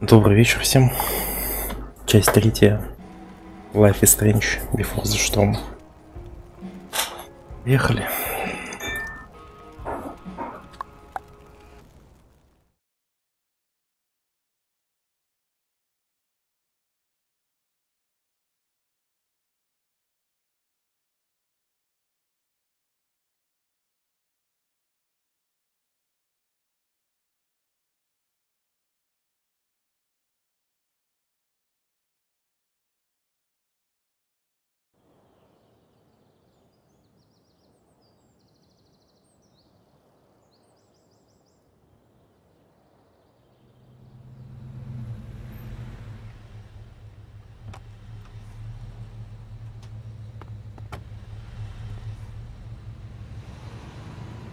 Добрый вечер всем. Часть третья. Life is Strange Before the Storm. Ехали.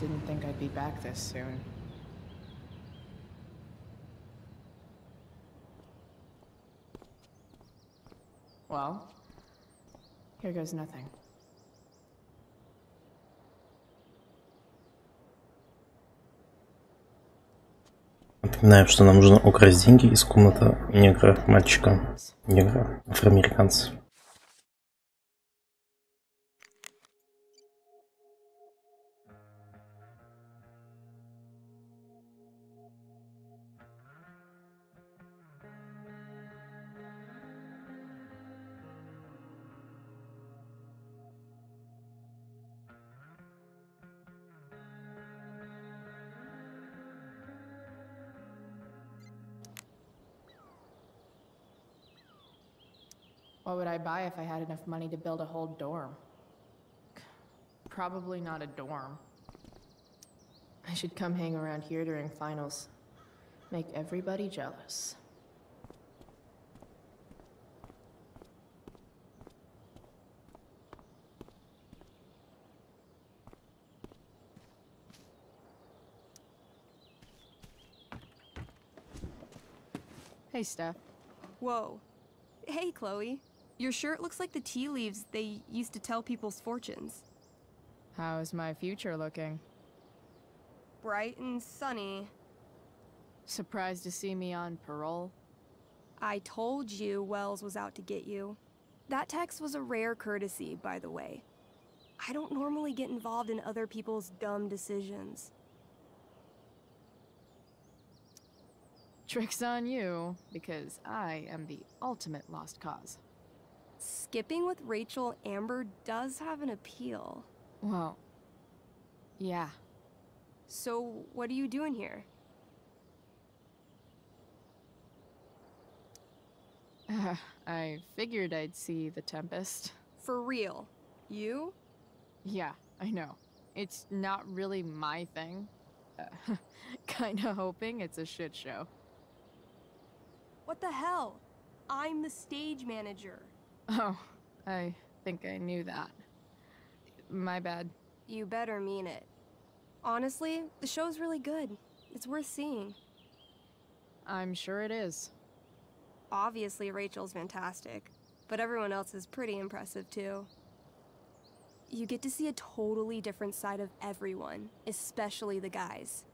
Didn't think I'd be back this soon. Well, here goes nothing. Напоминаю, что нам нужно украсть деньги из комнаты негра, мальчика, негра, афроамериканца. What would I buy if I had enough money to build a whole dorm? Probably not a dorm. I should come hang around here during finals. Make everybody jealous. Hey, Steph. Whoa. Hey, Chloe. Your shirt looks like the tea leaves they used to tell people's fortunes. How's my future looking? Bright and sunny. Surprised to see me on parole? I told you Wells was out to get you. That text was a rare courtesy, by the way. I don't normally get involved in other people's dumb decisions. Trick's on you, because I am the ultimate lost cause. Skipping with Rachel Amber does have an appeal. Well, yeah. So, what are you doing here? I figured I'd see the Tempest. For real? You? Yeah, I know. It's not really my thing. Kinda hoping it's a shit show. What the hell? I'm the stage manager. Oh, I think I knew that. My bad. You better mean it. Honestly, the show's really good. It's worth seeing. I'm sure it is. Obviously, Rachel's fantastic, but everyone else is pretty impressive too. You get to see a totally different side of everyone, especially the guys.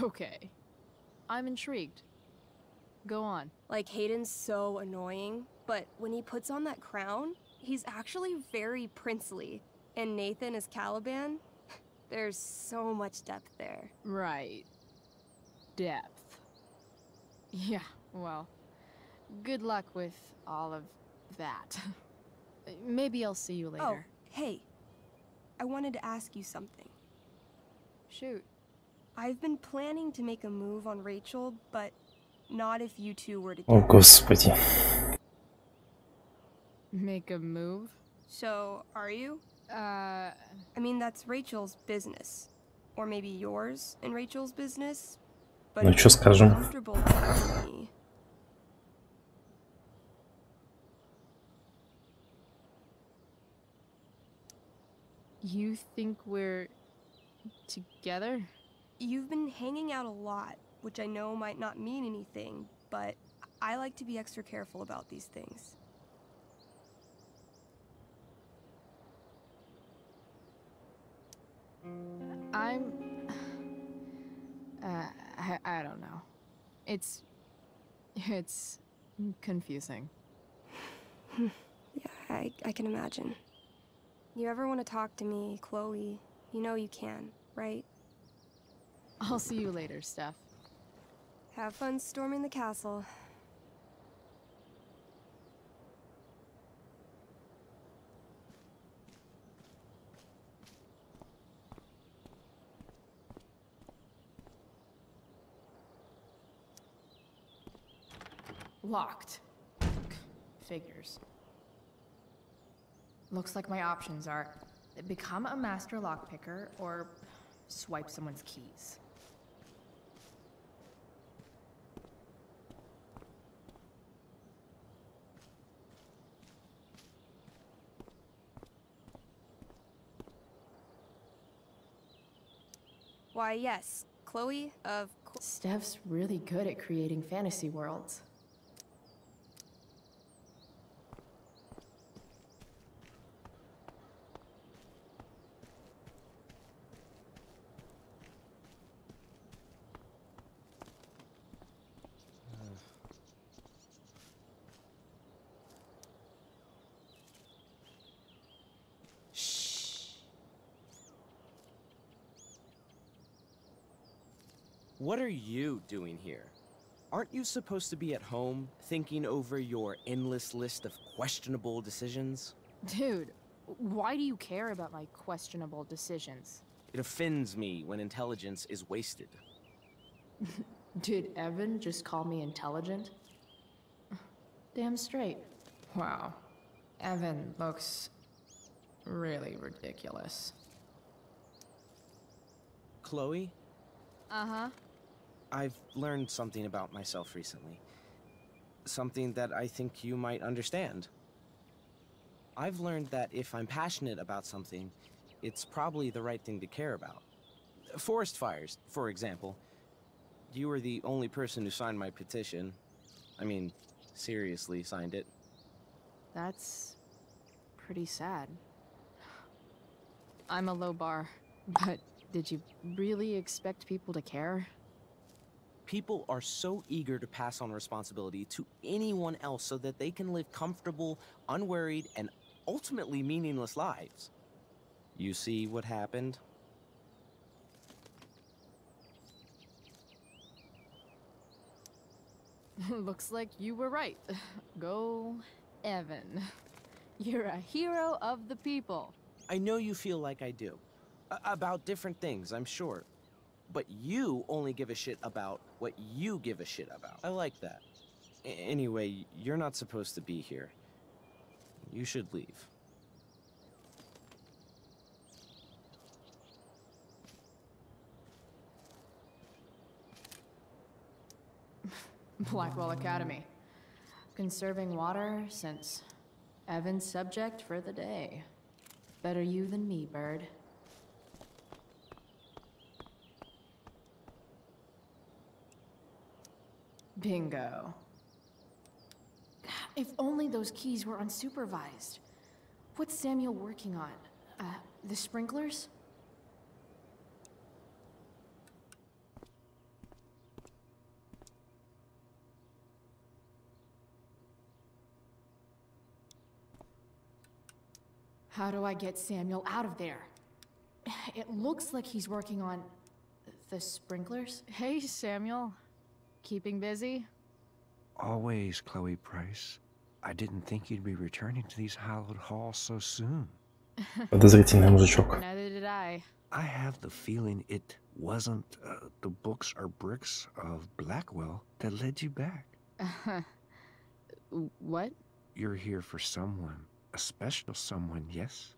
Okay. I'm intrigued. Go on. Like, Hayden's so annoying, but when he puts on that crown, he's actually very princely. And Nathan as Caliban, there's so much depth there. Right. Depth. Yeah, well, good luck with all of that. Maybe I'll see you later. Oh, hey. I wanted to ask you something. Shoot. I've been planning to make a move on Rachel, but not if you two were to. О, Господи. Make a move? So, are you? I mean, that's Rachel's business. Or maybe yours and Rachel's business. But Ну, if что you're скажем? comfortable with me. You think we're together? You've been hanging out a lot, which I know might not mean anything, but I like to be extra careful about these things. It's confusing. Yeah, I can imagine. You ever want to talk to me, Chloe, you know you can, right? I'll see you later, Steph. Have fun storming the castle. Locked. Figures. Looks like my options are become a master lockpicker or swipe someone's keys. Why, yes, Chloe of... Steph's really good at creating fantasy worlds. What are you doing here? Aren't you supposed to be at home, thinking over your endless list of questionable decisions? Dude, why do you care about my questionable decisions? It offends me when intelligence is wasted. Did Evan just call me intelligent? Damn straight. Wow. Evan looks really ridiculous. Chloe? Uh-huh. I've learned something about myself recently. Something that I think you might understand. I've learned that if I'm passionate about something, it's probably the right thing to care about. Forest fires, for example. You were the only person who signed my petition. I mean, seriously signed it. That's pretty sad. I'm a low bar, but did you really expect people to care? People are so eager to pass on responsibility to anyone else so that they can live comfortable, unworried, and ultimately meaningless lives. You see what happened? Looks like you were right. Go, Evan. You're a hero of the people. I know you feel like I do. About different things, I'm sure. But you only give a shit about what you give a shit about. I like that. Anyway, you're not supposed to be here. You should leave. Blackwell Academy. Conserving water since Evan's subject for the day. Better you than me, bird. Bingo. If only those keys were unsupervised. What's Samuel working on? The sprinklers? How do I get Samuel out of there? It looks like he's working on the sprinklers. Hey, Samuel. Keeping busy? Always, Chloe Price. I didn't think you'd be returning to these hallowed halls so soon. Подозрительный мужичок. Neither did I. I have the feeling it wasn't the books or bricks of Blackwell that led you back. What? You're here for someone, a special someone, yes?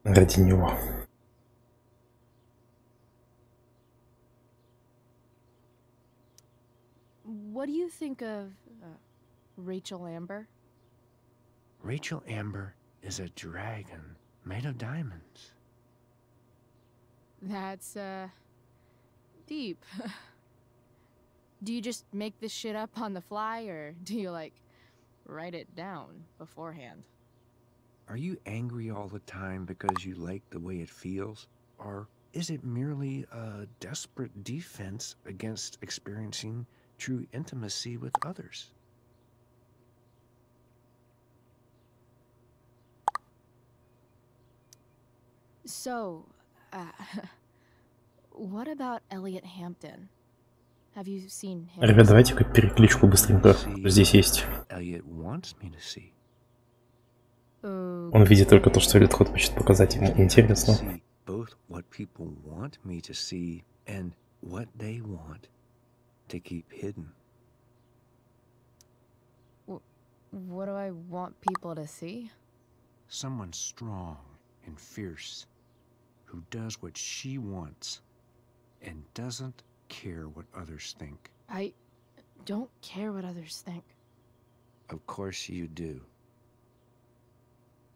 Ради него. What do you think of Rachel Amber? Rachel Amber is a dragon made of diamonds. That's, deep. Do you just make this shit up on the fly, or do you, like, write it down beforehand? Are you angry all the time because you like the way it feels? Or is it merely a desperate defense against experiencing true intimacy with others. So, what about Elliot Hampton? Have you seen him? Ребят, давайте-ка перекличку быстренько здесь есть. Elliot wants me to see. Он видит только то, что Эллиот хочет показать, ему интересно. See both what people want me to see and what they want to keep hidden. What do I want people to see? Someone strong and fierce who does what she wants and doesn't care what others think. I don't care what others think. Of course you do.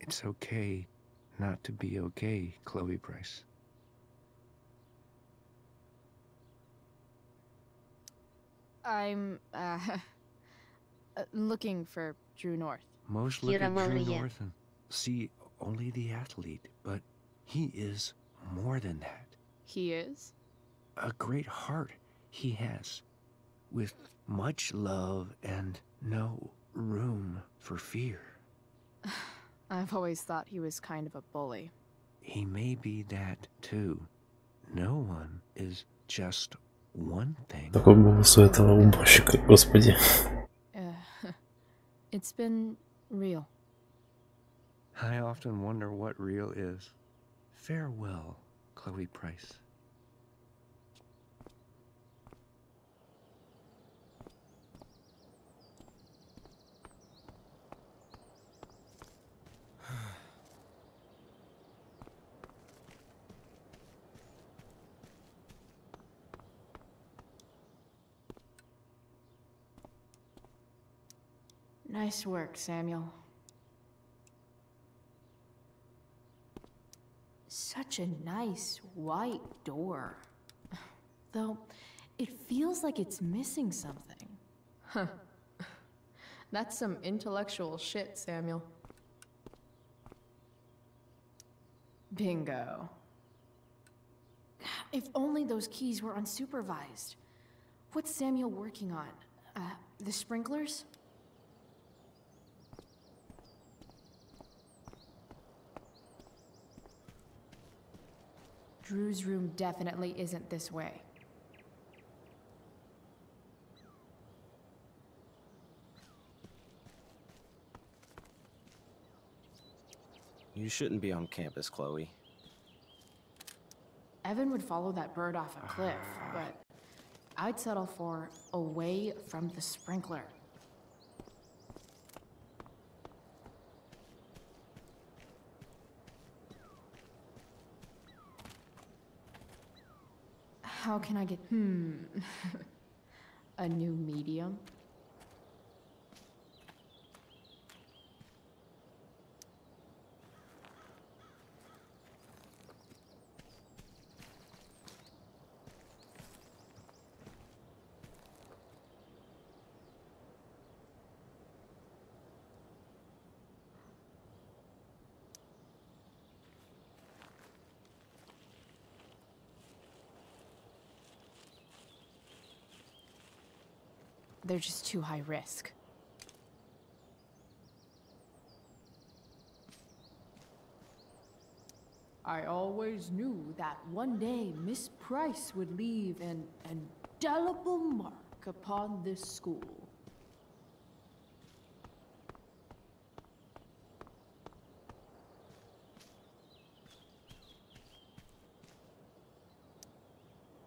It's okay not to be okay, Chloe Price. I'm, looking for Drew North. Most look at Drew North and see only the athlete, but he is more than that. He is? A great heart he has, with much love and no room for fear. I've always thought he was kind of a bully. He may be that too. No one is just one thing. Такой голос у этого уборщика, господи. It's been real. I often wonder what real is. Farewell, Chloe Price. Nice work, Samuel. Such a nice white door. Though, it feels like it's missing something. Huh. That's some intellectual shit, Samuel. Bingo. If only those keys were unsupervised. What's Samuel working on? The sprinklers? Drew's room definitely isn't this way. You shouldn't be on campus, Chloe. Evan would follow that bird off a cliff, but I'd settle for away from the sprinkler. How can I get, a new medium? They're just too high risk. I always knew that one day Miss Price would leave an indelible mark upon this school.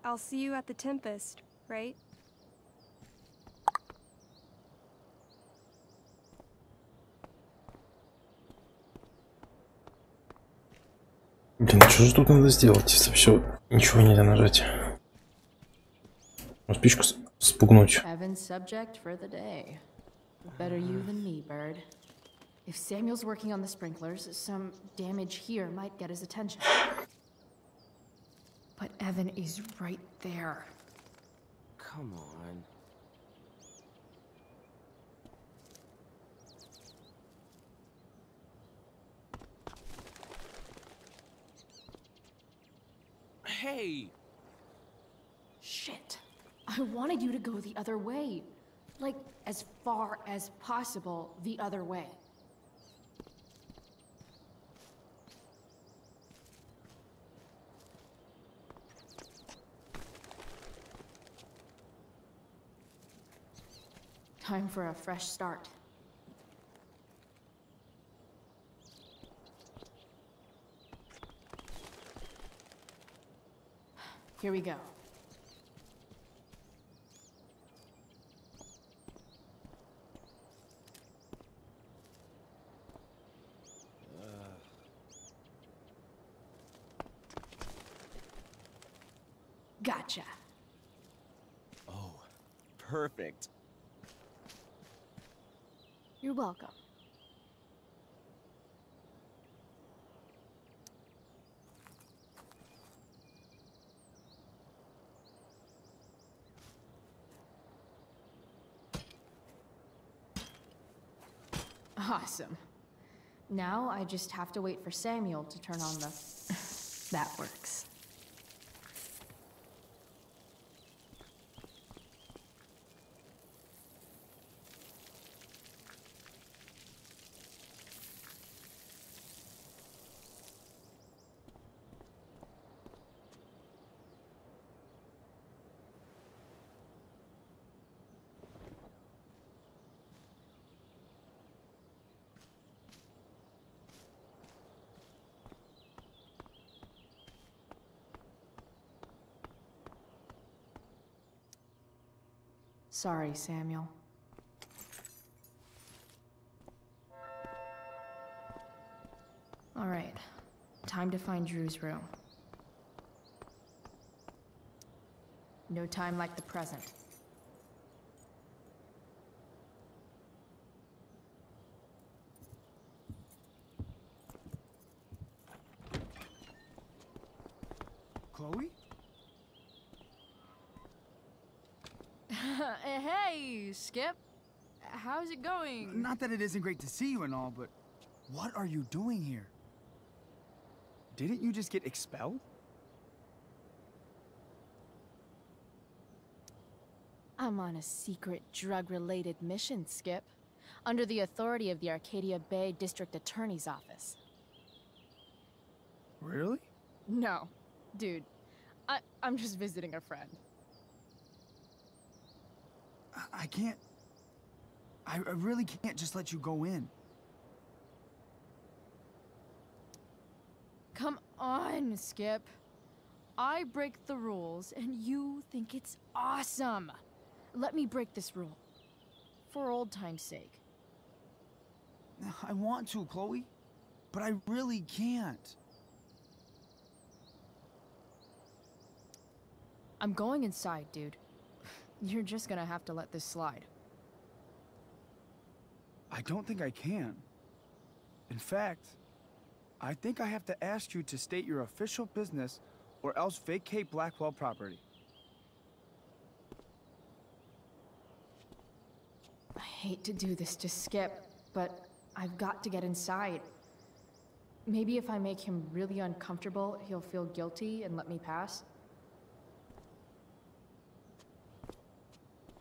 I'll see you at the Tempest, right? Блин, что же тут надо сделать, если все, ничего нельзя нажать? Ну, спичку спугнуть. Evan's subject for the day. Better you than me, Bird. If Samuel's working on the sprinklers, some damage here might get his attention. But Evan is right there. Come on. Hey! Shit. I wanted you to go the other way. Like, as far as possible the other way. Time for a fresh start. Here we go. Gotcha. Oh, perfect. You're welcome. Awesome. Now I just have to wait for Samuel to turn on the... That works. Sorry, Samuel. All right, time to find Drew's room. No time like the present. Chloe? Hey, Skip. How's it going? Not that it isn't great to see you and all, but what are you doing here? Didn't you just get expelled? I'm on a secret drug-related mission, Skip. Under the authority of the Arcadia Bay District Attorney's Office. Really? No. Dude, I'm just visiting a friend. I can't... I really can't just let you go in. Come on, Skip. I break the rules, and you think it's awesome. Let me break this rule. For old time's sake. I want to, Chloe, but I really can't. I'm going inside, dude. You're just gonna have to let this slide. I don't think I can. In fact, I think I have to ask you to state your official business or else vacate Blackwell property. I hate to do this to Skip, but I've got to get inside. Maybe if I make him really uncomfortable, he'll feel guilty and let me pass.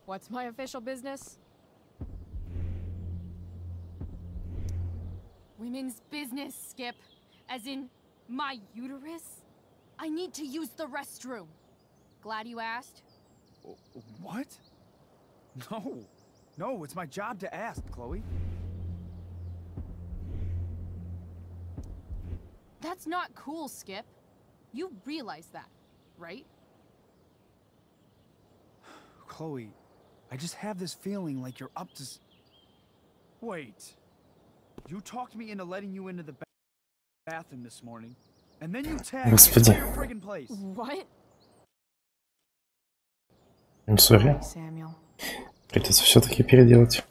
What's my official business? Women's business, Skip. As in, my uterus? I need to use the restroom. Glad you asked? What? No. No, it's my job to ask, Chloe. That's not cool, Skip. You realize that, right? Chloe, I just have this feeling like you're up to... Wait. You talked me into letting you into the bathroom this morning, and then you tagged me Господи. to your friggin' place. What? I'm sorry. Samuel. Придется все-таки переделать.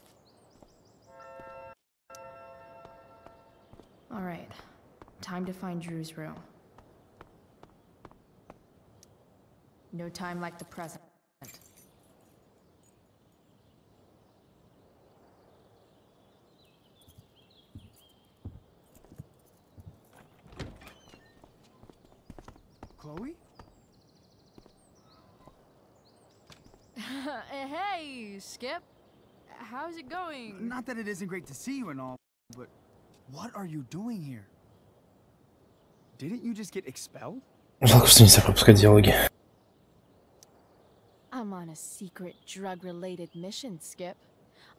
All right. Time to find Drew's room. No time like the present. Hey, Skip. How's it going? Not that it isn't great to see you and all, but what are you doing here? Didn't you just get expelled? Жалко, что нельзя пропускать диалоги. I'm on a secret drug-related mission, Skip.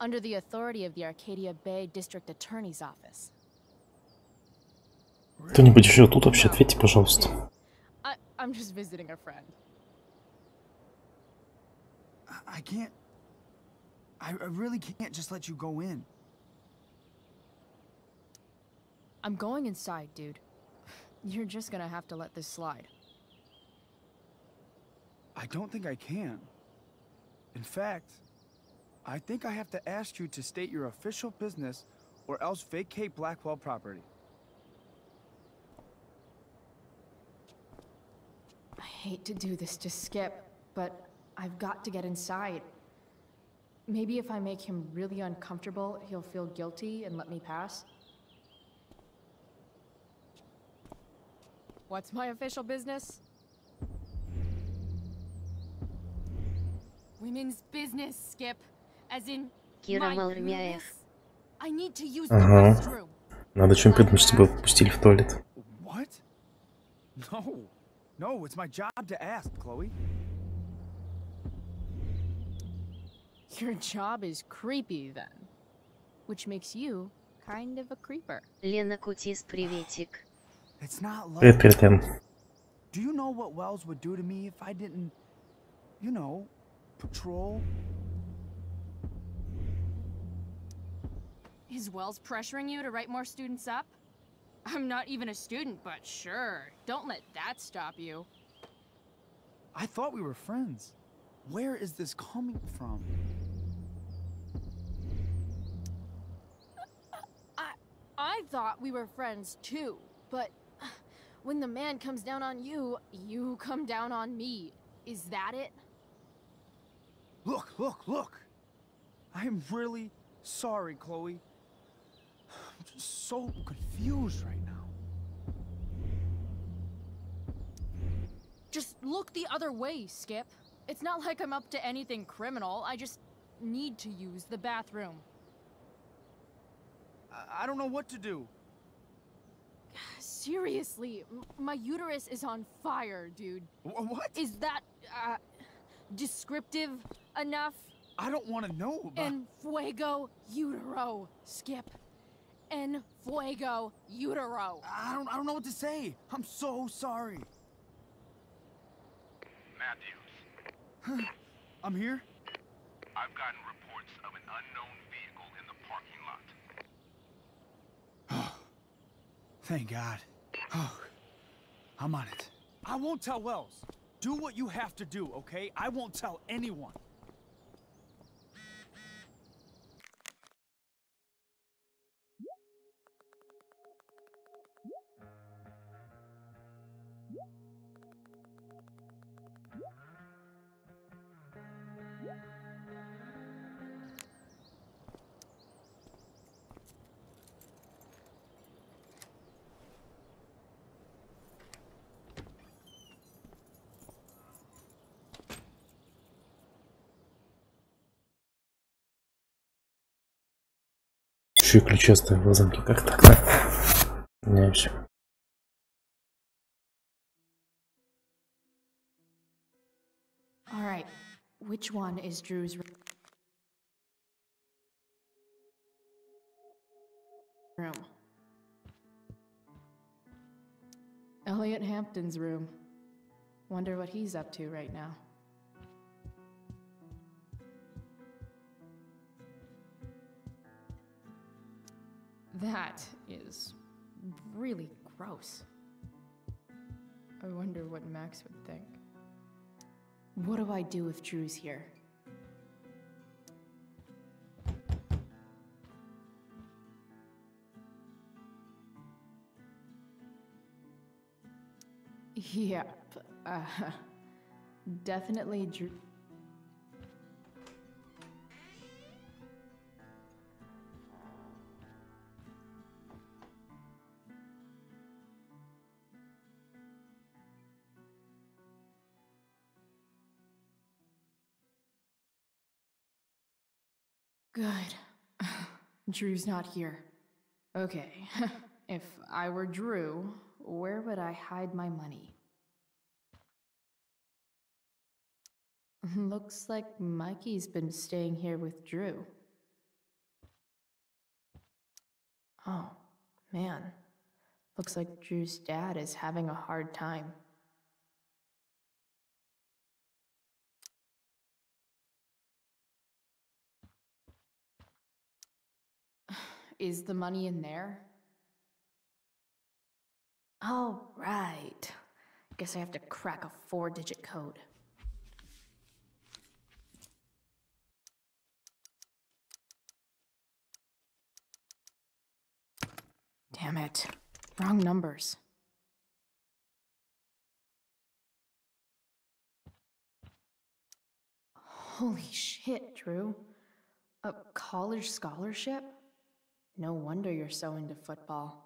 Under the authority of the Arcadia Bay District Attorney's Office. Кто-нибудь еще тут вообще? Ответьте, пожалуйста. I'm just visiting a friend. I can't... I really can't just let you go in. I'm going inside, dude. You're just gonna have to let this slide. I don't think I can. In fact, I think I have to ask you to state your official business or else vacate Blackwell property. I hate to do this to Skip, but I've got to get inside. Maybe if I make him really uncomfortable, he'll feel guilty and let me pass. What's my official business? Women's business, Skip. As in, Кира my Малымяев. business? I need to use the Ага. restroom. Надо что-нибудь придумать, чтобы его пустили в туалет. What? No. No, it's my job to ask, Chloe. Your job is creepy, then. Which makes you kind of a creeper. Лена Кутис, приветик. It's not Привет, love. привет, Лен. Do you know what Wells would do to me if I didn't, you know, patrol? Is Wells pressuring you to write more students up? I'm not even a student, but sure. Don't let that stop you. I thought we were friends. Where is this coming from? I thought we were friends too, but when the man comes down on you, you come down on me. Is that it? Look, look, look! I am really sorry, Chloe. I'm just so confused right now. Just look the other way, Skip. It's not like I'm up to anything criminal. I just need to use the bathroom. I don't know what to do. Seriously, my uterus is on fire, dude. What? Is that, descriptive enough? I don't want to know about... En fuego utero, Skip. En fuego utero. I don't know what to say. I'm so sorry. Matthews, I'm here? I've gotten reports of an unknown vehicle in the parking lot. Thank God. I'm on it. I won't tell Wells. Do what you have to do, okay? I won't tell anyone. Еще и ключи оставил в замке. Как так-то? Не, все. All right, which one is Drew's room? Elliot Hampton's room. Wonder what he's up to right now. That is really gross. I wonder what Max would think. What do I do if Drew's here? Yep, definitely Drew. Good. Drew's not here. Okay. If I were Drew, where would I hide my money? Looks like Mikey's been staying here with Drew. Oh, man. Looks like Drew's dad is having a hard time. Is the money in there? Oh, right. Guess I have to crack a 4-digit code. Damn it. Wrong numbers. Holy shit, Drew. A college scholarship? No wonder you're so into football.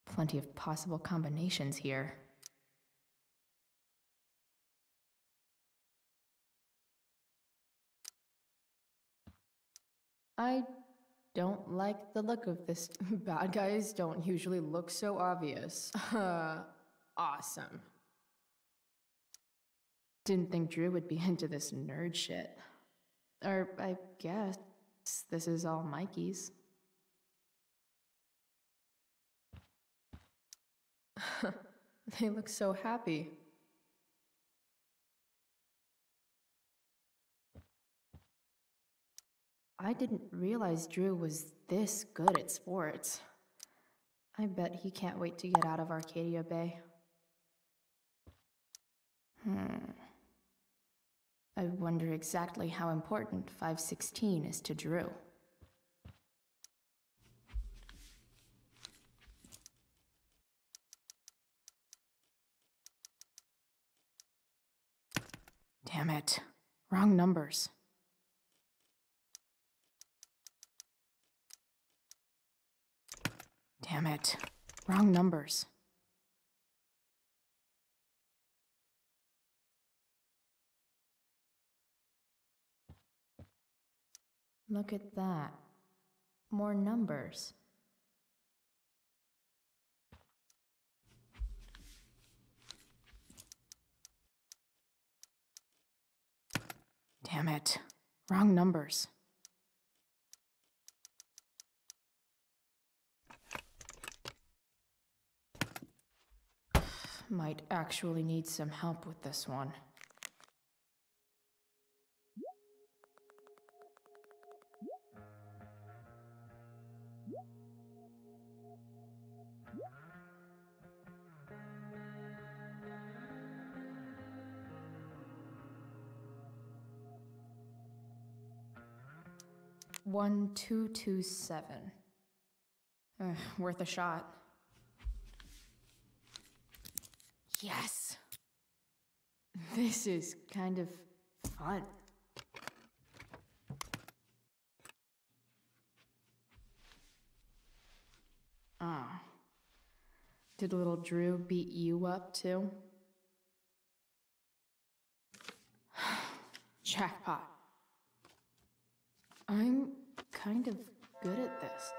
Plenty of possible combinations here. I don't like the look of this. Bad guys don't usually look so obvious. Awesome. Didn't think Drew would be into this nerd shit. Or I guess this is all Mikey's. They look so happy. I didn't realize Drew was this good at sports. I bet he can't wait to get out of Arcadia Bay. I wonder exactly how important 516 is to Drew. Damn it. Wrong numbers. Damn it. Wrong numbers. Look at that. More numbers. Damn it. Wrong numbers. Might actually need some help with this one. One, 227. Worth a shot. Yes! This is kind of fun. Oh. Did little Drew beat you up too? Jackpot. I'm kind of good at this.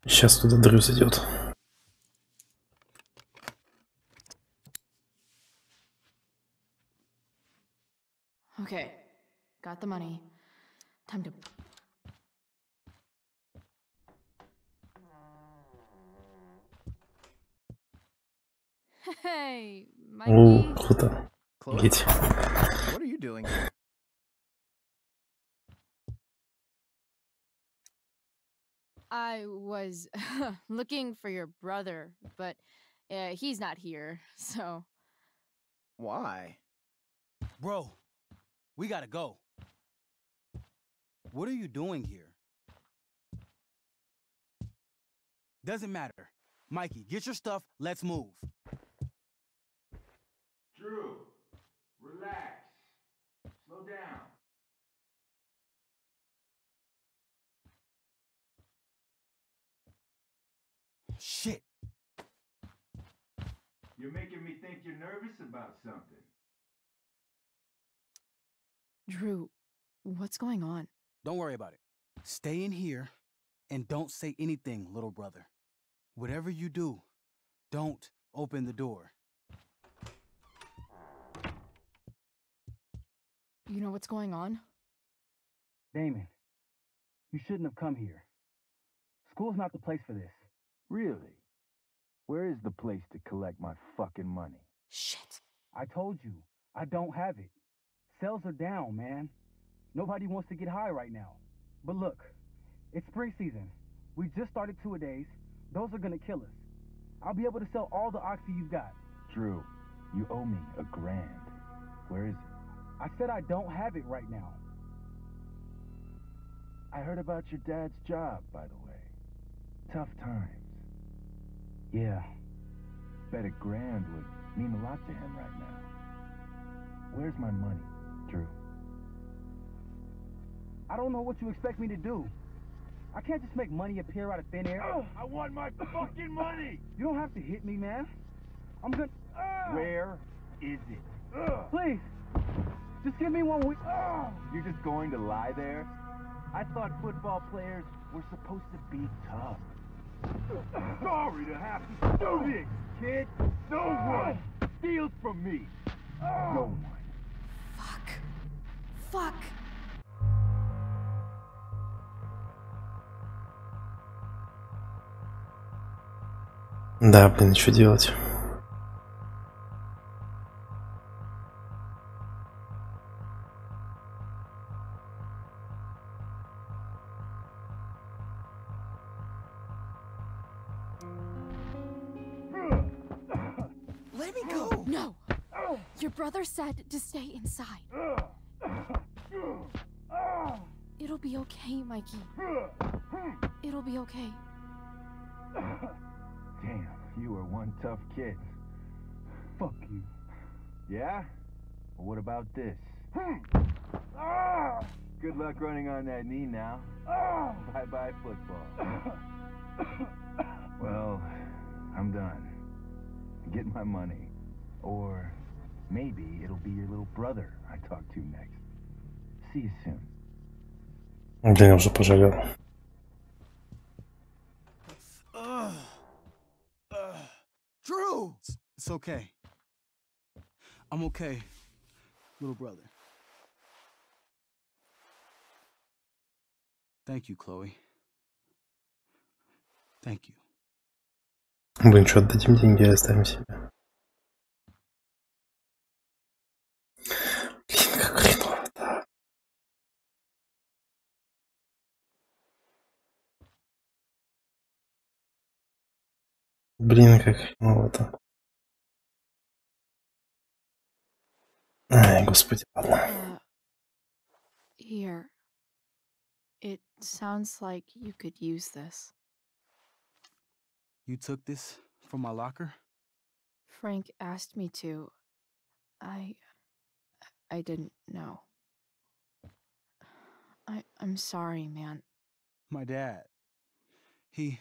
Сейчас туда Дрю зайдет. Okay, got the money. Time to... Hey, Mikey. Круто. Chloe, Офигеть. what are you doing here? I was looking for your brother, but he's not here, so... Why? Bro, we gotta go. What are you doing here? Doesn't matter. Mikey, get your stuff. Let's move. Drew, relax. Shit. You're making me think you're nervous about something. Drew, what's going on? Don't worry about it. Stay in here and don't say anything, little brother. Whatever you do, don't open the door. You know what's going on? Damon, you shouldn't have come here. School's not the place for this. Really? Where is the place to collect my fucking money? Shit. I told you, I don't have it. Sales are down, man. Nobody wants to get high right now. But look, it's spring season. We just started two-a-days. Those are gonna kill us. I'll be able to sell all the oxy you've got. Drew, you owe me $1,000. Where is it? I said I don't have it right now. I heard about your dad's job, by the way. Tough times. Yeah. Bet $1,000 would mean a lot to him right now. Where's my money, Drew? I don't know what you expect me to do. I can't just make money appear out of thin air. I want my fucking money! You don't have to hit me, man. I'm gonna... Where is it? Please, just give me 1 week. You're just going to lie there? I thought football players were supposed to be tough. Sorry to have to do this, kid. No one steals from me. No one. Fuck. Да, блин, что делать? Let me go. No. Your brother said to stay inside. It'll be okay, Mikey. It'll be okay. Damn, you were one tough kid. Fuck you. Yeah? Well, what about this? Good luck running on that knee now. Bye-bye football. Well, I'm done. Get my money. Or maybe it'll be your little brother I talk to next. See you soon. Блин, я уже пожалел. Drew! It's okay. I'm okay, little brother. Thank you, Chloe. Thank you. Блин, что, отдадим деньги или оставим себе? Блин, как хреново-то. Блин, как хреново-то. Ай, господи, ладно. Here. It sounds like you could use this. You took this from my locker? Frank asked me to. I didn't know. I'm sorry, man. My dad. He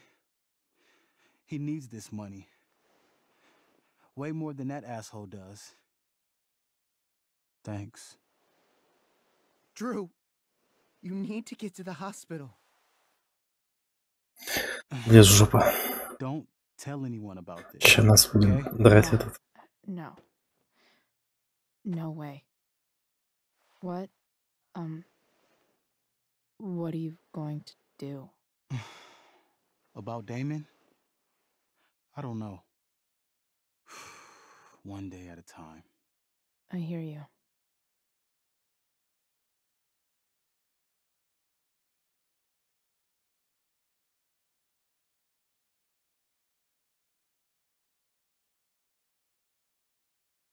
needs this money. Way more than that asshole does. Thanks. Drew, you need to get to the hospital. Лез в жопу. Don't tell anyone about this. Сейчас нас будем Okay? драть этот. No. No way. What? What are you going to do? About Damon? I don't know. One day at a time. I hear you.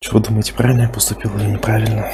Что вы думаете, правильно я поступил или неправильно?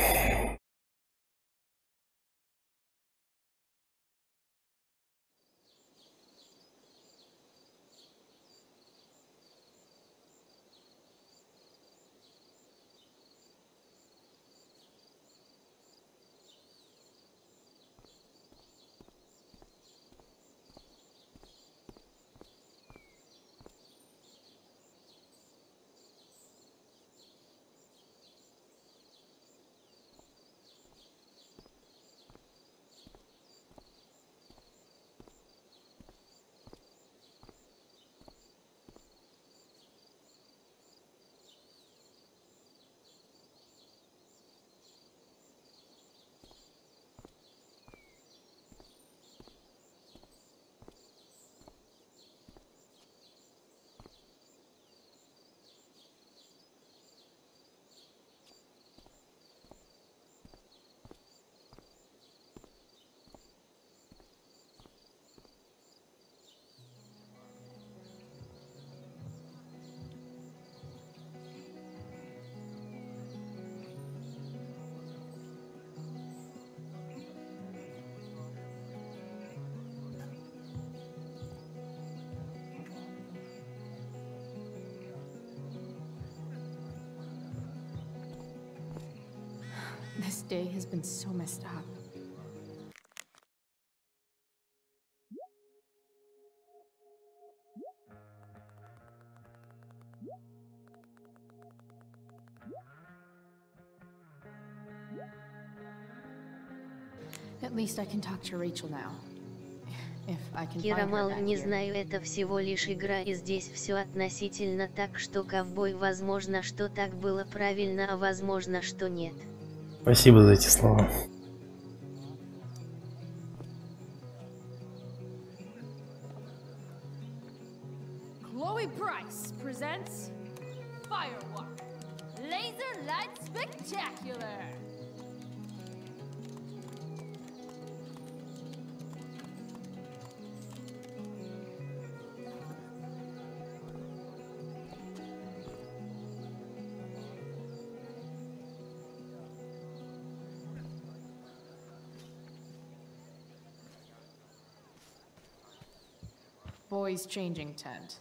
day has been so messed up. At least I can talk to Rachel now. If I can find her Кирамал, back не here. знаю, это всего лишь игра, и здесь все относительно, так что ковбой, возможно, что так было правильно, а возможно, что нет. Спасибо за эти слова. Chloe Price presents Firewalk Laser Light Spectacular. Boys changing tent.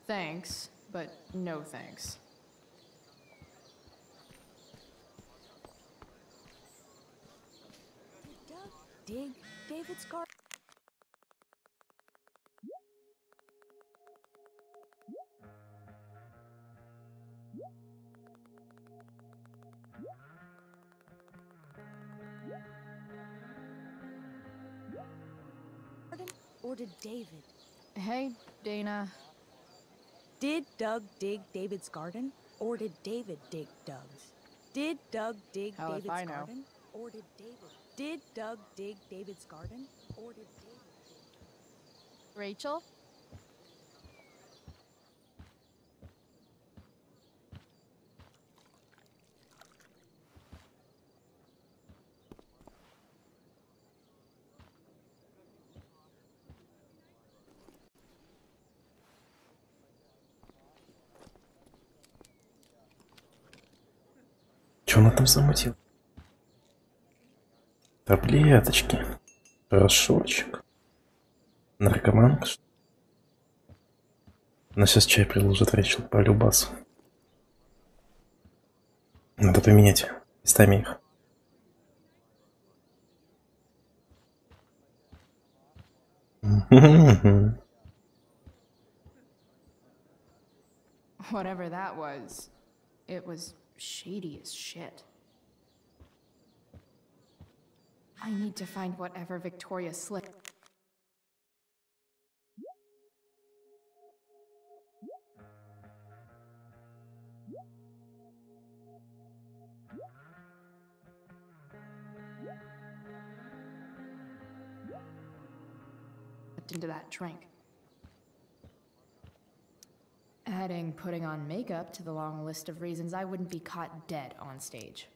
Thanks, but no thanks. Doug, dig David's garden. Or did David? Hey, Dana. Did Doug dig David's garden? Or did David dig Doug's? Did Doug dig Hell if David's I know. garden? Or did David? Did Doug dig David's garden? Or did David dig? Rachel? Чё она там замутила? Таблеточки. Порошочек. Наркоманка, что ли? Она сейчас чай предложит, Рэйчел, по любасу. Надо поменять местами их. Whatever that was, it was shady as shit. I need to find whatever Victoria slipped. Into that drink. Adding putting on makeup to the long list of reasons I wouldn't be caught dead on stage.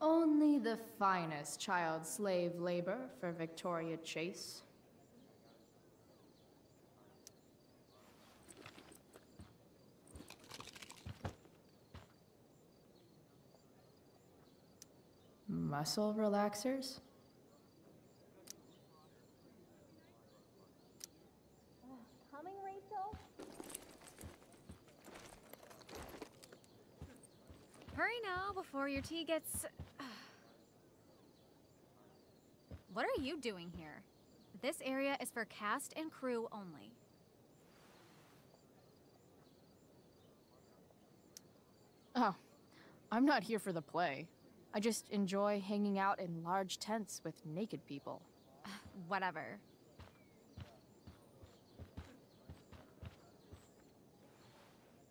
Only the finest child slave labor for Victoria Chase. Muscle relaxers? Coming, Rachel? Hurry now before your tea gets... What are you doing here? This area is for cast and crew only. Oh, I'm not here for the play. I just enjoy hanging out in large tents with naked people. Whatever.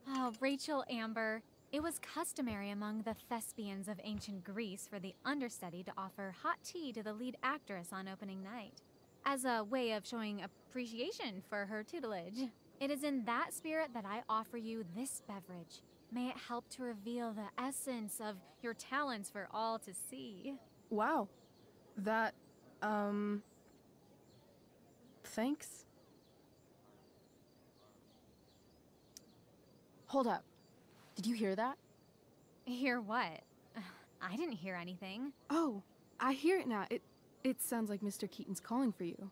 Oh, Rachel Amber. It was customary among the thespians of ancient Greece for the understudy to offer hot tea to the lead actress on opening night, as a way of showing appreciation for her tutelage. It is in that spirit that I offer you this beverage. May it help to reveal the essence of your talents for all to see. Wow. That, thanks? Hold up. Did you hear that? Hear what? I didn't hear anything. Oh, I hear it now. It sounds like Mr. Keaton's calling for you.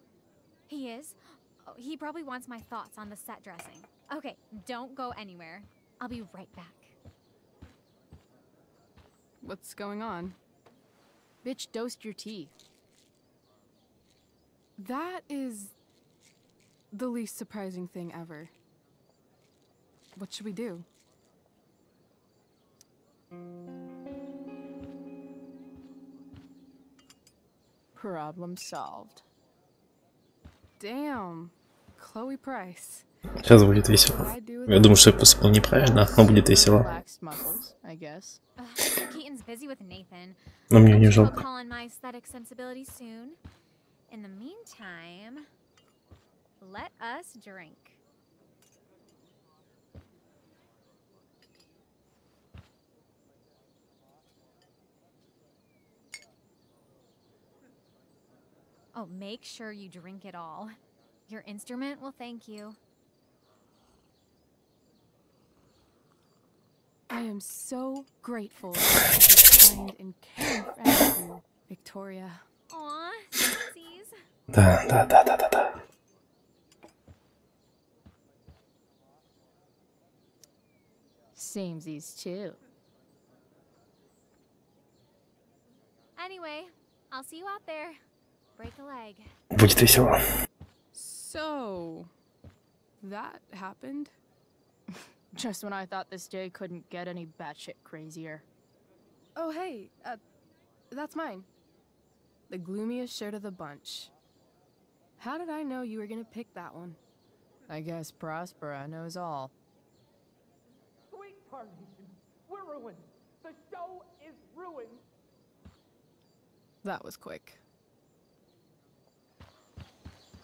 He is? Oh, he probably wants my thoughts on the set dressing. Okay, don't go anywhere. I'll be right back. What's going on? Bitch dosed your teeth. That is the least surprising thing ever. What should we do? Problem solved. Damn, Chloe Price. Сейчас будет весело. Я думаю, что я поступил неправильно, но будет весело. Keaton's busy with Nathan. Но мне I'm не sure he'll жалко. call on my aesthetic sensibility soon. In the meantime, let us drink. Oh, make sure you drink it all. Your instrument will thank you. I am so grateful to have this kind and caring friend with you, Victoria. Aw, sissies. Да. Samesies too. Anyway, I'll see you out there. Break a leg. Будет весело. So, that happened? Just when I thought this day couldn't get any batshit crazier. Oh, hey, that's mine. The gloomiest shirt of the bunch. How did I know you were gonna pick that one? I guess Prospera knows all. Sweet Carnation, we're ruined. The show is ruined. That was quick.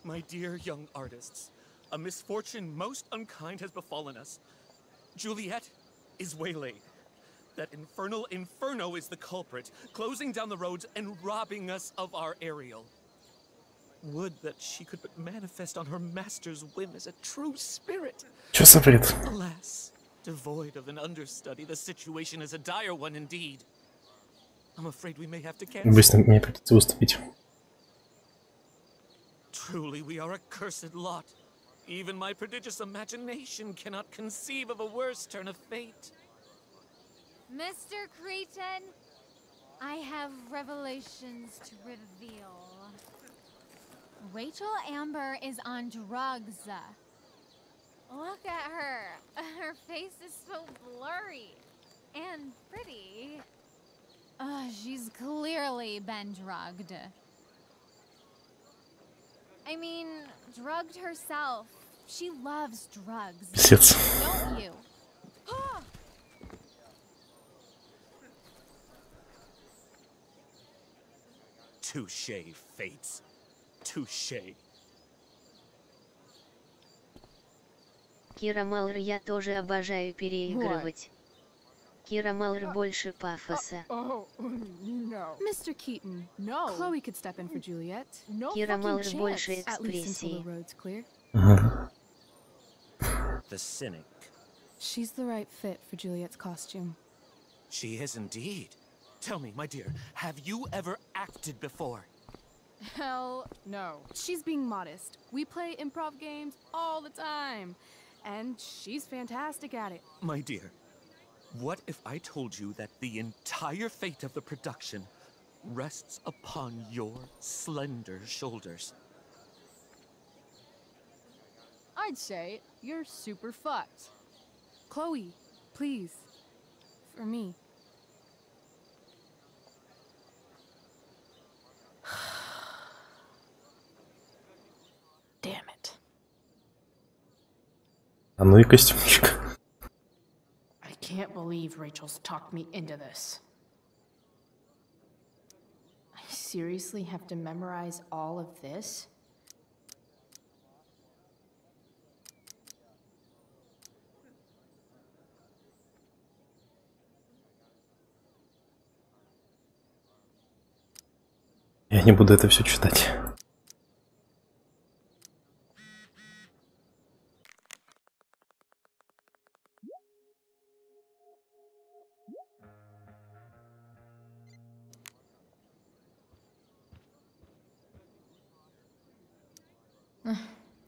My dear young artists, a misfortune most unkind has befallen us. Juliet is waylaid. That infernal Inferno is the culprit, closing down the roads and robbing us of our Ariel. Would that she could but manifest on her master's whim as a true spirit. Чё за бред? Alas, devoid of an understudy, the situation is a dire one indeed. I'm afraid we may have to cancel. Быстро мне придется выступить. Truly, we are a cursed lot. Even my prodigious imagination cannot conceive of a worse turn of fate. Mr. Cretan, I have revelations to reveal. Rachel Amber is on drugs. Look at her. Her face is so blurry and pretty. She's clearly been drugged. I mean, drugged herself. She loves drugs. Пиздец. Don't you? Touché, fates. Touché. Кира Малр, я тоже обожаю переигрывать. Кира Малр больше пафоса. Oh, no. Mr. Keaton, No. Chloe could step in for Juliet. No Кира fucking Малр chance. больше At least until экспрессии. the road's clear. The cynic. She's the right fit for Juliet's costume. She is indeed. Tell me, my dear, have you ever acted before? Hell no. She's being modest. We play improv games all the time. And she's fantastic at it. My dear, what if I told you that the entire fate of the production rests upon your slender shoulders? I'd say you're super fucked. Chloe, please. For me. Damn it. А ну и костюмчик. I can't believe Rachel's talked me into this. I seriously have to memorize all of this? Я не буду это все читать.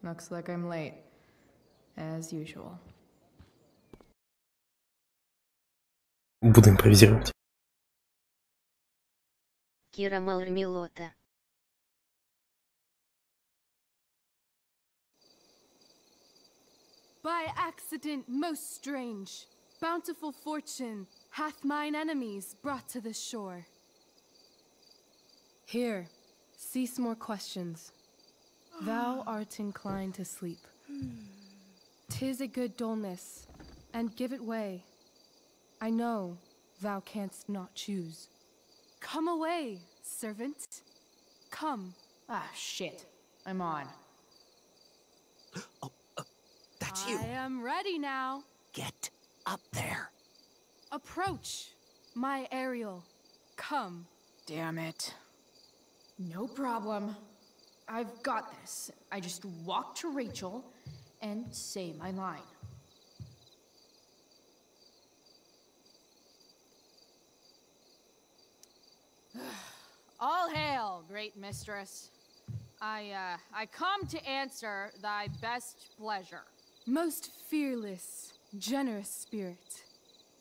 Looks like I'm late. As usual. Буду импровизировать. Кира Мармелота. By accident most strange, bountiful fortune hath mine enemies brought to the shore. Here, cease more questions. Thou art inclined to sleep. 'Tis a good dullness, and give it way. I know thou canst not choose. Come away, servant. Come. Ah, shit. I'm on. That's I am ready now. Get up there. Approach, my Ariel. Come. Damn it. No problem. I've got this. I just walk to Rachel and say my line. All hail, great mistress. I come to answer thy best pleasure. Most fearless, generous spirit,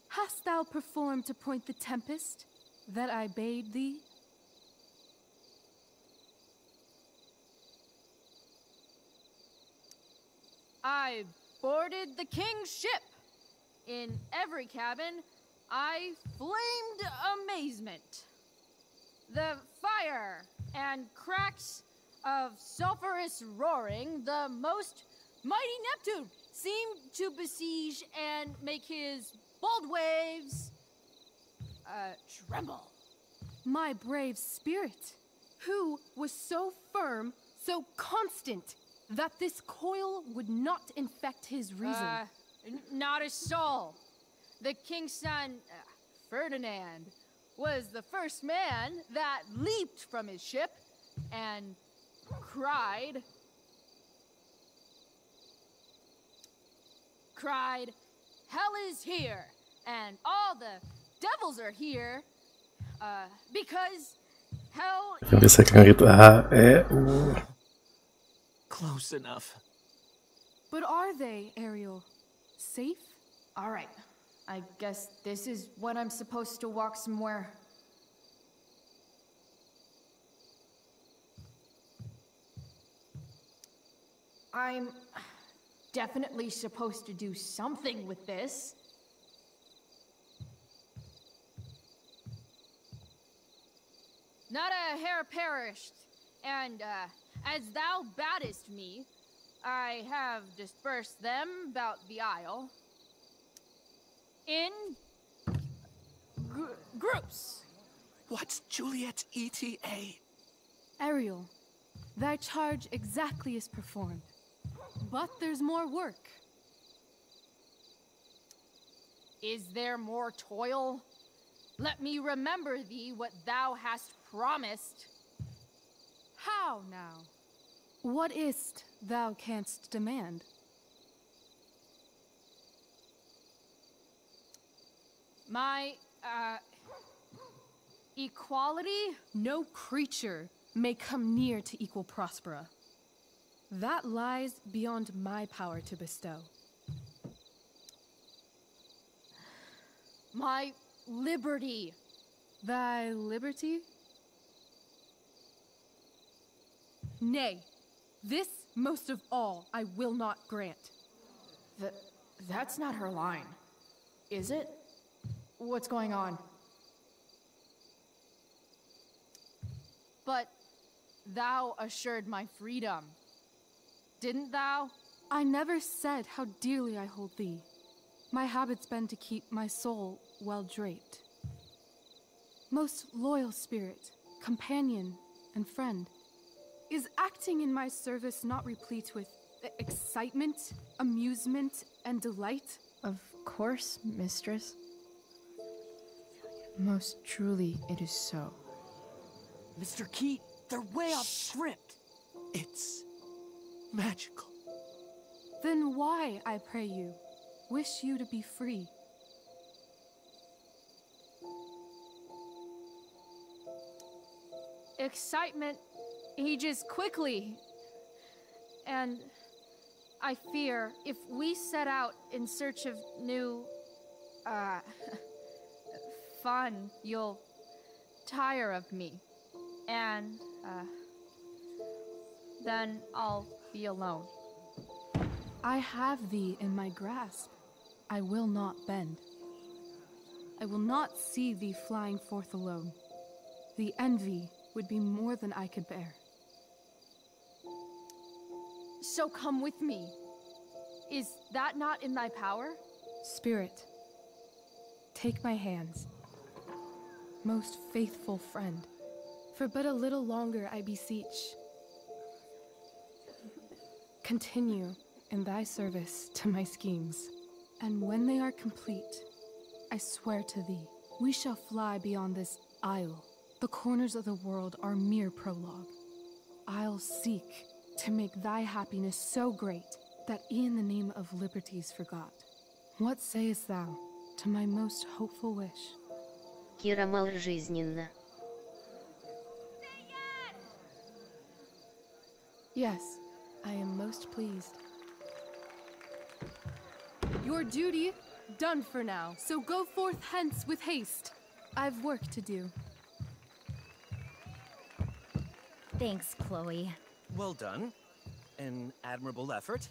hast thou performed to point the tempest that I bade thee? I boarded the king's ship. In every cabin, I flamed amazement. The fire and cracks of sulphurous roaring, the most mighty Neptune seemed to besiege and make his bold waves tremble. My brave spirit, who was so firm, so constant, that this coil would not infect his reason. Not a soul. The king's son, Ferdinand, was the first man that leaped from his ship and cried, "Hell is here, and all the devils are here, because hell is..." Close enough. But are they, Ariel? Safe? All right. I guess this is when I'm supposed to walk somewhere. I'm definitely supposed to do something with this. Not a hair perished, and as thou baddest me, I have dispersed them about the isle in groups. What's Juliet's ETA? Ariel, thy charge exactly is performed. But there's more work. Is there more toil? Let me remember thee what thou hast promised. How now? What is't thou canst demand? My, equality? No creature may come near to equal Prospera. That lies beyond my power to bestow. My liberty. Thy liberty? Nay, this most of all I will not grant. That's not her line, is it? What's going on? But thou assured my freedom, didn't thou? I never said how dearly I hold thee. My habit's been to keep my soul well draped. Most loyal spirit, companion, and friend, is acting in my service not replete with excitement, amusement, and delight? Of course, mistress. Most truly it is so. Mr. Keat, they're way off script. It's magical. Then why, I pray you, wish you to be free? Excitement ages quickly. And I fear if we set out in search of new, fun, you'll tire of me. and, then I'll be alone. I have thee in my grasp. I will not bend. I will not see thee flying forth alone. The envy would be more than I could bear. So come with me. Is that not in thy power? Spirit, take my hands. Most faithful friend, for but a little longer I beseech. Continue in thy service to my schemes, and when they are complete, I swear to thee, we shall fly beyond this isle. The corners of the world are mere prologue. I'll seek to make thy happiness so great that e'en the name of liberty's forgot. What sayest thou to my most hopeful wish? Кира маложизненно. Yes, I am most pleased. Your duty done for now, so go forth hence with haste. I've work to do. Thanks, Chloe. Well done. An admirable effort.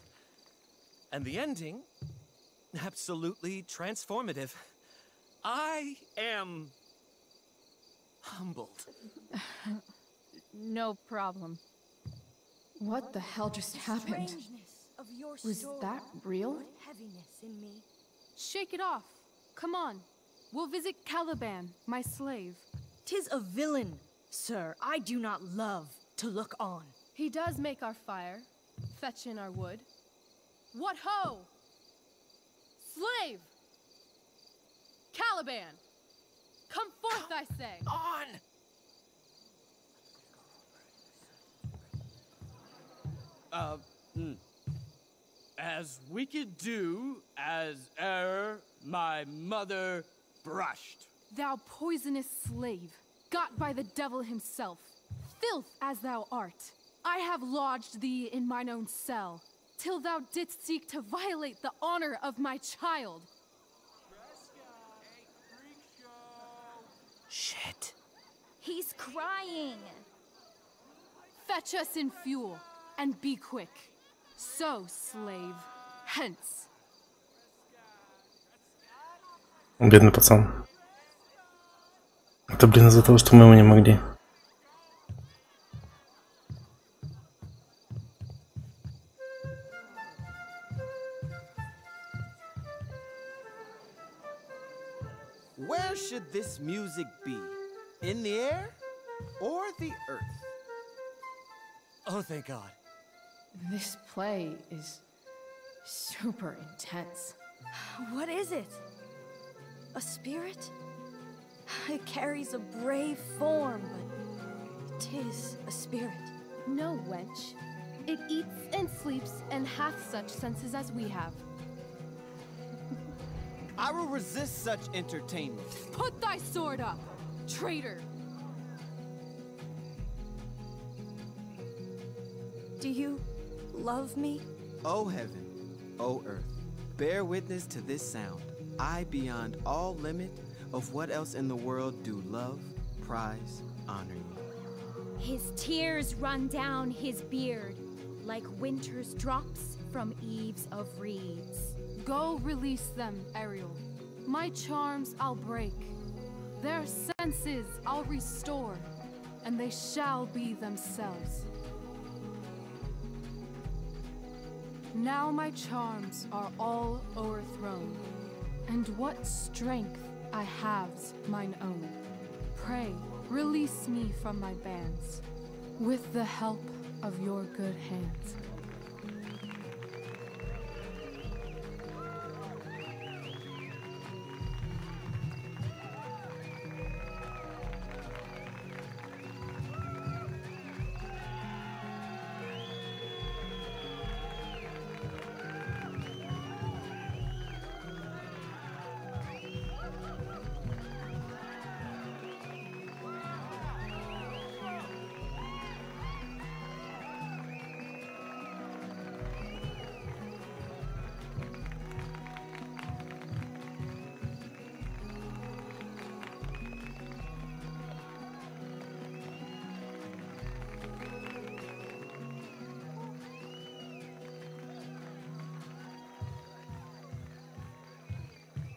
And the ending, absolutely transformative. I am humbled. No problem. What the hell just happened? Of your Was story that real? put heaviness in me. Shake it off. Come on. We'll visit Caliban, my slave. 'Tis a villain, sir, I do not love to look on. He does make our fire, fetch in our wood. What ho! Slave! Caliban! Come forth, I say! On! As we could do as e'er my mother brushed. Thou poisonous slave, got by the devil himself, filth as thou art, I have lodged thee in mine own cell, till thou didst seek to violate the honor of my child. Shit. He's crying. Fetch us in fuel, and be quick. So, slave, hence. Бедный пацан. Это, блин, из-за того, что мы его не могли. Where should this music be? In the air or the earth? Oh, thank God. This play is super intense. What is it? A spirit? It carries a brave form, but 'tis a spirit. No, wench. It eats and sleeps and hath such senses as we have. I will resist such entertainment. Put thy sword up, traitor! Do you love me? O heaven, O earth, bear witness to this sound. I, beyond all limit of what else in the world do love, prize, honor you. His tears run down his beard like winter's drops from eaves of reeds. Go release them, Ariel. My charms I'll break. Their senses I'll restore, and they shall be themselves. Now my charms are all o'erthrown, and what strength I have's mine own. Pray, release me from my bands, with the help of your good hands.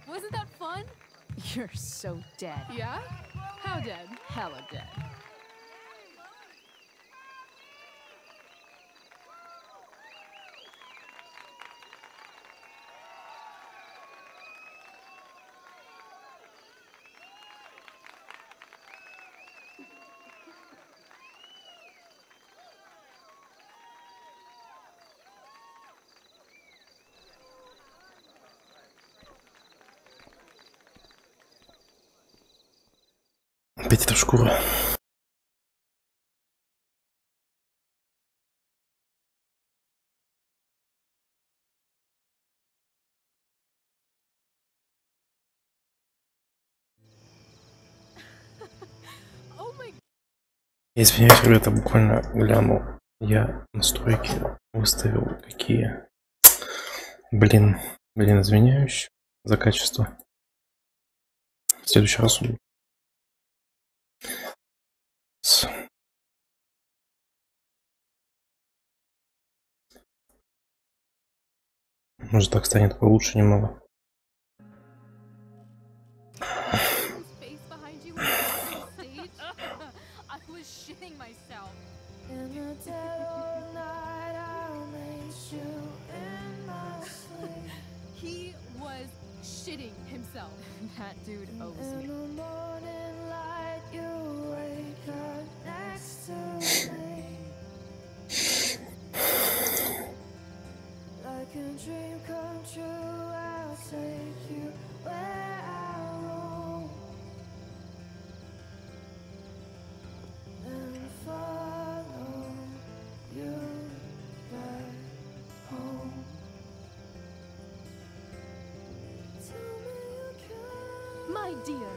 Wasn't that fun? You're so dead. Yeah? How dead? Hella dead. Опять эта шкура. Я извиняюсь, ребята, буквально глянул. Я настройки выставил какие. Блин, извиняюсь за качество. В следующий раз убью. Может, так станет получше немного. He was shitting himself. That dude owes me. Like a dream come true, I'll take you where I roam and follow you back home. My dear,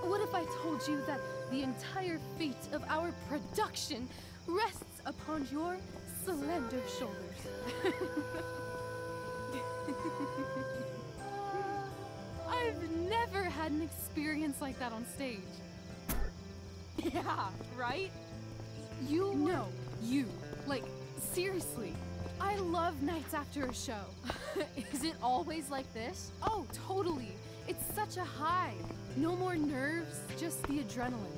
what if I told you that the entire fate of our production rests upon your slender shoulders? I've never had an experience like that on stage. Yeah, right? You? No, you. Like, seriously. I love nights after a show. Is it always like this? Oh, totally. It's such a high. No more nerves, just the adrenaline.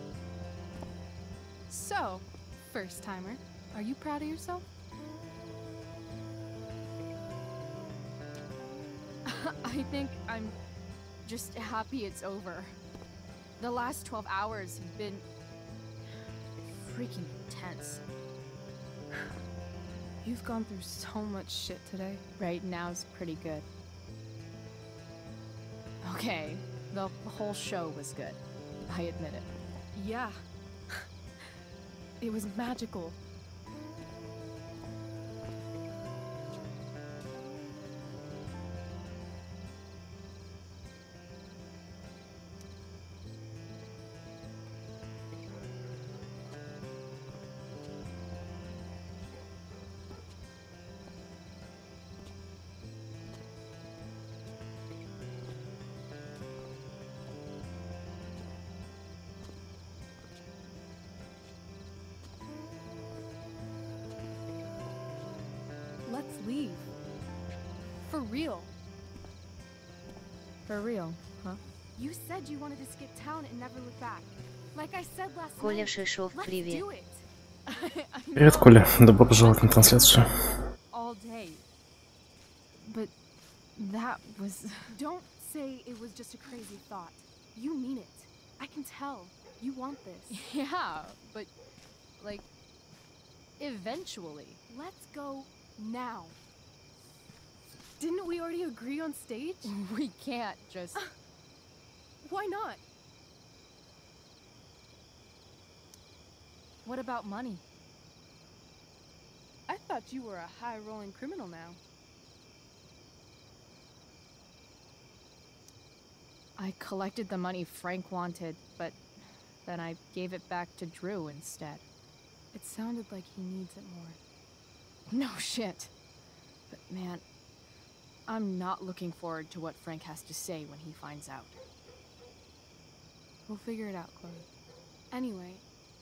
So, first timer, are you proud of yourself? I think I'm just happy it's over. The last 12 hours have been freaking intense. You've gone through so much shit today. Right now's pretty good. Okay, the whole show was good. I admit it. Yeah. It was magical. Let's leave. For real. For real, huh? You said you wanted to skip town and never look back. Like I said last Коля night. Шишов, Let's привет. do it. Привет, Коля. Добро пожаловать на трансляцию. All day. But that was... Don't say it was just a crazy thought. You mean it. I can tell. You want this. Yeah, but... like... eventually. Let's go now. Didn't we already agree on stage? We can't just... Why not? What about money? I thought you were a high-rolling criminal now. I collected the money Frank wanted, but then I gave it back to Drew instead. It sounded like he needs it more. No shit. But man, I'm not looking forward to what Frank has to say when he finds out. We'll figure it out, Chloe. Anyway,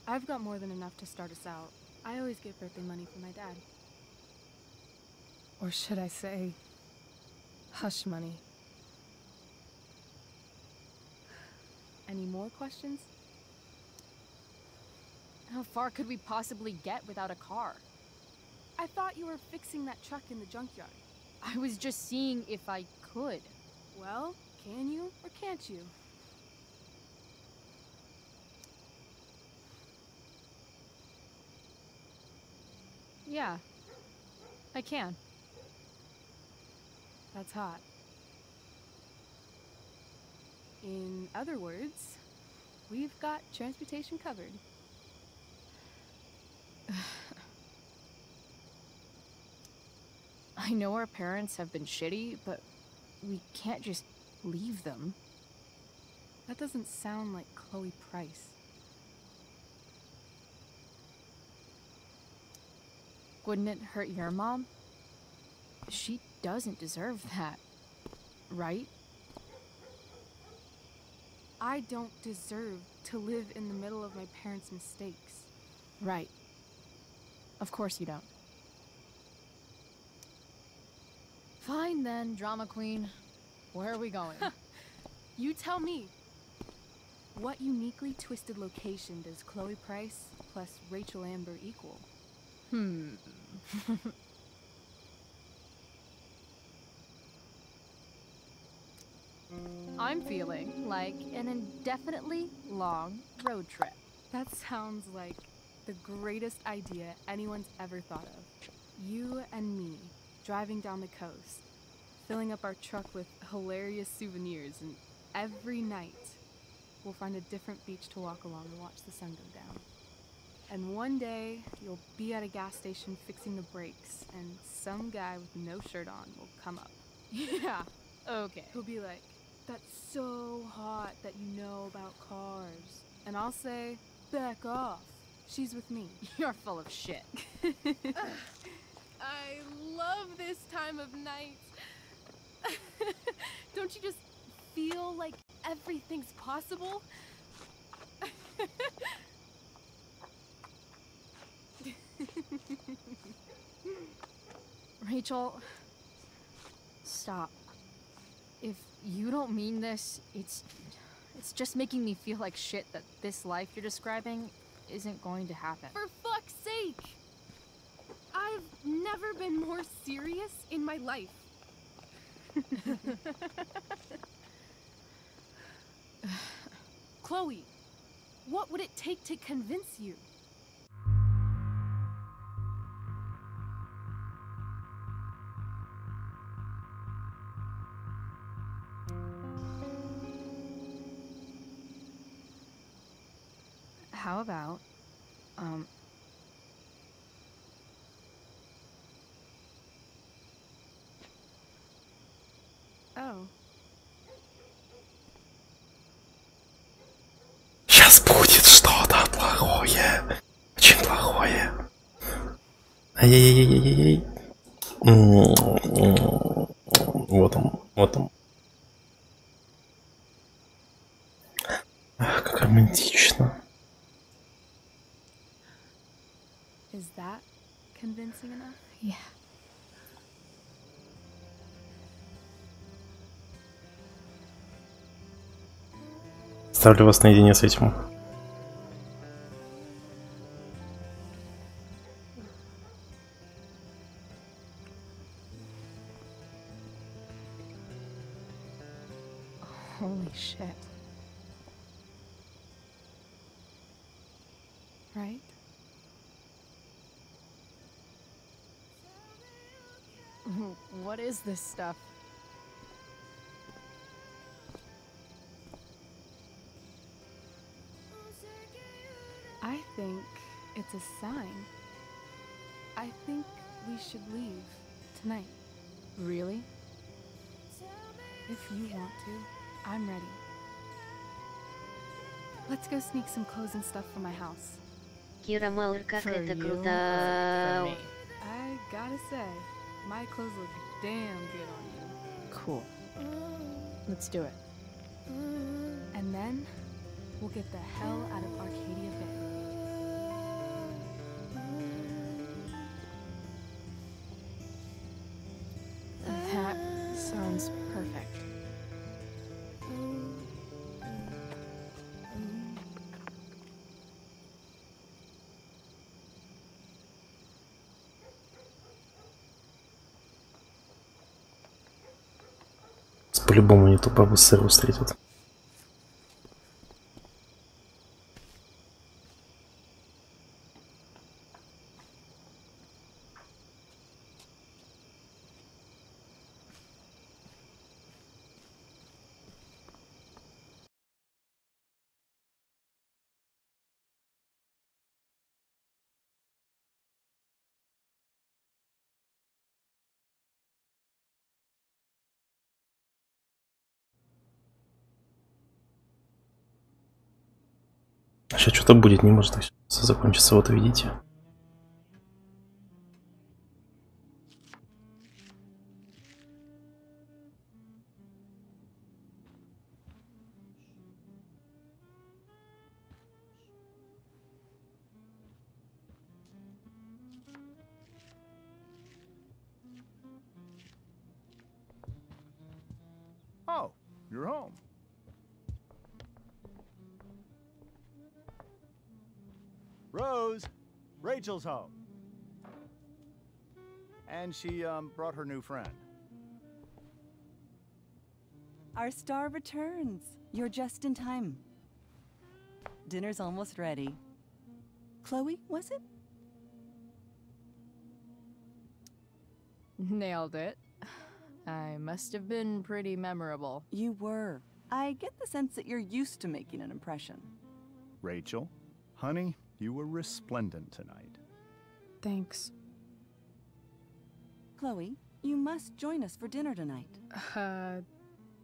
I've got more than enough to start us out. I always get birthday money from my dad. Or should I say, hush money. Any more questions? How far could we possibly get without a car? I thought you were fixing that truck in the junkyard. I was just seeing if I could. Well, can you or can't you? Yeah, I can. That's hot. In other words, we've got transportation covered. I know our parents have been shitty, but we can't just leave them. That doesn't sound like Chloe Price. Wouldn't it hurt your mom? She doesn't deserve that, right? I don't deserve to live in the middle of my parents' mistakes. Right. Of course you don't. Fine then, drama queen. Where are we going? You tell me. What uniquely twisted location does Chloe Price plus Rachel Amber equal? I'm feeling like an indefinitely long road trip. That sounds like the greatest idea anyone's ever thought of. You and me, driving down the coast, filling up our truck with hilarious souvenirs, and every night we'll find a different beach to walk along and watch the sun go down. And one day you'll be at a gas station fixing the brakes, and some guy with no shirt on will come up. Yeah, okay. He'll be like, "That's so hot that you know about cars." And I'll say, "Back off. She's with me." You're full of shit. I love this time of night. Don't you just feel like everything's possible? Rachel, stop. If you don't mean this, it's just making me feel like shit that this life you're describing isn't going to happen. For fuck's sake! I've never been more serious in my life. Chloe, what would it take to convince you? How about, Oh. Сейчас будет что-то плохое. Очень плохое. Ай-яй-яй-яй-яй. Вот он, вот он. Ах, как романтично. Is that convincing enough? Yeah. Ставлю вас наедине с этим. Holy shit. Right? What is this stuff? I think it's a sign. I think we should leave tonight. Really? If you want to, I'm ready. Let's go sneak some clothes and stuff from my house. Кира Мауэр, как For это you, круто. for me. I gotta say, my clothes look damn good on you. Cool. Let's do it. And then, we'll get the hell out of Arcadia Bay. That sounds perfect. по-любому не ту бабу с сыру встретят. Сейчас что-то будет, не может все закончиться, вот видите. Oh, you're home. Rose, Rachel's home. And she, brought her new friend. Our star returns. You're just in time. Dinner's almost ready. Chloe, was it? Nailed it. I must have been pretty memorable. You were. I get the sense that you're used to making an impression. Rachel, honey, you were resplendent tonight. Thanks. Chloe, you must join us for dinner tonight.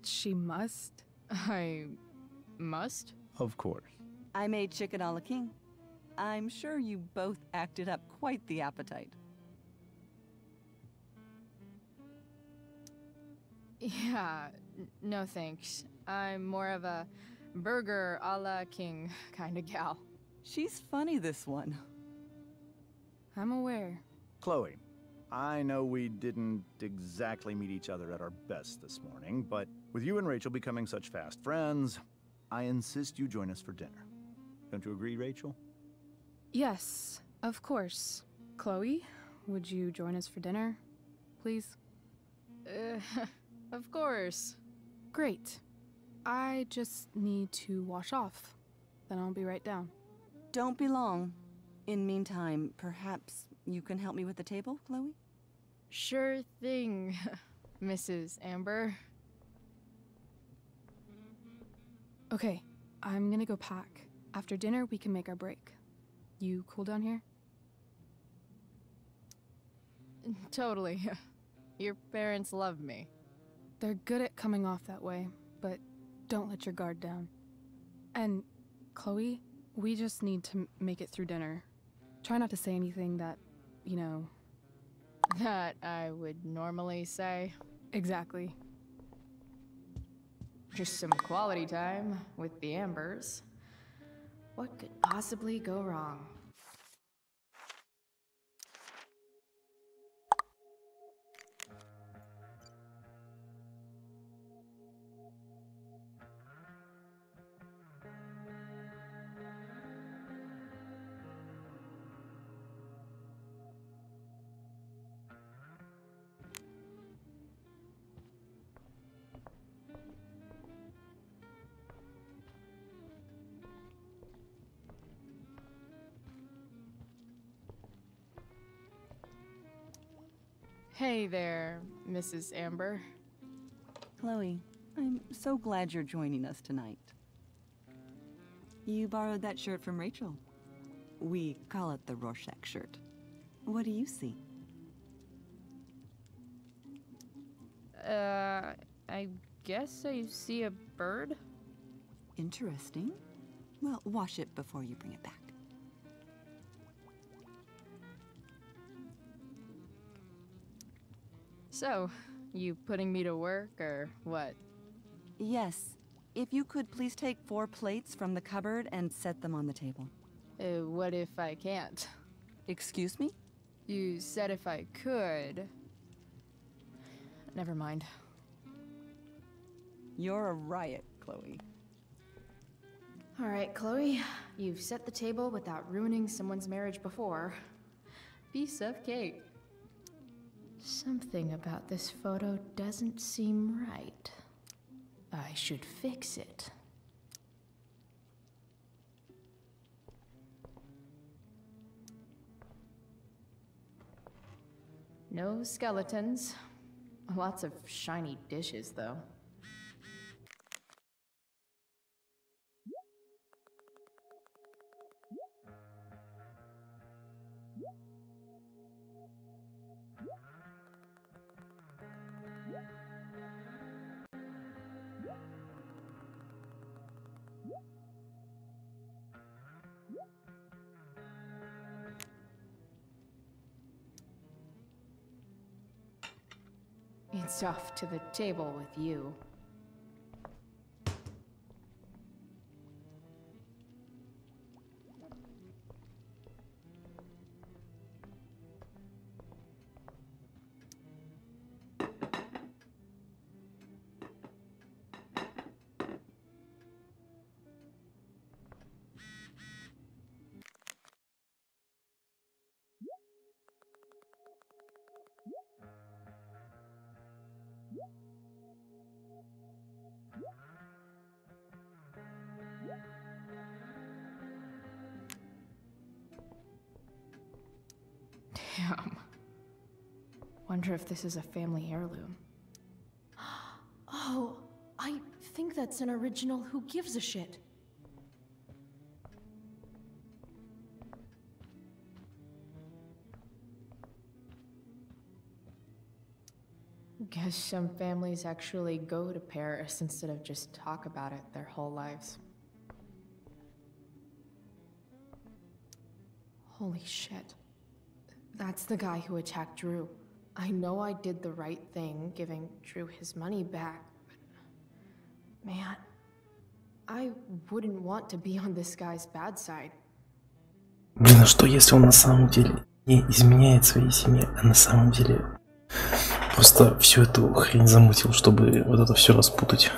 She must? I must? Of course. I made chicken a la king. I'm sure you both acted up quite the appetite. Yeah, no thanks. I'm more of a burger a la king kind of gal. She's funny, this one. I'm aware. Chloe, I know we didn't exactly meet each other at our best this morning, but with you and Rachel becoming such fast friends, I insist you join us for dinner. Don't you agree, Rachel? Yes, of course. Chloe, would you join us for dinner, please? Of course. Great. I just need to wash off. Then I'll be right down. Don't be long. In meantime, perhaps you can help me with the table, Chloe? Sure thing, Mrs. Amber. Okay, I'm gonna go pack. After dinner, we can make our break. You cool down here? Totally. Your parents love me. They're good at coming off that way, but don't let your guard down. And, Chloe, we just need to make it through dinner. Try not to say anything that, you know... That I would normally say. Exactly. Just some quality time with the Ambers. What could possibly go wrong? Hey there, Mrs. Amber. Chloe, I'm so glad you're joining us tonight. You borrowed that shirt from Rachel. We call it the Rorschach shirt. What do you see? I guess I see a bird? Interesting. Well, wash it before you bring it back. So, you putting me to work, or what? Yes. If you could please take 4 plates from the cupboard and set them on the table. What if I can't? Excuse me? You said if I could. Never mind. You're a riot, Chloe. Alright, Chloe. You've set the table without ruining someone's marriage before. Piece of cake. Something about this photo doesn't seem right. I should fix it. No skeletons. Lots of shiny dishes, though. It's off to the table with you. Damn. Wonder if this is a family heirloom. Oh, I think that's an original Who Gives a Shit. Guess some families actually go to Paris instead of just talk about it their whole lives. Holy shit. That's the guy who attacked Drew. I know I did the right thing, giving Drew his money back, but... man, I wouldn't want to be on this guy's bad side. Блин, а что если он на самом деле не изменяет своей семье, а на самом деле просто всю эту хрень замутил, чтобы вот это все распутать?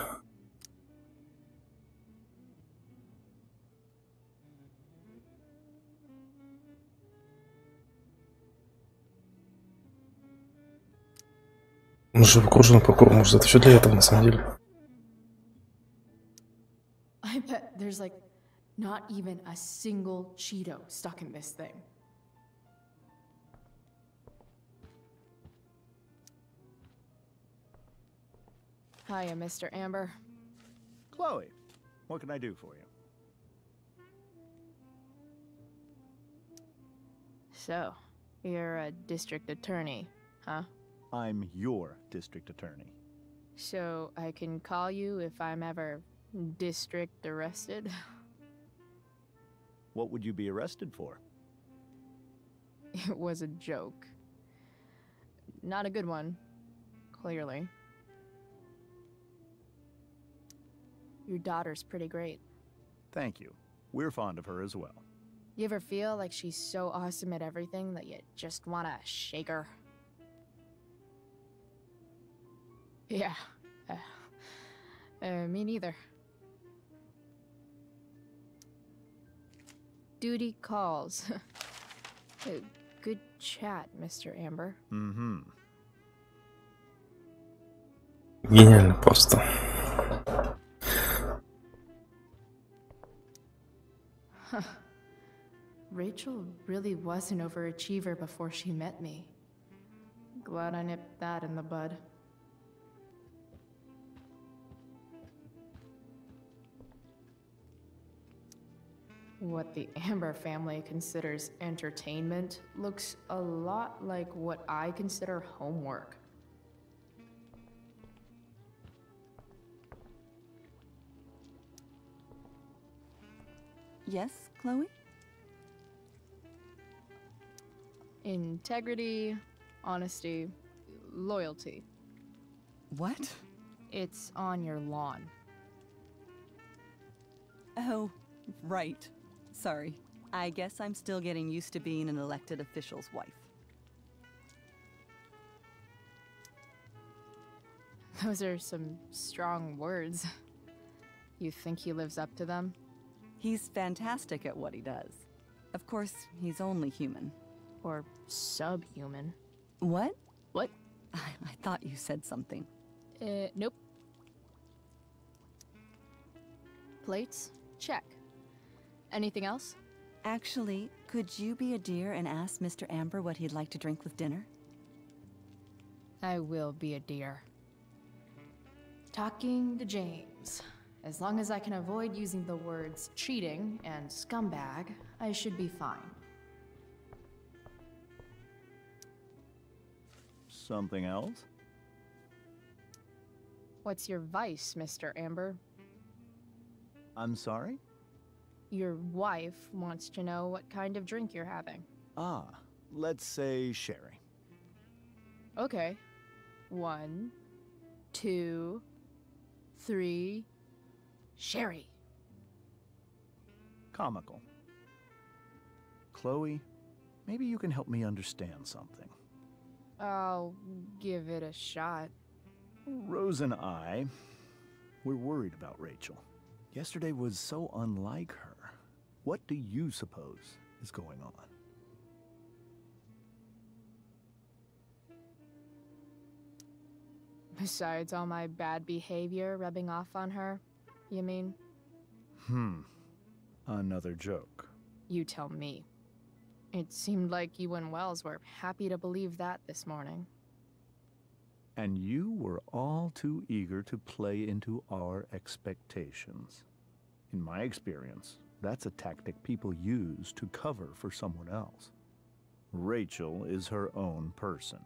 Он же окружен прокурор, может это все для этого на самом деле. I bet there's like not even a single Cheeto stuck in this thing. Hiya, Mr. Amber. Chloe, what can I do for you? So, you're a district attorney, huh? I'm your district attorney. So I can call you if I'm ever district arrested? What would you be arrested for? It was a joke. Not a good one, clearly. Your daughter's pretty great. Thank you. We're fond of her as well. You ever feel like she's so awesome at everything that you just wanna shake her? Yeah. Me neither. Duty calls. Good chat, Mr. Amber. Mm-hmm. Гениально просто. Huh. Rachel really was an overachiever before she met me. Glad I nipped that in the bud. What the Amber family considers entertainment looks a lot like what I consider homework. Yes, Chloe? Integrity, honesty, loyalty. What? It's on your lawn. Oh, right. Sorry. I guess I'm still getting used to being an elected official's wife. Those are some strong words. You think he lives up to them? He's fantastic at what he does. Of course, he's only human. Or subhuman. What? What? I thought you said something. Nope. plates? Check. Anything else? Actually, could you be a dear and ask Mr. Amber what he'd like to drink with dinner? I will be a dear. Talking to James. As long as I can avoid using the words cheating and scumbag, I should be fine. Something else? What's your vice, Mr. Amber? I'm sorry? Your wife wants to know what kind of drink you're having. Ah, let's say sherry. Okay. 1, 2, 3... Sherry. Comical. Chloe, maybe you can help me understand something. I'll give it a shot. Rose and I, we're worried about Rachel. Yesterday was so unlike her. What do you suppose is going on? Besides all my bad behavior rubbing off on her, you mean? Another joke. You tell me. It seemed like you and Wells were happy to believe that this morning. And you were all too eager to play into our expectations. In my experience, that's a tactic people use to cover for someone else. Rachel is her own person.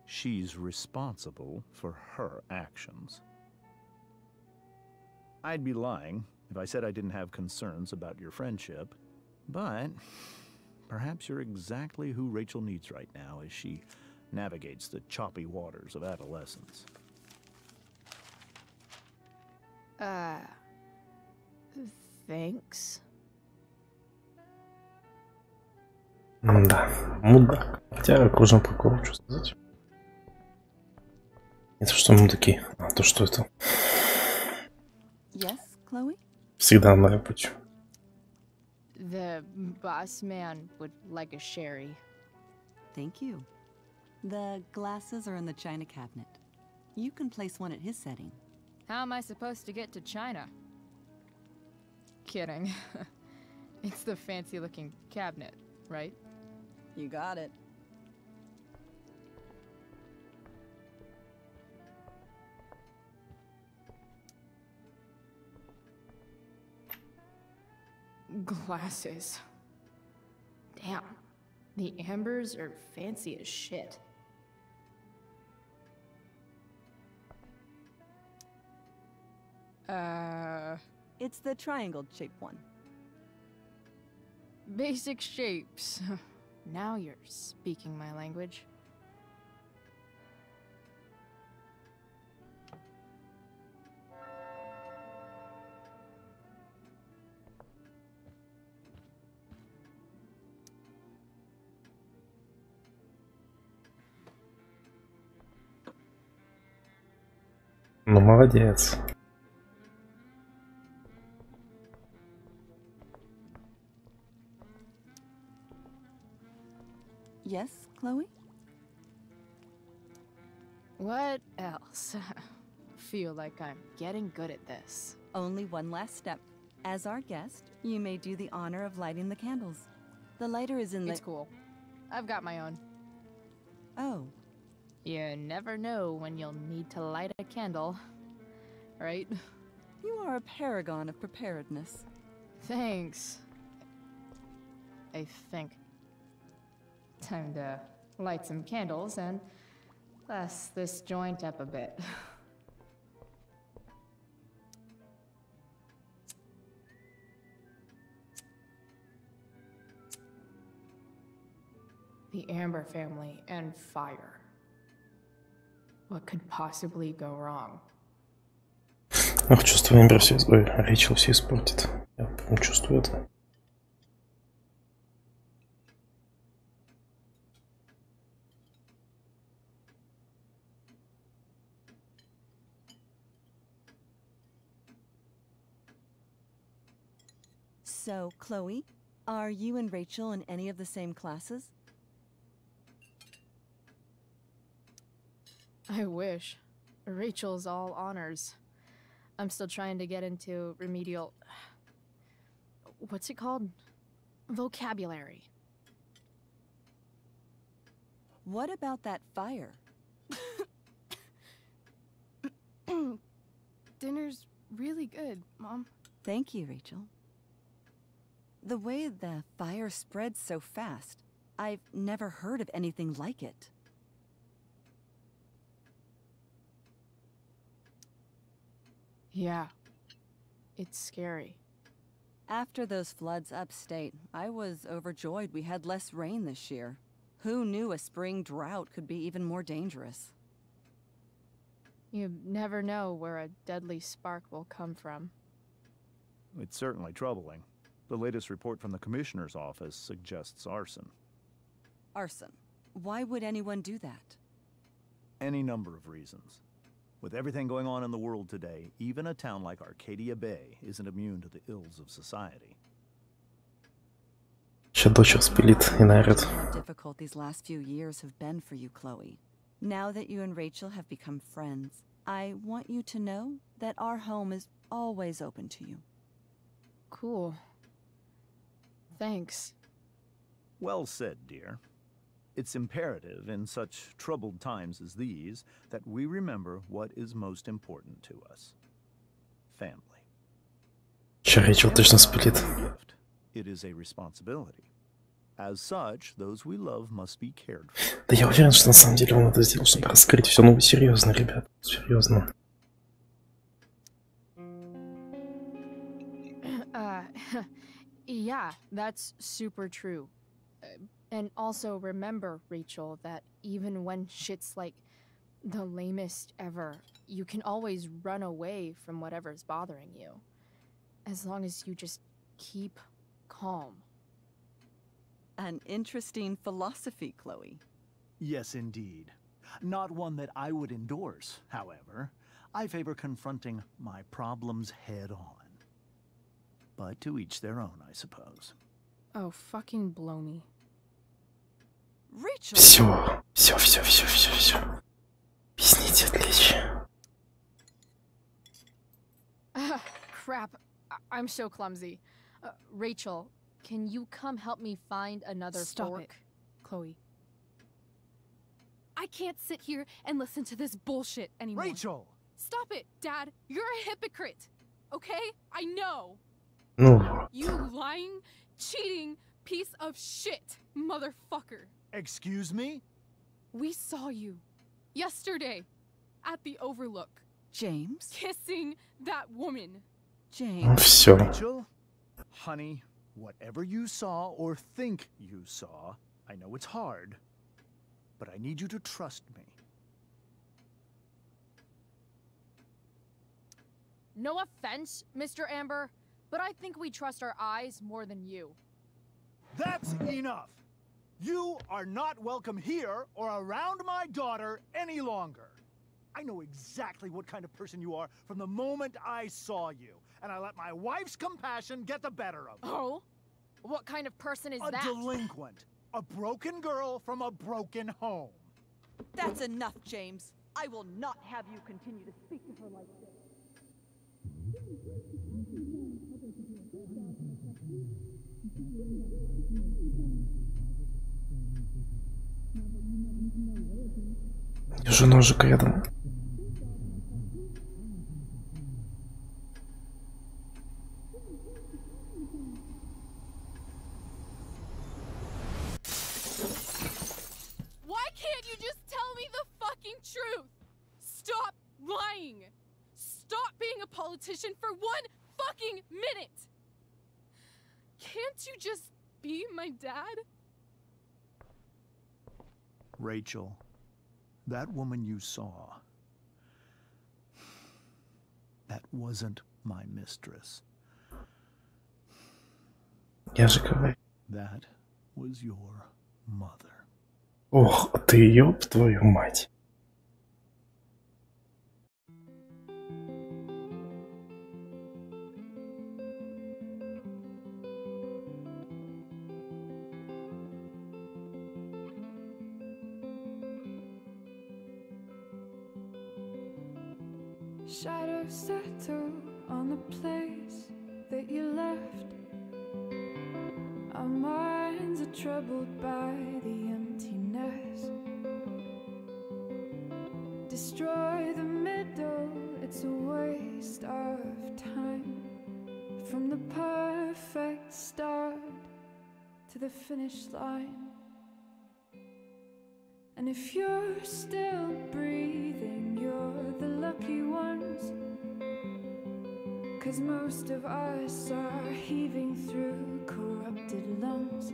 She's responsible for her actions. I'd be lying if I said I didn't have concerns about your friendship, but perhaps you're exactly who Rachel needs right now as she navigates the choppy waters of adolescence. Thanks. Да, мудак. Хотя окружной прокурор, что сказать? Это что мы такие? А то что это? Yes, Chloe? Всегда на работе. The boss man would like a sherry. Thank you. The glasses are in the china cabinet. You can place one at his setting. How am I supposed to get to China? Kidding. It's the fancy-looking cabinet, right? You got it. Glasses. Damn. The Ambers are fancy as shit. It's the triangle-shaped one. Basic shapes. Now you're speaking my language. Ну, молодец. Yes, Chloe? What else? Feel like I'm getting good at this. Only one last step. As our guest, you may do the honor of lighting the candles. The lighter is in the— It's cool. I've got my own. Oh. You never know when you'll need to light a candle, right? You are a paragon of preparedness. Thanks. I think. Time to light some candles and class this joint up a bit. The Amber family and fire. What could possibly go wrong? Ох, чувствую, Эмбер все... Ой, Рэйчел все испортит. Я прям чувствую это. So, Chloe, are you and Rachel in any of the same classes? I wish. Rachel's all honors. I'm still trying to get into remedial... What's it called? Vocabulary. What about that fire? Dinner's really good, Mom. Thank you, Rachel. The way the fire spreads so fast, I've never heard of anything like it. Yeah. It's scary. After those floods upstate, I was overjoyed we had less rain this year. Who knew a spring drought could be even more dangerous? You never know where a deadly spark will come from. It's certainly troubling. The latest report from the Commissioner's office suggests arson. Arson. Why would anyone do that? Any number of reasons. With everything going on in the world today, even a town like Arcadia Bay isn't immune to the ills of society. Сейчас дочь распилит и наорет. How difficult these last few years have been for you, Chloe. Now that you and Rachel have become friends, I want you to know that our home is always open to you. Cool. Thanks. Well said, dear. It's imperative in such troubled times as these that we remember what is most important to us. Family. Сейчас Рэйчел точно спилит. It is a responsibility. As such, those we love must be cared for. Да я уверен, что на самом деле он это сделал, чтобы раскрыть все. Ну, серьезно, ребят, серьезно. Yeah, that's super true. And also remember, Rachel, that even when shit's like the lamest ever, you can always run away from whatever's bothering you. As long as you just keep calm. An interesting philosophy, Chloe. Yes, indeed. Not one that I would endorse, however. I favor confronting my problems head on. But to each their own, I suppose. Oh, fucking blow me. Rachel! Все. Объясните отличие. Crap. I'm so clumsy. Rachel, can you come help me find another fork? Stop it, Chloe. I can't sit here and listen to this bullshit anymore. Rachel! Stop it, Dad. You're a hypocrite. Okay? I know. Ну. You lying, cheating piece of shit, motherfucker. Excuse me? We saw you yesterday at the Overlook. James? Kissing that woman. James. Все. Rachel, honey, whatever you saw or think you saw, I know it's hard, but I need you to trust me. No offense, Mr. Amber, but I think we trust our eyes more than you. That's enough! You are not welcome here or around my daughter any longer. I know exactly what kind of person you are from the moment I saw you, and I let my wife's compassion get the better of me. Oh? What kind of person is that? A delinquent. A broken girl from a broken home. That's enough, James. I will not have you continue to speak to her like this. Держу ножик рядом. Why can't you just tell me the fucking truth? Stop lying. Stop being a politician for one fucking minute. Can't you just be my dad? Rachel, that woman you saw, that wasn't my mistress. Я же говорю. That was your mother. Ох, ты ёб твою мать. Shadows settle on the place that you left. Our minds are troubled by the emptiness. Destroy the middle, it's a waste of time. From the perfect start to the finish line. And if you're still breathing, you're the lucky ones. 'Cause most of us are heaving through corrupted lungs,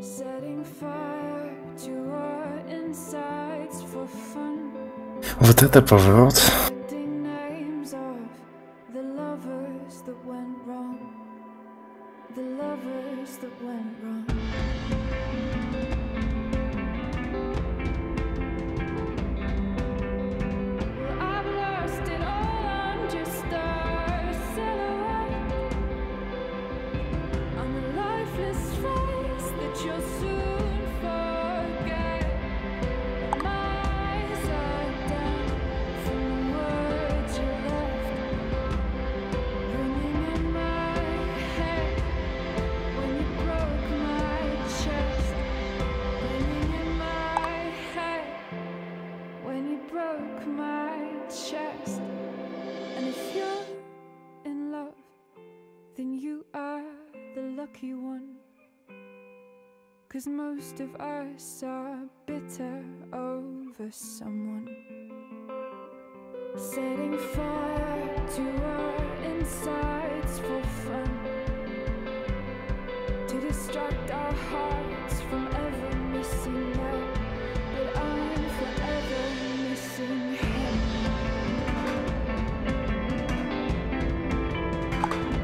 setting fire to our insides for fun. Вот это поворот. Names of the lovers that went wrong. The lovers that went wrong. Well, I've lost it all, I'm just a silhouette on the lifeless face that you'll soon forget. My eyes are down from the words you left, ringing in my head when you broke my chest, ringing in my head when you broke my chest. And if you're in love, then you are the lucky one. 'Cause most of us are bitter over someone, setting fire to our insides for fun, to distract our hearts from ever missing that. But I'm forever missing him.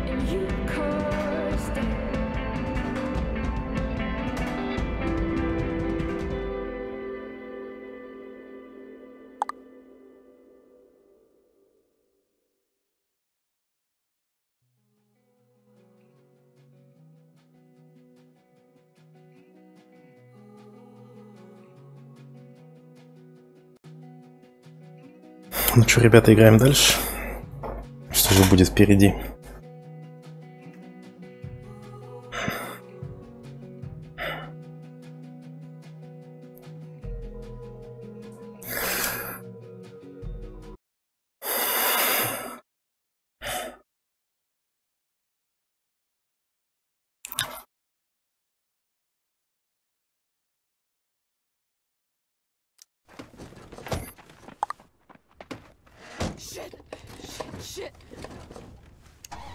And you caused it. Ну что, ребята, играем дальше. Что же будет впереди?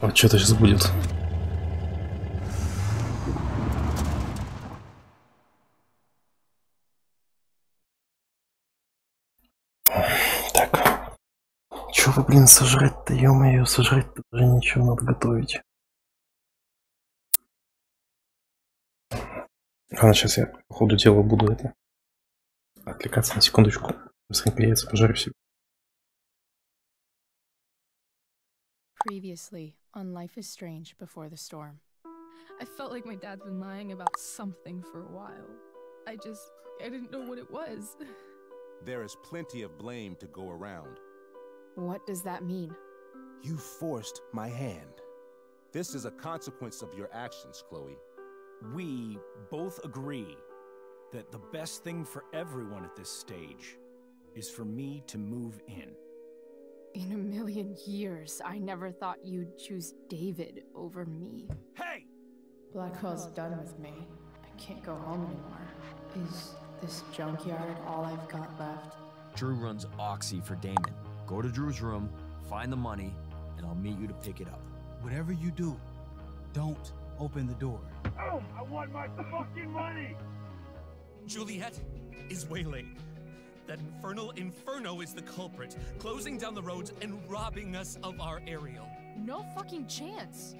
Вот что-то сейчас будет. Так. Чё вы, блин, сожрать-то, ё-моё, сожрать-то даже ничего надо готовить. Ладно, сейчас я по ходу дела буду это отвлекаться на секундочку. Быстренько яйца пожарю себе. Previously on Life is Strange Before the Storm. I felt like my dad's been lying about something for a while. I didn't know what it was. There is plenty of blame to go around. What does that mean? You forced my hand. This is a consequence of your actions, Chloe. We both agree that the best thing for everyone at this stage is for me to move in. In a million years, I never thought you'd choose David over me. Hey! Blackwell's done with me. I can't go home anymore. Is this junkyard all I've got left? Drew runs Oxy for Damon. Go to Drew's room, find the money, and I'll meet you to pick it up. Whatever you do, don't open the door. Oh, I want my fucking money! Juliet is waylaid. That infernal Inferno is the culprit, closing down the roads and robbing us of our aerial. No fucking chance.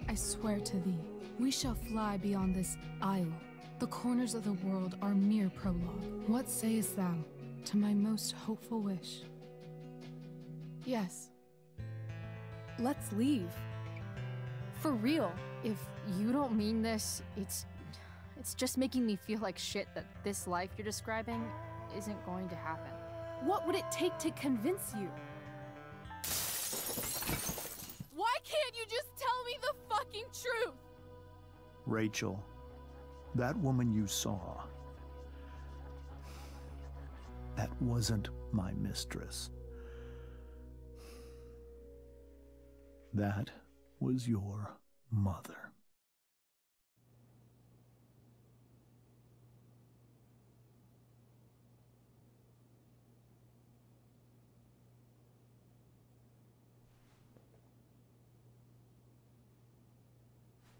I swear to thee, we shall fly beyond this isle. The corners of the world are mere prologue. What sayest thou to my most hopeful wish? Yes. Let's leave. For real. If you don't mean this, it's just making me feel like shit that this life you're describing isn't going to happen. What would it take to convince you? Why can't you just tell me the fucking truth? Rachel, that woman you saw, that wasn't my mistress. That was your mother.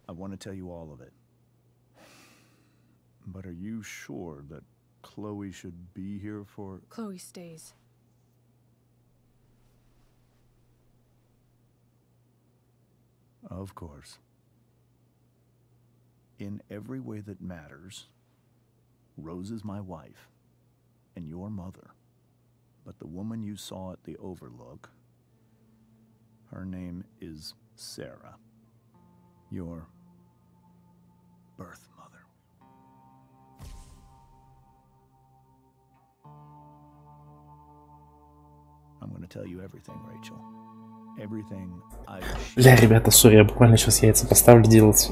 I want to tell you all of it. But are you sure that Chloe should be here for... Chloe stays. Of course. In every way that matters, Rose is my wife and your mother. But the woman you saw at the Overlook, her name is Sarah. Your birth mother. I'm gonna tell you everything, Rachel. Everything I've... Бля, ребята, сори, я буквально сейчас яйца поставлю делать.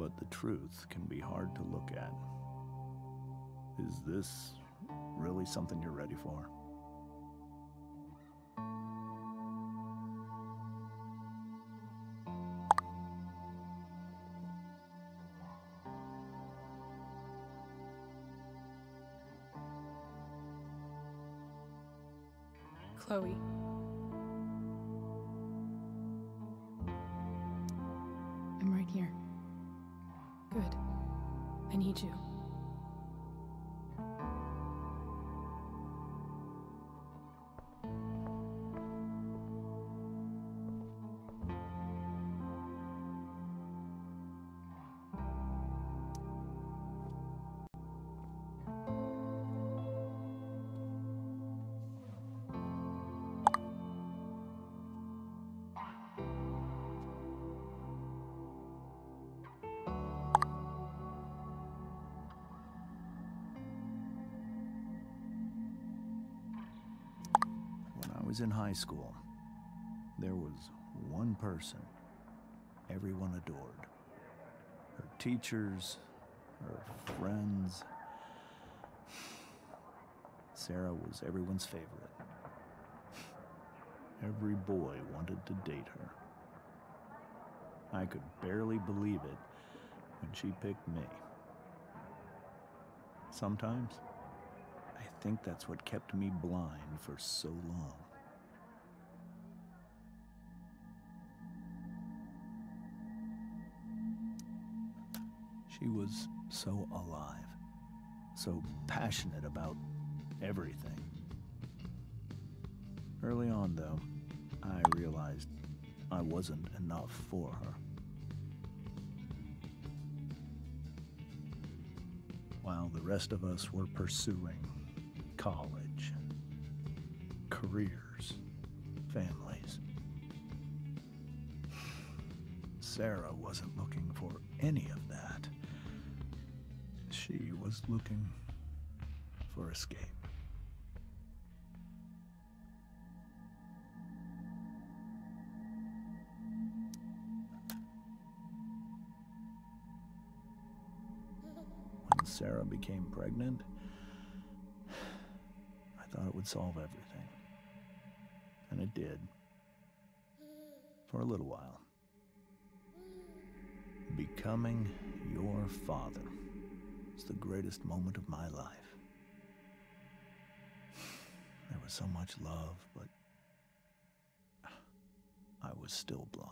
But the truth can be hard to look at. Is this really something you're ready for? Chloe. I'm right here. Good. I need you. I was in high school. There was one person everyone adored. Her teachers, her friends. Sarah was everyone's favorite. Every boy wanted to date her. I could barely believe it when she picked me. Sometimes, I think that's what kept me blind for so long. She was so alive, so passionate about everything. Early on, though, I realized I wasn't enough for her. While the rest of us were pursuing college, careers, families, Sarah wasn't looking for any of that. She was looking for escape. When Sarah became pregnant, I thought it would solve everything. And it did. For a little while. Becoming your father was the greatest moment of my life. There was so much love, but I was still blind.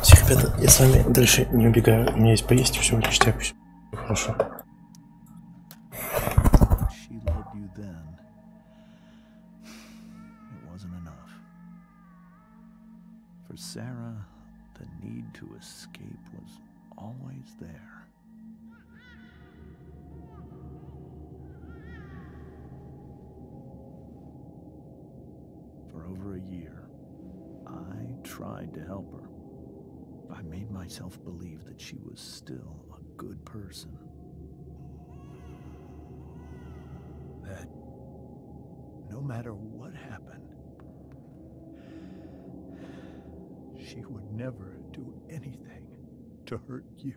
Все, ребята, я с вами дальше не убегаю. У меня есть поесть, все, ништяк, все хорошо. She led you For Sarah, the need to escape was always there. For over a year, I tried to help her. I made myself believe that she was still a good person. That no matter what happened, she would never do anything to hurt you.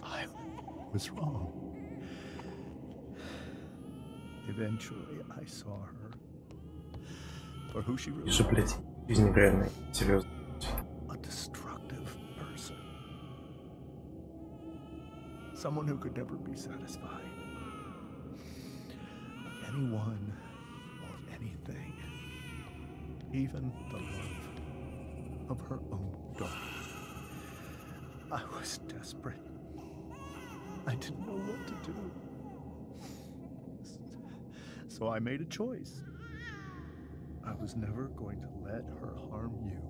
I was wrong. Eventually, I saw her for who she really Же, блядь, жизнь реальная, серьезно. a destructive person. Someone who could never be satisfied. Anyone or anything. Even the love of her own daughter. I was desperate. I didn't know what to do. So I made a choice. I was never going to let her harm you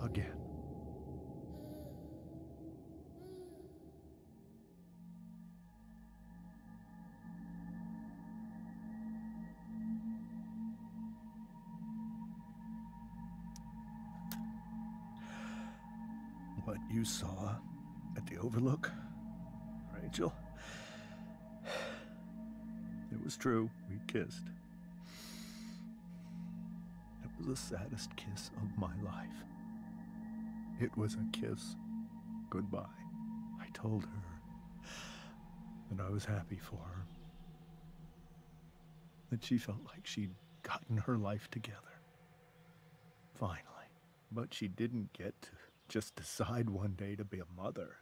again. What you saw at the Overlook, Rachel, it was true. We kissed. It was the saddest kiss of my life. It was a kiss goodbye. I told her that I was happy for her. That she felt like she'd gotten her life together. Finally. But she didn't get to just decide one day to be a mother.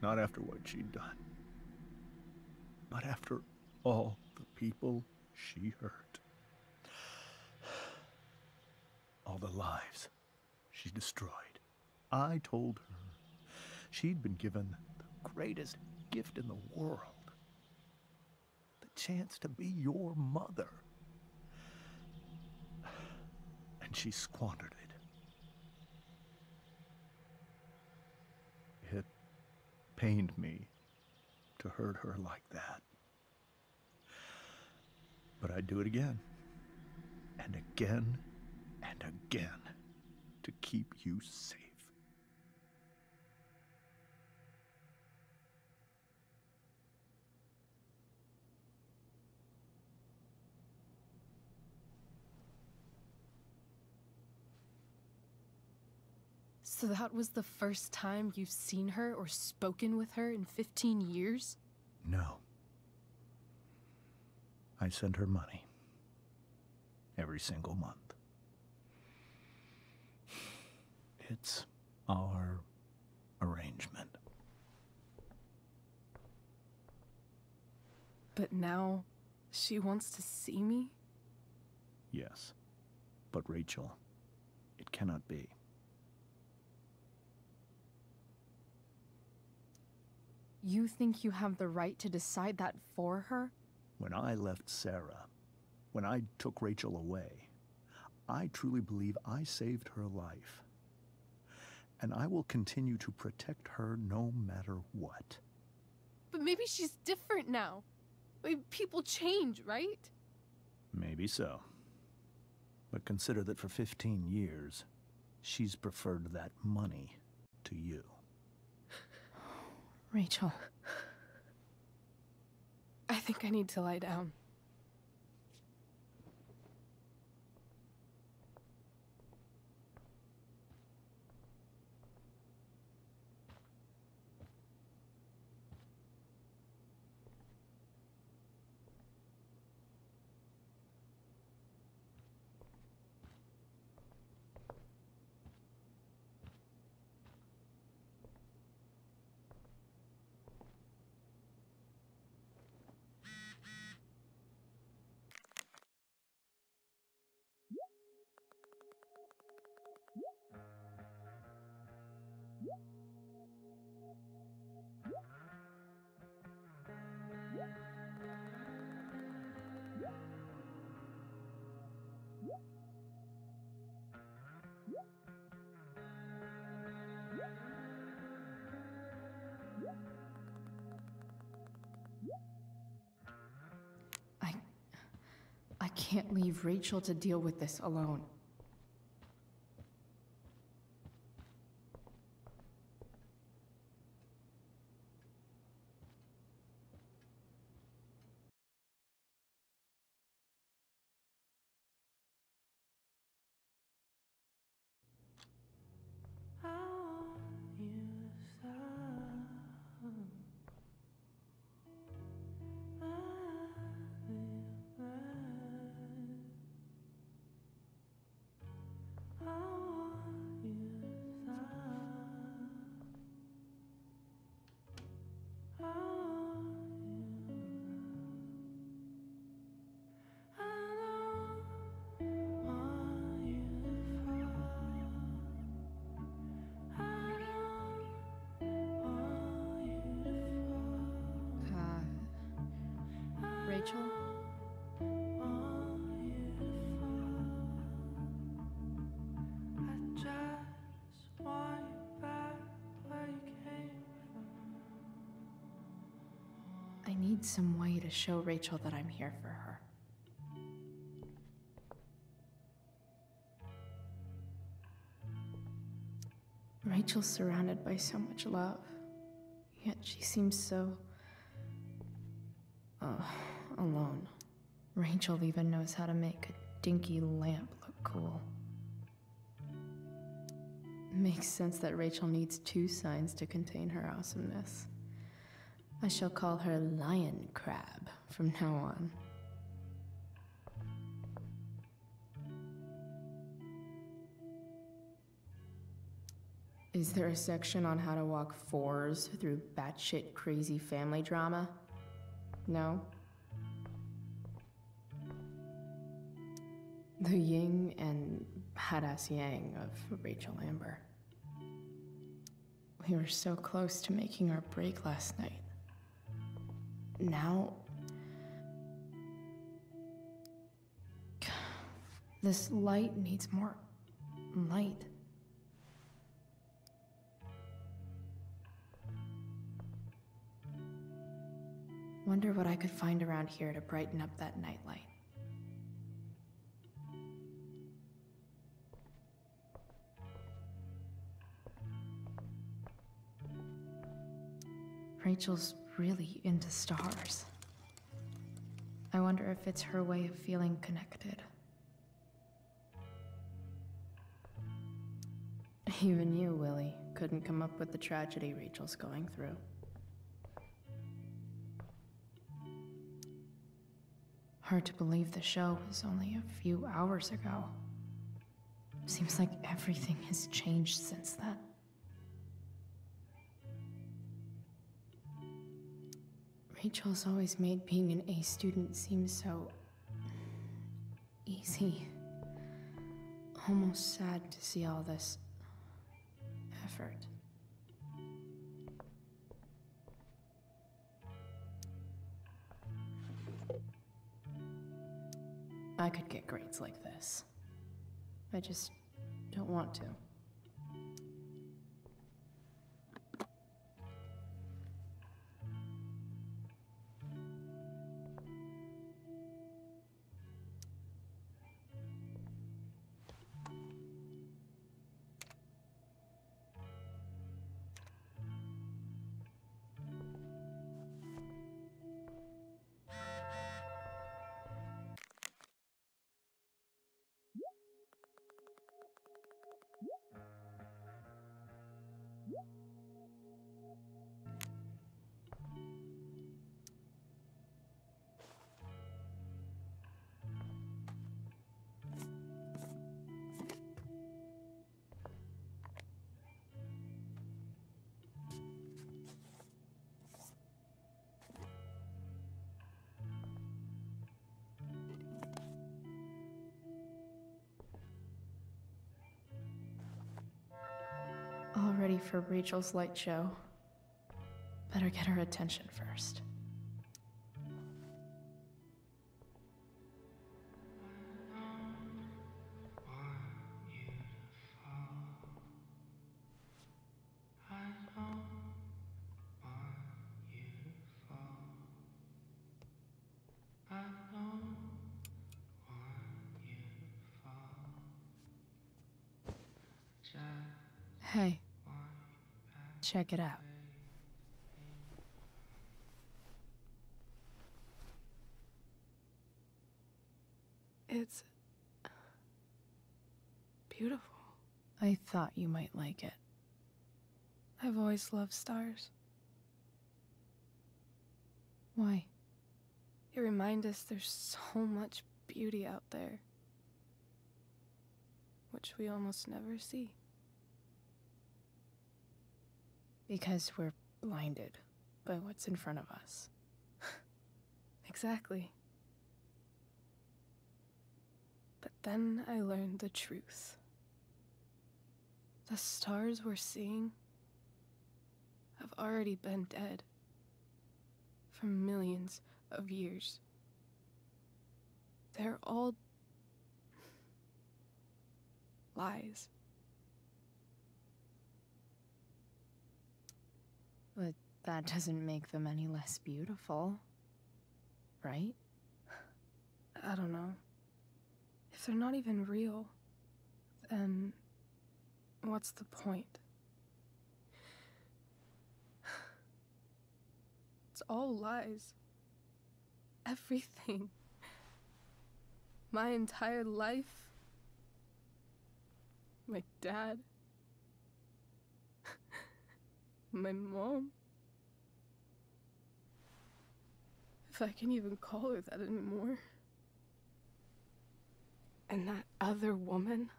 Not after what she'd done. Not after all the people she hurt. All the lives she destroyed. I told her she'd been given the greatest gift in the world. The chance to be your mother. And she squandered it. It pained me to hurt her like that. But I'd do it again. And again and again to keep you safe. So that was the first time you've seen her or spoken with her in 15 years? No. I send her money. Every single month. It's our arrangement. But now, she wants to see me? Yes. But Rachel, it cannot be. You think you have the right to decide that for her? When I left Sarah, when I took Rachel away, I truly believe I saved her life. And I will continue to protect her no matter what. But maybe she's different now. People change, right? Maybe so. But consider that for 15 years, she's preferred that money to you. Rachel. I think I need to lie down. can't leave Rachel to deal with this alone. Rachel? I need some way to show Rachel that I'm here for her. Rachel's surrounded by so much love, yet she seems so... alone. Rachel even knows how to make a dinky lamp look cool. Makes sense that Rachel needs 2 signs to contain her awesomeness. I shall call her Lion Crab from now on. Is there a section on how to walk 4s through batshit crazy family drama? No? The yin and badass yang of Rachel Amber. We were so close to making our break last night. Now... this light needs more light. Wonder what I could find around here to brighten up that nightlight. Rachel's really into stars. I wonder if it's her way of feeling connected. Even you, Willie, couldn't come up with the tragedy Rachel's going through. Hard to believe the show was only a few hours ago. Seems like everything has changed since then. Rachel's always made being an A student seem so... easy. Almost sad to see all this... effort. I could get grades like this. I just don't want to. All ready for Rachel's light show. Better get her attention first. Hey, check it out. It's beautiful. I thought you might like it. I've always loved stars. Why? They remind us there's so much beauty out there, which we almost never see. Because we're blinded by what's in front of us. Exactly. But then I learned the truth. The stars we're seeing have already been dead for millions of years. They're all lies. But that doesn't make them any less beautiful, right? I don't know. If they're not even real, then what's the point? It's all lies. Everything. My entire life. My dad. My mom. If I can even call her that anymore. And that other woman.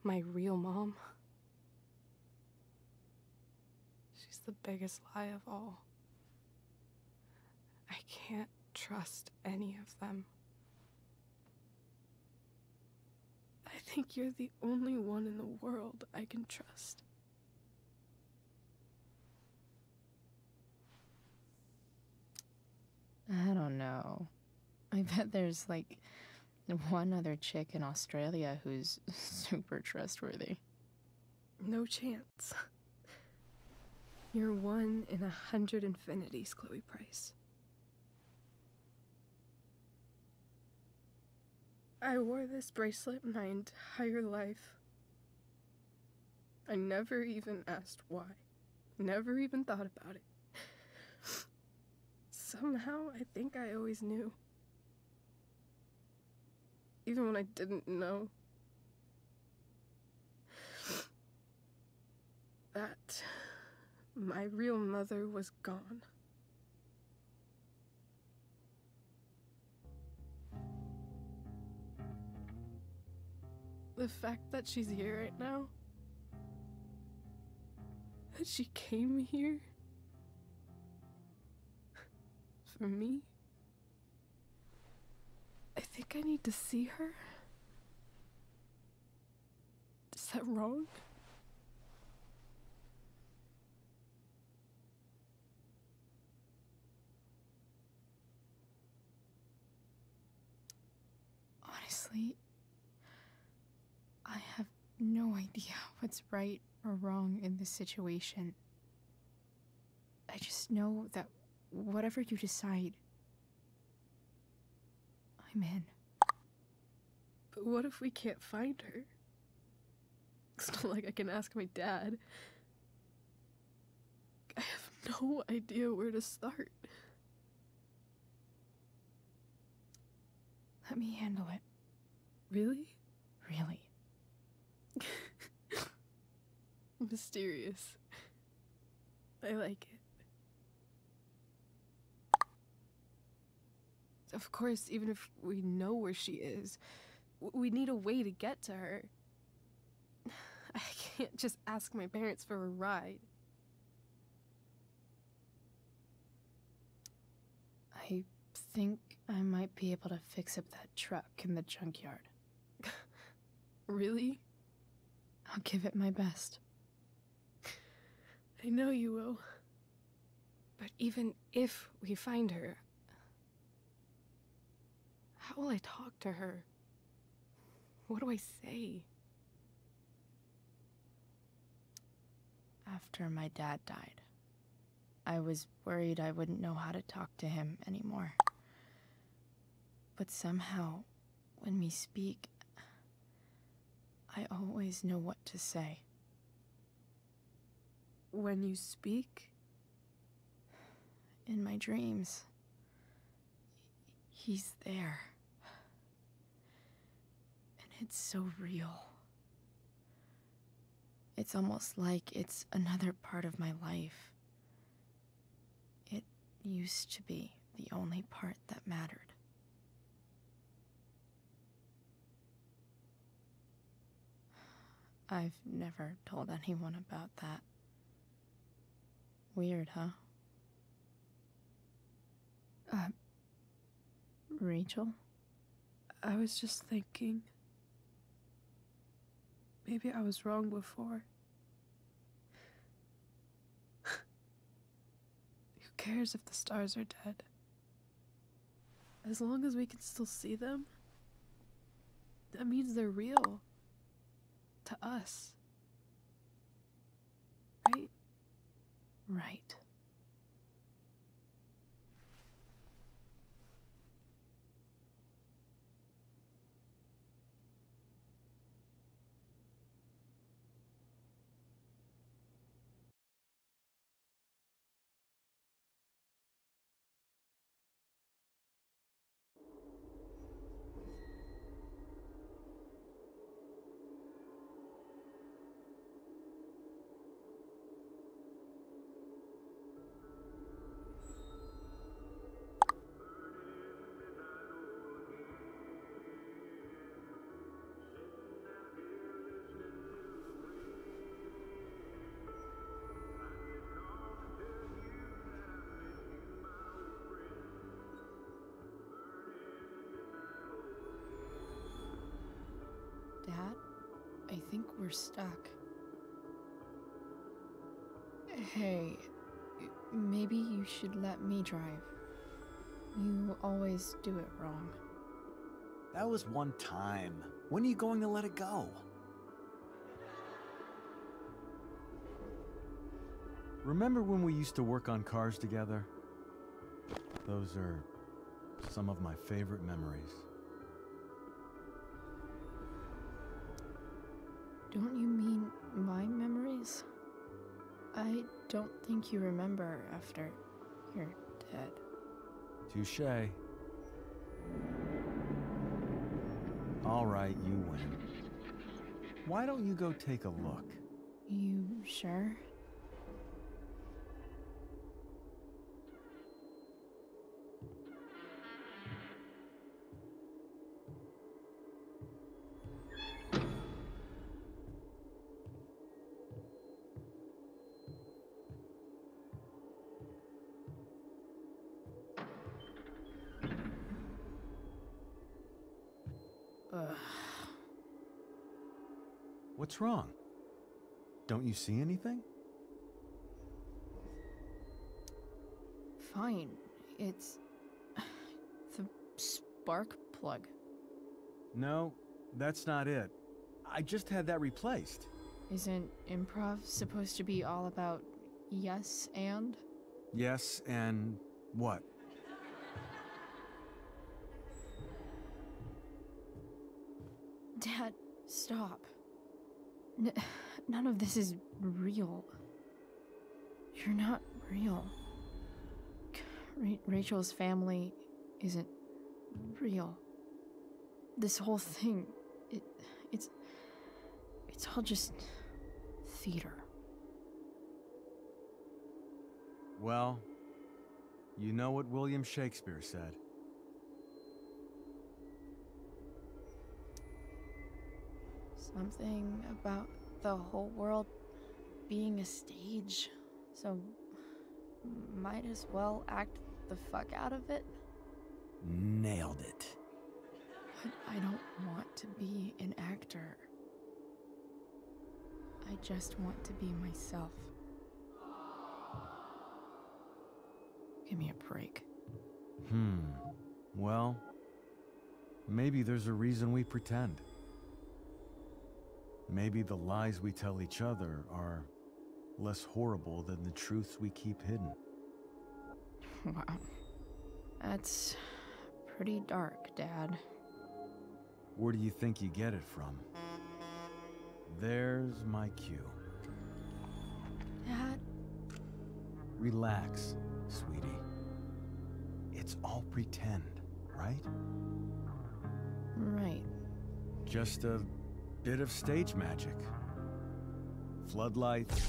My real mom. She's the biggest lie of all. I can't trust any of them. I think you're the only one in the world I can trust. I don't know. I bet there's like one other chick in Australia who's super trustworthy. No chance. You're 1 in 100 infinities, Chloe Price. I wore this bracelet my entire life. I never even asked why. Never even thought about it. Somehow, I think I always knew. Even when I didn't know. That my real mother was gone. The fact that she's here right now, that she came here for me, I think I need to see her. Is that wrong? Honestly, I have no idea what's right or wrong in this situation. I just know that whatever you decide, I'm in. But what if we can't find her? It's not like I can ask my dad. I have no idea where to start. Let me handle it. Really? Really. Mysterious. I like it. Of course, even if we know where she is, we need a way to get to her. I can't just ask my parents for a ride. I think I might be able to fix up that truck in the junkyard. Really? I'll give it my best. I know you will. But even if we find her, how will I talk to her? What do I say? After my dad died, I was worried I wouldn't know how to talk to him anymore. But somehow, when we speak, I always know what to say. when you speak? In my dreams. He's there. And it's so real. It's almost like it's another part of my life. It used to be the only part that mattered. I've never told anyone about that. Weird, huh? Rachel? I was just thinking. Maybe I was wrong before. Who cares if the stars are dead? As long as we can still see them, that means they're real. To us. Right? Right. Dad, I think we're stuck. Hey, maybe you should let me drive. You always do it wrong. That was one time. When are you going to let it go? Remember when we used to work on cars together? Those are some of my favorite memories. Don't you mean my memories? I don't think you remember after you're dead. Touché. All right, you win. Why don't you go take a look? You sure? Ugh. What's wrong? Don't you see anything? Fine. It's the spark plug. No, that's not it. I just had that replaced. Isn't improv supposed to be all about yes and? Yes, and what? Dad, stop. None of this is real. You're not real. Rachel's family isn't real. This whole thing, it's all just theater. Well, you know what William Shakespeare said. Something about the whole world being a stage, so might as well act the fuck out of it. Nailed it. But I don't want to be an actor. I just want to be myself. Give me a break. Well, maybe there's a reason we pretend. Maybe the lies we tell each other are less horrible than the truths we keep hidden. Wow. That's pretty dark, Dad. Where do you think you get it from? There's my cue. Dad? Relax, sweetie. It's all pretend, right? Right. Just a bit of stage magic. Floodlights,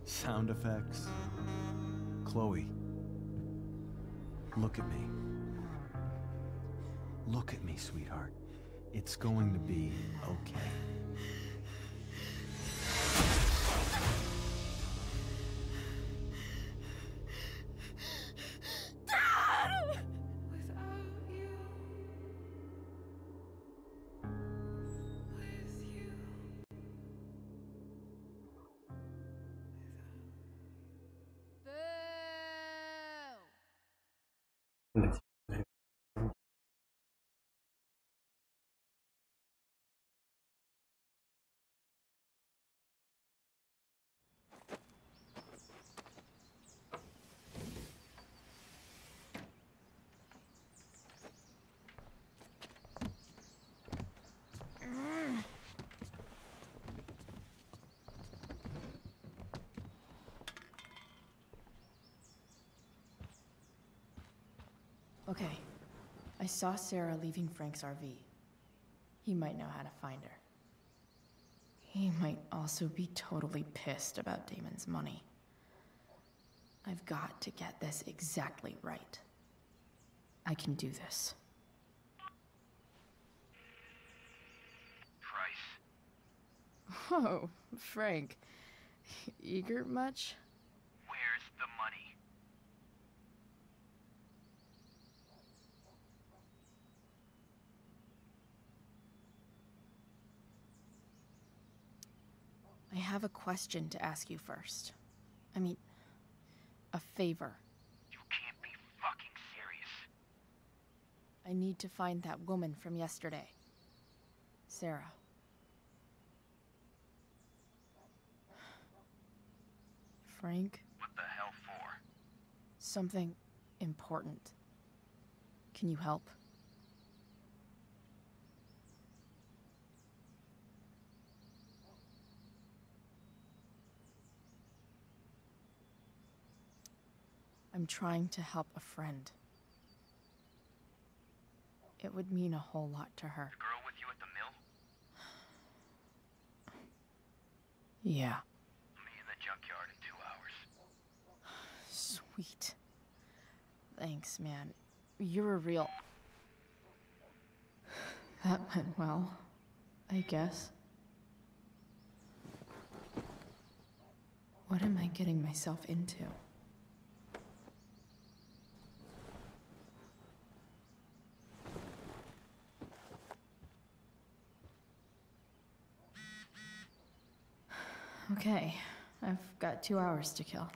sound effects. Chloe, look at me. Look at me, sweetheart. It's going to be okay. Dad! Okay, I saw Sarah leaving Frank's RV. He might know how to find her. He might also be totally pissed about Damon's money. I've got to get this exactly right. I can do this. Price. Whoa, Frank. Eager much? Where's the money? I have a question to ask you first. I mean, a favor. You can't be fucking serious. I need to find that woman from yesterday. Sarah. Frank? What the hell for? Something important. Can you help? I'm trying to help a friend. It would mean a whole lot to her. The girl with you at the mill? Yeah. Me in the junkyard in 2 hours. Sweet. Thanks, man. You're a real... That went well, I guess. What am I getting myself into? Okay, I've got 2 hours to kill.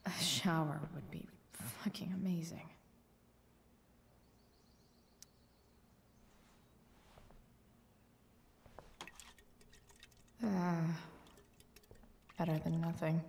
A shower would be fucking amazing. Better than nothing.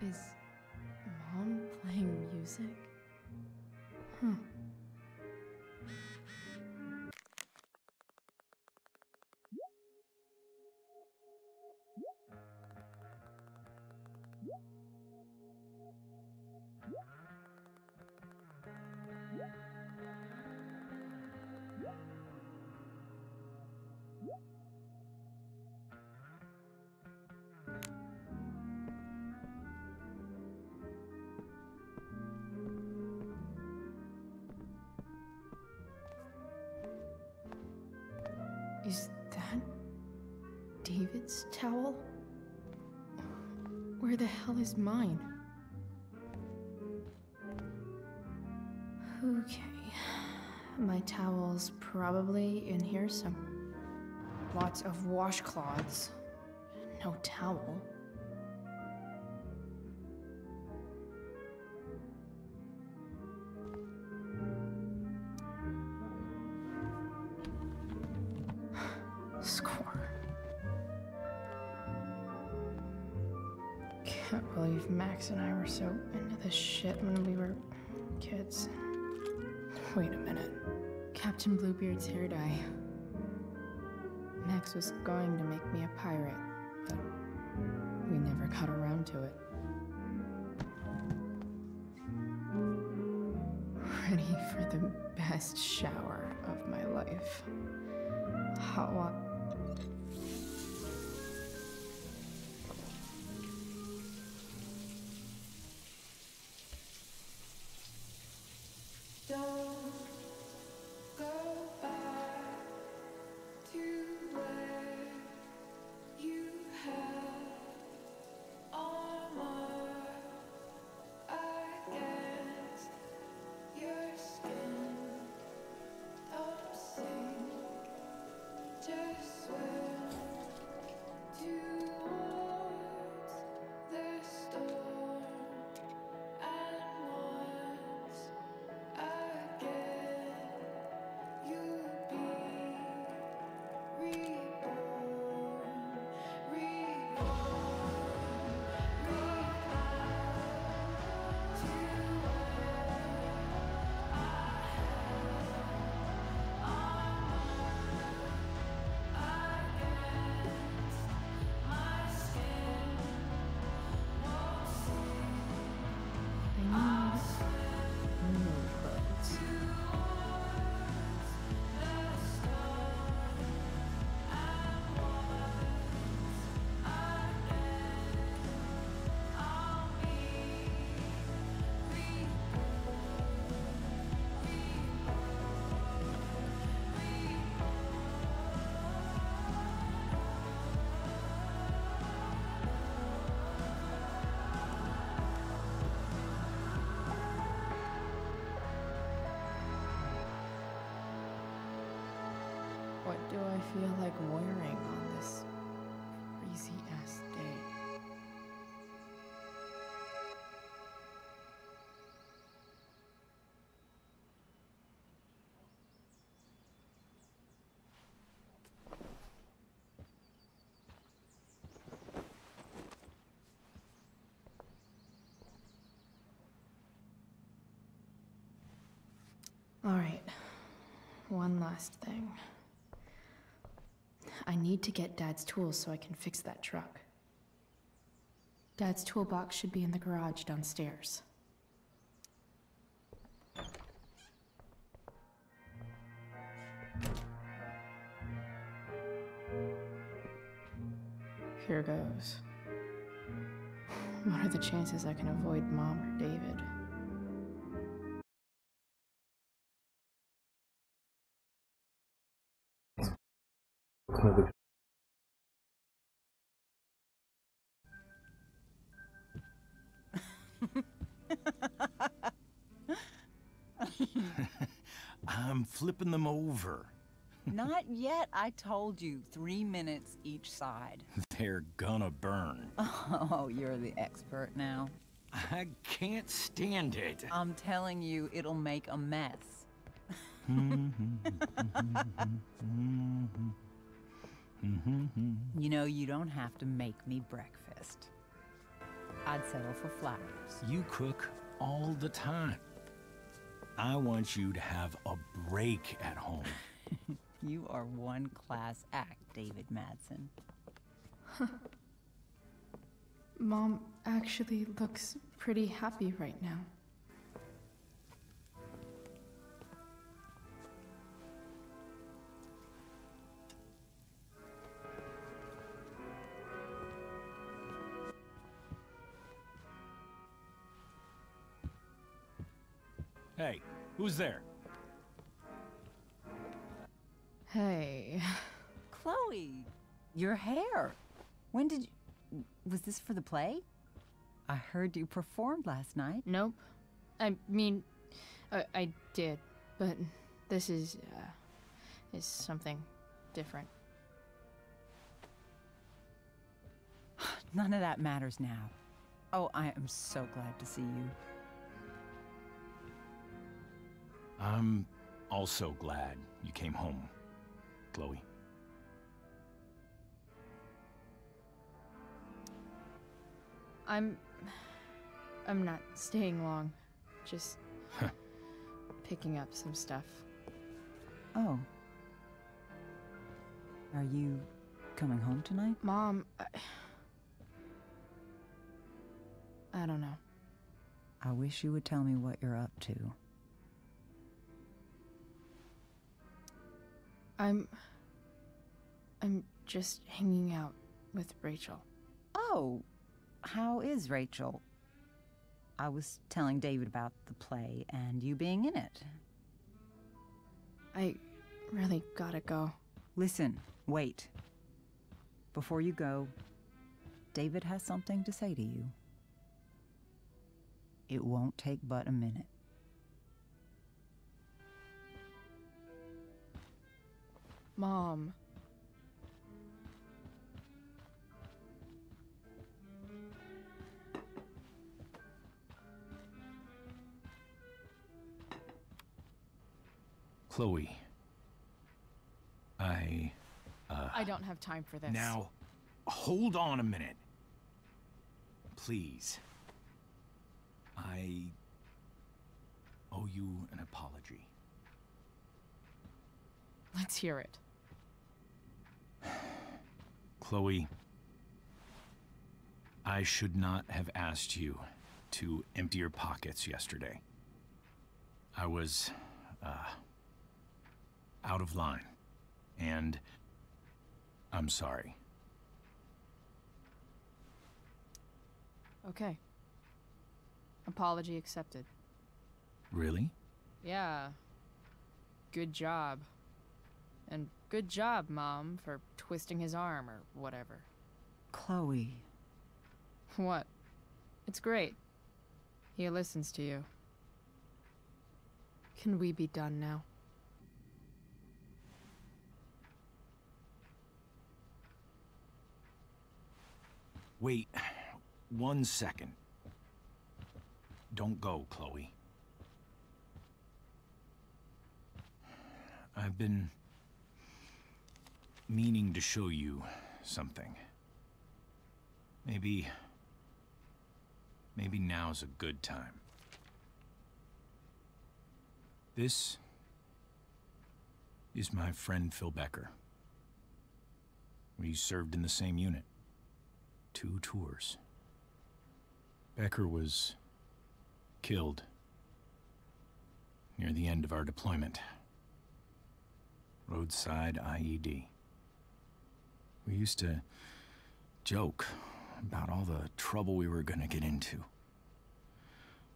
Is Mom Is that David's towel? Where the hell is mine? Okay. My towel's probably in here somewhere. Lots of washcloths. No towel. Score. Can't believe Max and I were so into this shit when we were kids. Wait a minute. Captain Bluebeard's hair dye. Max was going to make me a pirate, but we never got around to it. Ready for the best shower of my life. Hot water. Don't go back to where you had armor against your skin. Don't sink, just swim towards the storm. And once again, you'll be reborn, What do I feel like wearing on this crazy ass day? All right, one last thing. I need to get Dad's tools so I can fix that truck. Dad's toolbox should be in the garage downstairs. Here goes. What are the chances I can avoid Mom or David? I'm flipping them over. Not yet. I told you, 3 minutes each side. They're gonna burn. Oh, you're the expert now. I can't stand it. I'm telling you, it'll make a mess. You know, you don't have to make me breakfast. I'd settle for flowers. You cook all the time. I want you to have a break at home. You are one class act, David Madsen. Mom actually looks pretty happy right now. Hey, who's there? Hey, Chloe, your hair. When did you... Was this for the play? I heard you performed last night. Nope. I mean, I did, but this is something different. None of that matters now. Oh, I am so glad to see you. I'm also glad you came home, Chloe. I'm not staying long. Just picking up some stuff. Oh. Are you coming home tonight? Mom, I don't know. I wish you would tell me what you're up to. I'm just hanging out with Rachel. Oh, how is Rachel? I was telling David about the play and you being in it. I really gotta go. Listen, wait. Before you go, David has something to say to you. It won't take but a minute. Mom. Chloe. I don't have time for this. Now, hold on a minute. Please. I owe you an apology. Let's hear it. Chloe, I should not have asked you to empty your pockets yesterday. I was, out of line, and I'm sorry. Okay. Apology accepted. Really? Yeah. Good job. And good job, Mom, for twisting his arm or whatever. Chloe. What? It's great. He listens to you. Can we be done now? Wait 1 second. Don't go, Chloe. I've been meaning to show you something. Maybe now's a good time. This is my friend Phil Becker. We served in the same unit. 2 tours. Becker was killed near the end of our deployment. Roadside IED. We used to joke about all the trouble we were gonna get into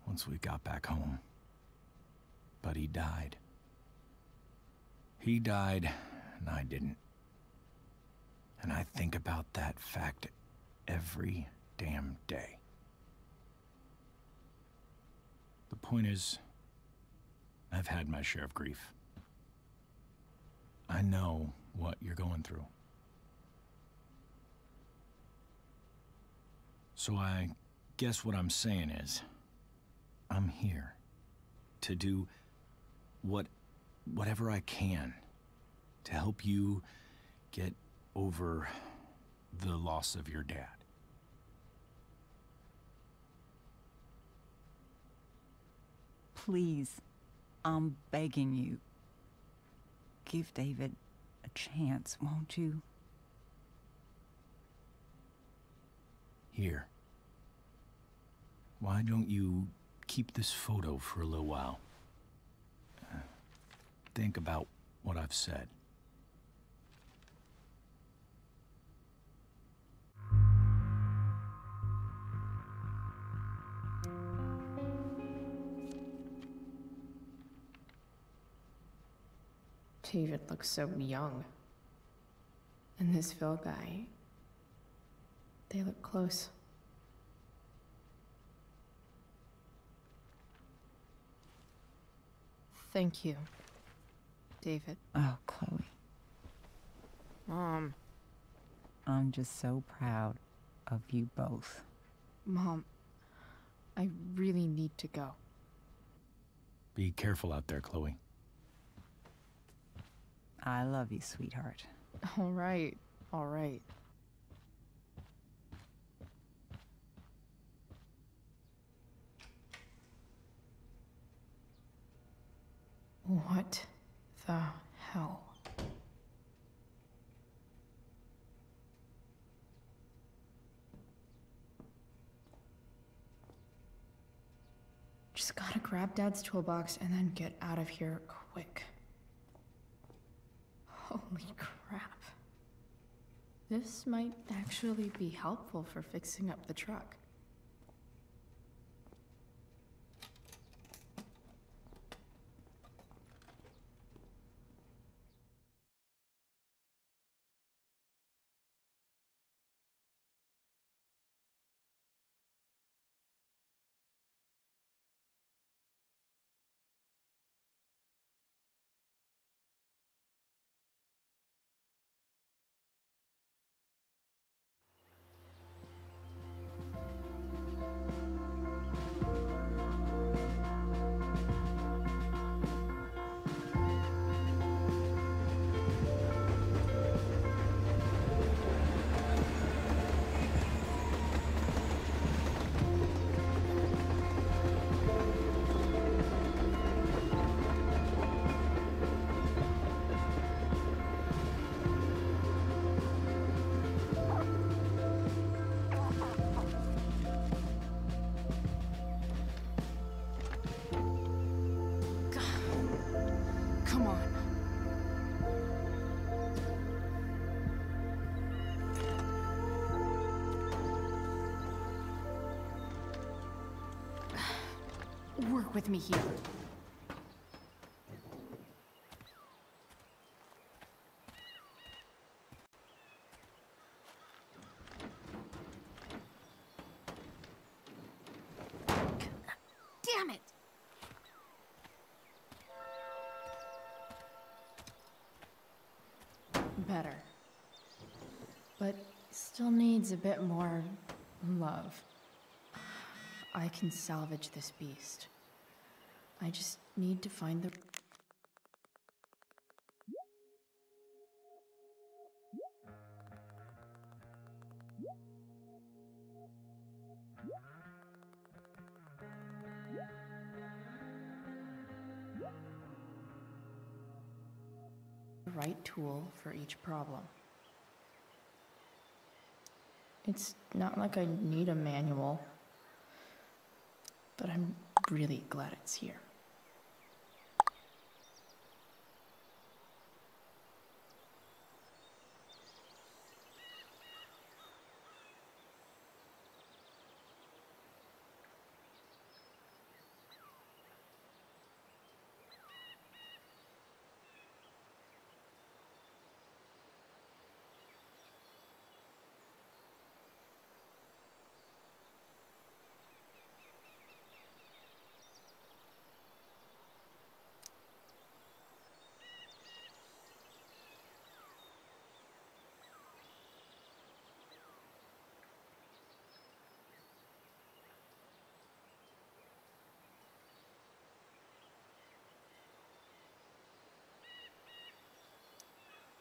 once we got back home. But he died. He died, and I didn't. And I think about that fact every damn day. The point is, I've had my share of grief. I know what you're going through. So I guess what I'm saying is, I'm here to do whatever I can to help you get over the loss of your dad. Please, I'm begging you. Give David a chance, won't you? Here. Why don't you keep this photo for a little while? Think about what I've said. David looks so young. and this Phil guy, they look close. Thank you, David. Oh, Chloe. Mom. I'm just so proud of you both. Mom, I really need to go. Be careful out there, Chloe. I love you, sweetheart. All right, all right. What the hell? Just gotta grab Dad's toolbox and then get out of here quick. Holy crap. This might actually be helpful for fixing up the truck. Come on. Work with me here. Damn it! Better. But still needs a bit more love. I can salvage this beast. I just need to find the right tool for each problem. It's not like I need a manual, but I'm really glad it's here.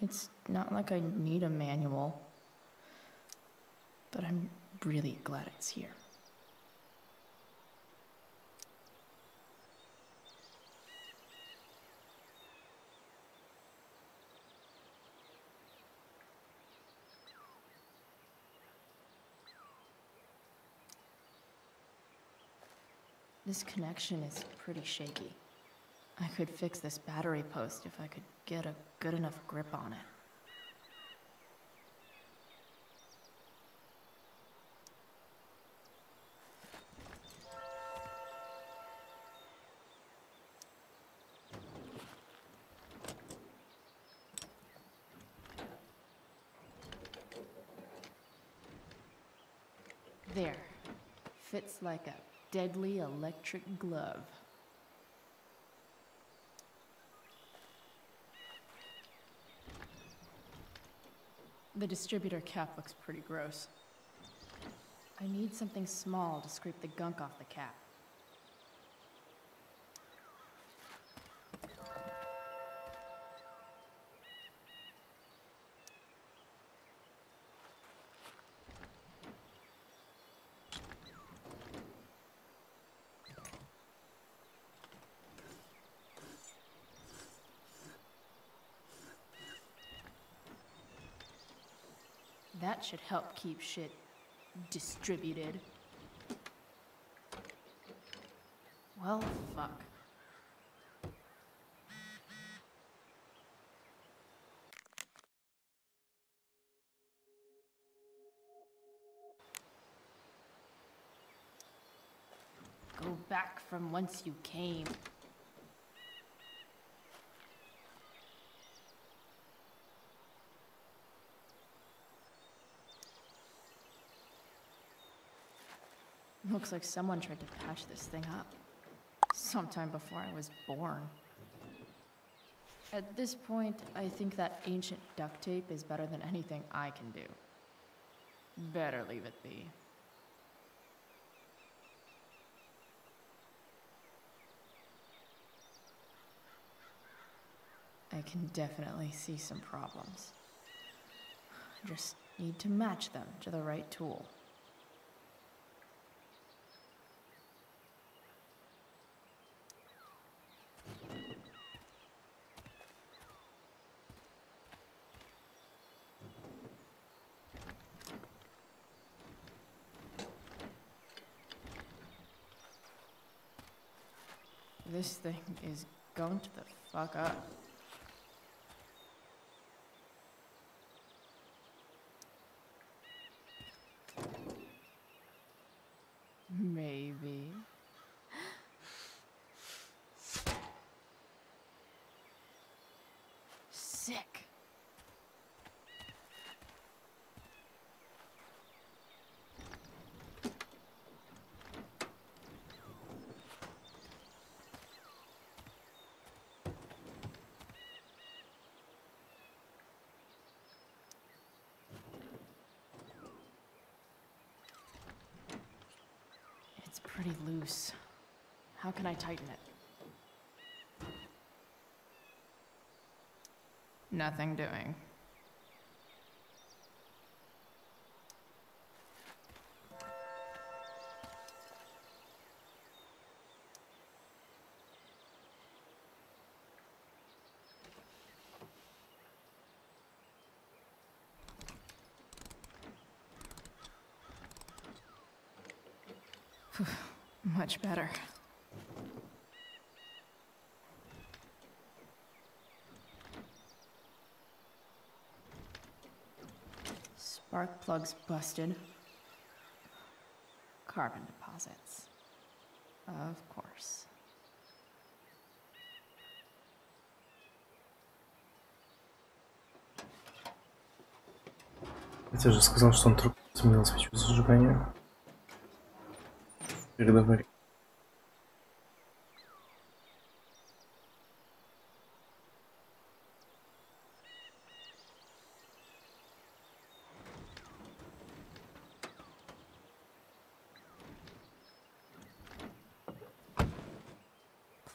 It's not like I need a manual, but I'm really glad it's here. This connection is pretty shaky. I could fix this battery post if I could get a good enough grip on it. There. Fits like a deadly electric glove. The distributor cap looks pretty gross. I need something small to scrape the gunk off the cap. That should help keep shit distributed. Well, fuck. Go back from whence you came. Looks like someone tried to patch this thing up. Sometime before I was born. At this point, I think that ancient duct tape is better than anything I can do. Better leave it be. I can definitely see some problems. I just need to match them to the right tool. This thing is gunked the fuck up. Maybe. Sick. It's pretty loose. How can I tighten it? Nothing doing. Much better. Spark plugs busted. Carbon deposits. Of course. Я же сказал, что он только сменил свечу зажигания. Переговорим.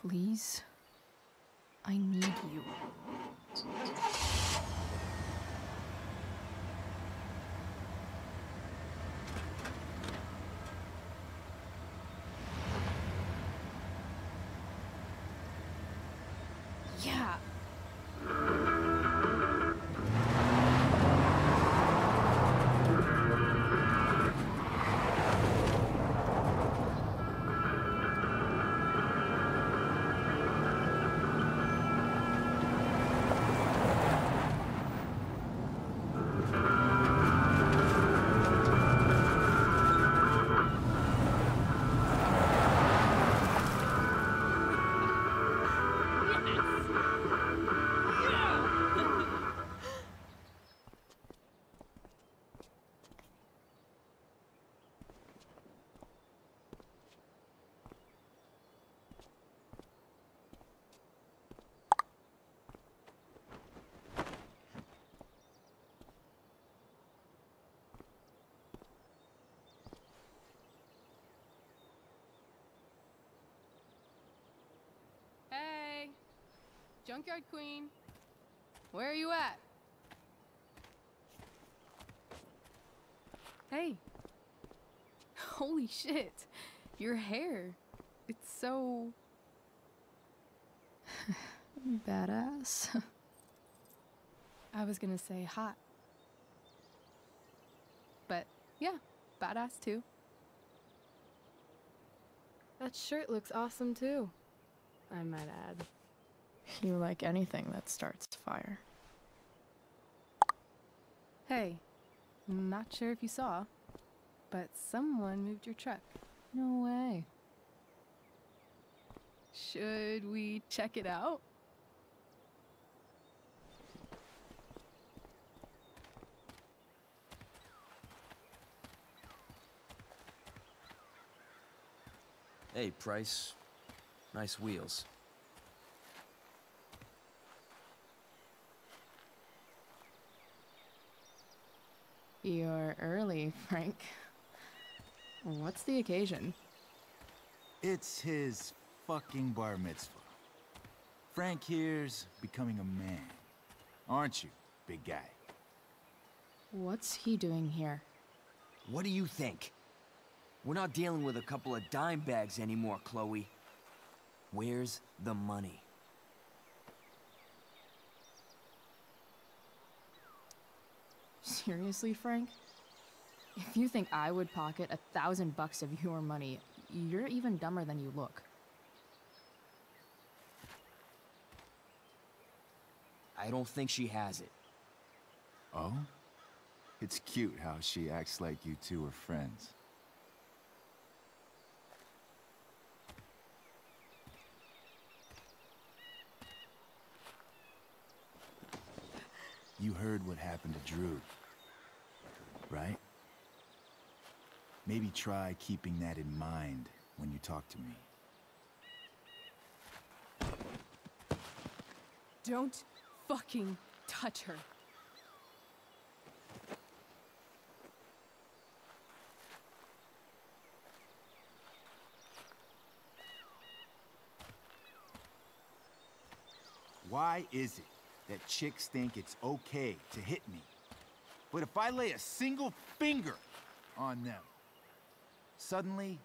Please, I need you. Yeah. Junkyard Queen. Where are you at? Hey. Holy shit. Your hair. It's so... badass. I was gonna say hot. But yeah, badass too. That shirt looks awesome too, I might add. You like anything that starts fire. Hey, not sure if you saw, but someone moved your truck. No way. Should we check it out? Hey, Price. Nice wheels. You're early, Frank. What's the occasion? It's his fucking bar mitzvah. Frank here's becoming a man. Aren't you, big guy? What's he doing here? What do you think? We're not dealing with a couple of dime bags anymore, Chloe. Where's the money? Seriously, Frank? If you think I would pocket $1,000 of your money, you're even dumber than you look. I don't think she has it. Oh? It's cute how she acts like you two are friends. You heard what happened to Drew, right? Maybe try keeping that in mind when you talk to me. Don't fucking touch her. Why is it that chicks think it's okay to hit me, but if I lay a single finger on them, suddenly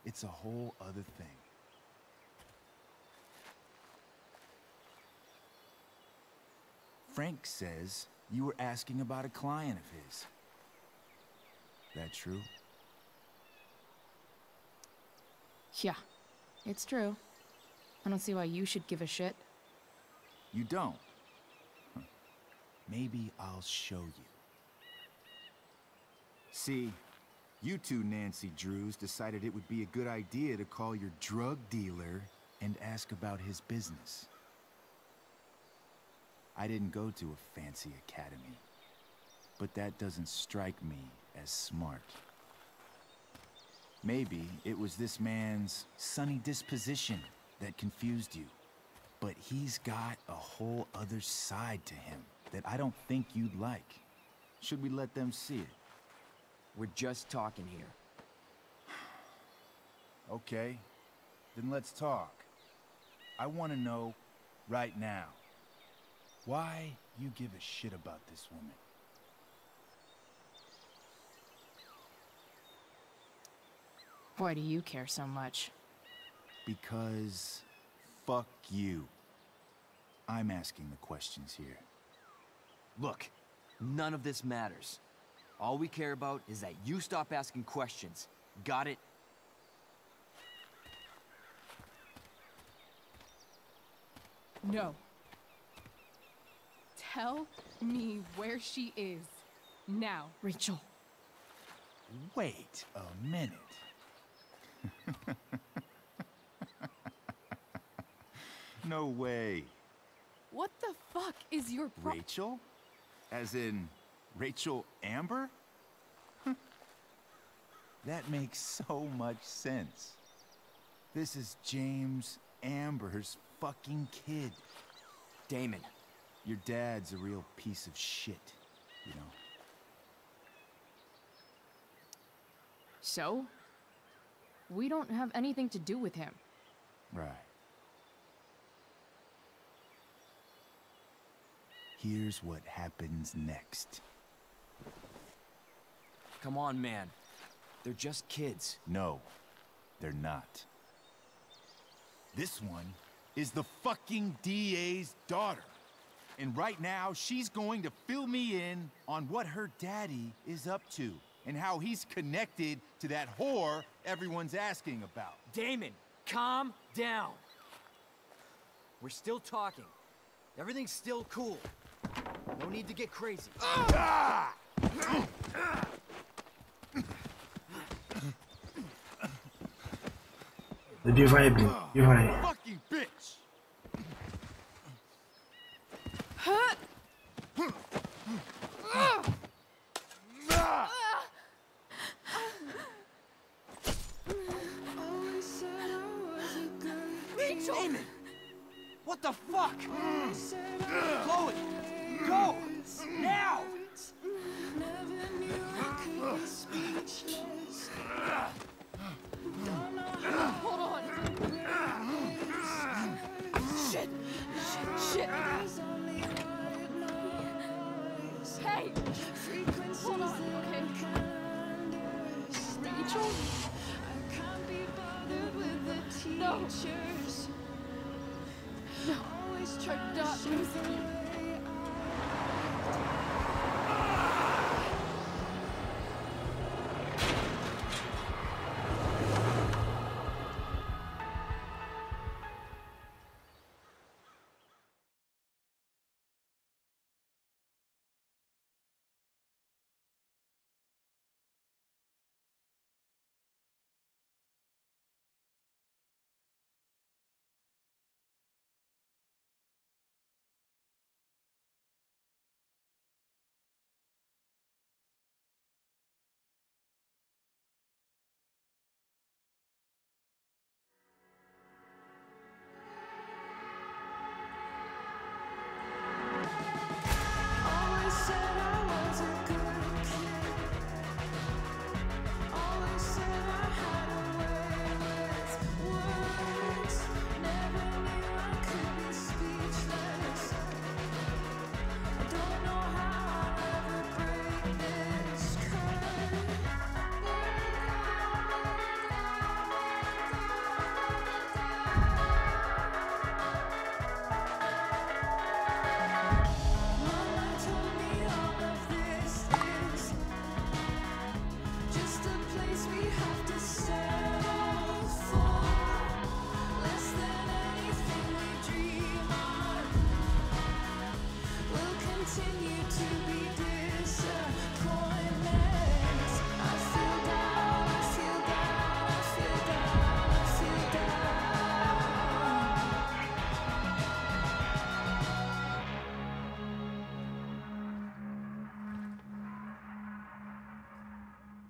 it's a whole other thing? Frank says you were asking about a client of his. That true? Yeah, it's true. I don't see why you should give a shit. You don't? Huh. Maybe I'll show you. See, you two Nancy Drews decided it would be a good idea to call your drug dealer and ask about his business. I didn't go to a fancy academy, but that doesn't strike me as smart. Maybe it was this man's sunny disposition that confused you, but he's got a whole other side to him that I don't think you'd like. Should we let them see it? We're just talking here. Okay, then let's talk. I want to know right now why you give a shit about this woman. Why do you care so much? Because fuck you. I'm asking the questions here. Look, none of this matters. All we care about is that you stop asking questions. Got it? No. Tell me where she is. Now. Rachel. Wait a minute. No way. What the fuck is your Rachel? As in, Rachel Amber? That makes so much sense. This is James Amber's fucking kid. Damon. Your dad's a real piece of shit, you know. So? We don't have anything to do with him. Right. Here's what happens next. Come on, man. They're just kids. No, they're not. This one is the fucking DA's daughter. And right now, she's going to fill me in on what her daddy is up to and how he's connected to that whore everyone's asking about. Damon, calm down. We're still talking. Everything's still cool. No need to get crazy. Ah! Добивай, блин, добивай. Fucking bitch! Rachel! Damon! What the fuck? Chloe! Go! Now! Hold on. Shit! Shit! Hey! Hold on, okay? Rachel? No! No! I'm not losing you.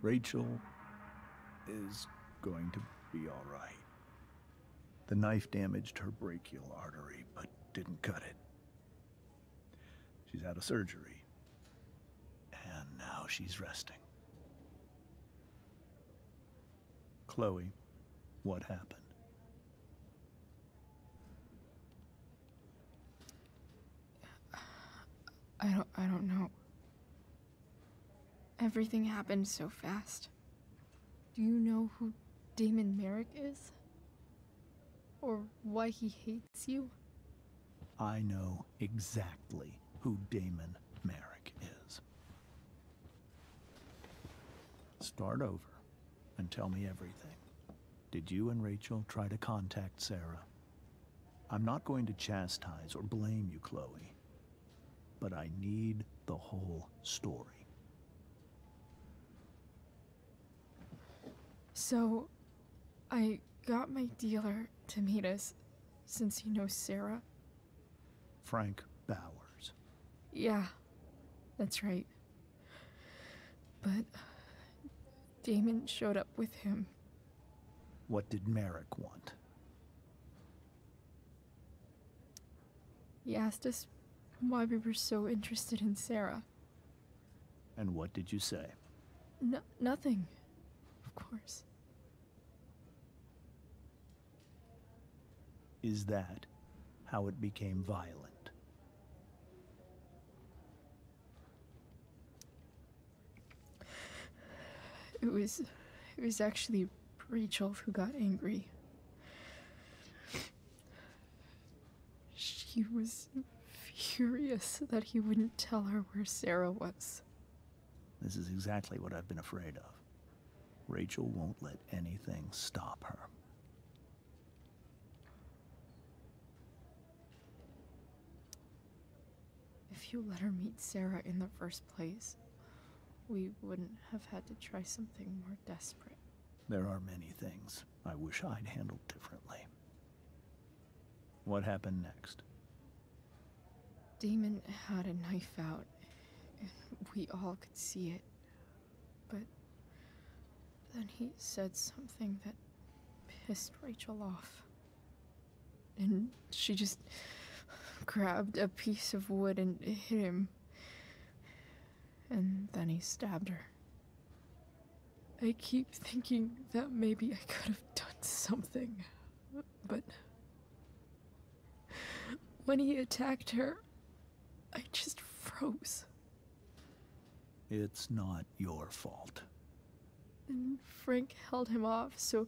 Rachel is going to be all right. The knife damaged her brachial artery, but didn't cut it. She's had a surgery, and now she's resting. Chloe, what happened? I don't know. Everything happened so fast. Do you know who Damon Merrick is? Or why he hates you? I know exactly who Damon Merrick is. Start over and tell me everything. Did you and Rachel try to contact Sarah? I'm not going to chastise or blame you, Chloe, but I need the whole story. So, I got my dealer to meet us, since he knows Sarah. Frank Bowers. Yeah, that's right. But Damon showed up with him. What did Merrick want? He asked us why we were so interested in Sarah. And what did you say? Nothing, of course. Is that how it became violent? It was actually Rachel who got angry. She was furious that he wouldn't tell her where Sarah was. This is exactly what I've been afraid of. Rachel won't let anything stop her. If you let her meet Sarah in the first place, we wouldn't have had to try something more desperate. There are many things I wish I'd handled differently. What happened next? Damon had a knife out, and we all could see it. But then he said something that pissed Rachel off. And she just grabbed a piece of wood and hit him. And then he stabbed her. I keep thinking that maybe I could have done something, but when he attacked her, I just froze. It's not your fault. And Frank held him off so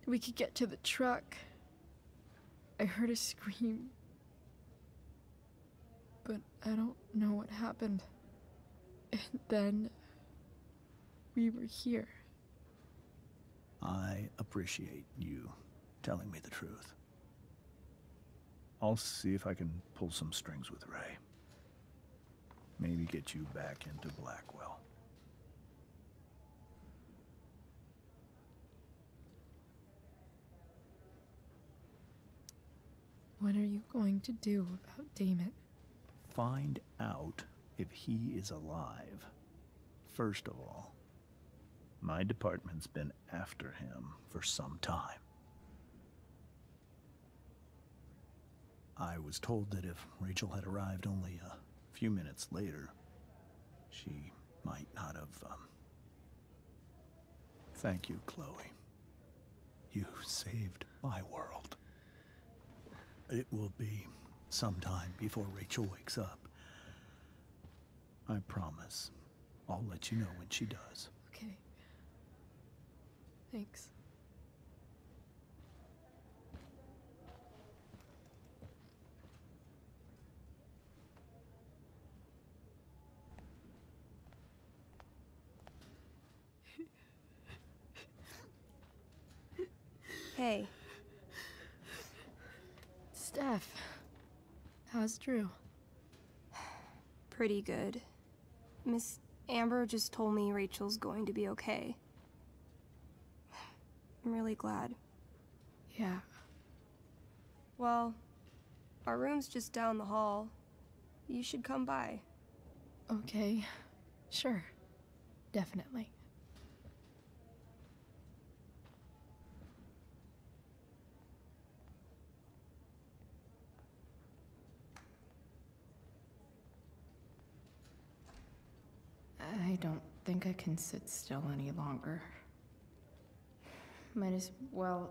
we could get to the truck. I heard a scream, but I don't know what happened. And then we were here. I appreciate you telling me the truth. I'll see if I can pull some strings with Ray. Maybe get you back into Blackwell. What are you going to do about Damon? Find out if he is alive. First of all, my department's been after him for some time. I was told that if Rachel had arrived only a few minutes later, she might not have, Thank you, Chloe. You saved my world. It will be some time before Rachel wakes up. I promise. I'll let you know when she does. Okay. Thanks. Hey. Steph, how's Drew? Pretty good. Miss Amber just told me Rachel's going to be okay. I'm really glad. Yeah. Well, our room's just down the hall. You should come by. Okay. Sure. Definitely. I don't think I can sit still any longer. Might as well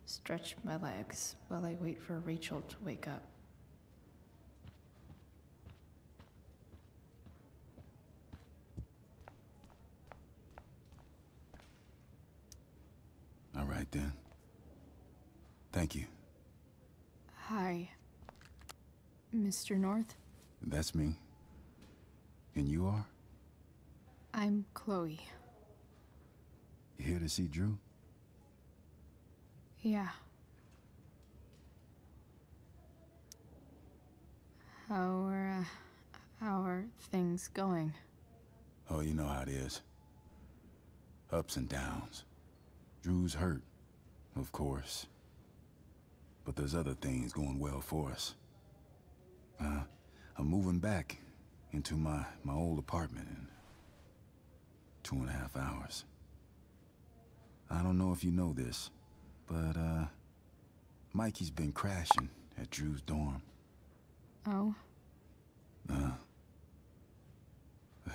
stretch my legs while I wait for Rachel to wake up. All right then. Thank you. Hi, Mr. North. That's me. And you are? I'm Chloe. You here to see Drew? Yeah. How are things going? Oh, you know how it is. Ups and downs. Drew's hurt, of course. But there's other things going well for us. I'm moving back into my old apartment in 2.5 hours. I don't know if you know this, but Mikey's been crashing at Drew's dorm. Oh? I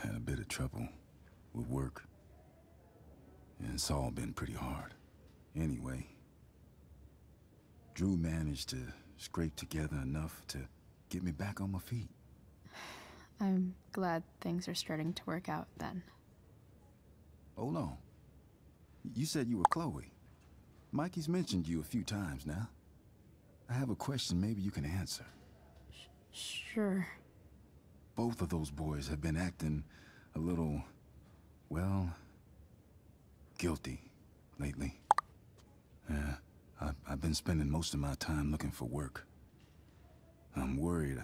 had a bit of trouble with work. And it's all been pretty hard. Anyway, Drew managed to scrape together enough to get me back on my feet. I'm glad things are starting to work out then. Oh no, You said you were Chloe. Mikey's mentioned you a few times now. I have a question maybe you can answer. Sure. Both of those boys have been acting a little, well, guilty lately. Yeah, I've been spending most of my time looking for work. I'm worried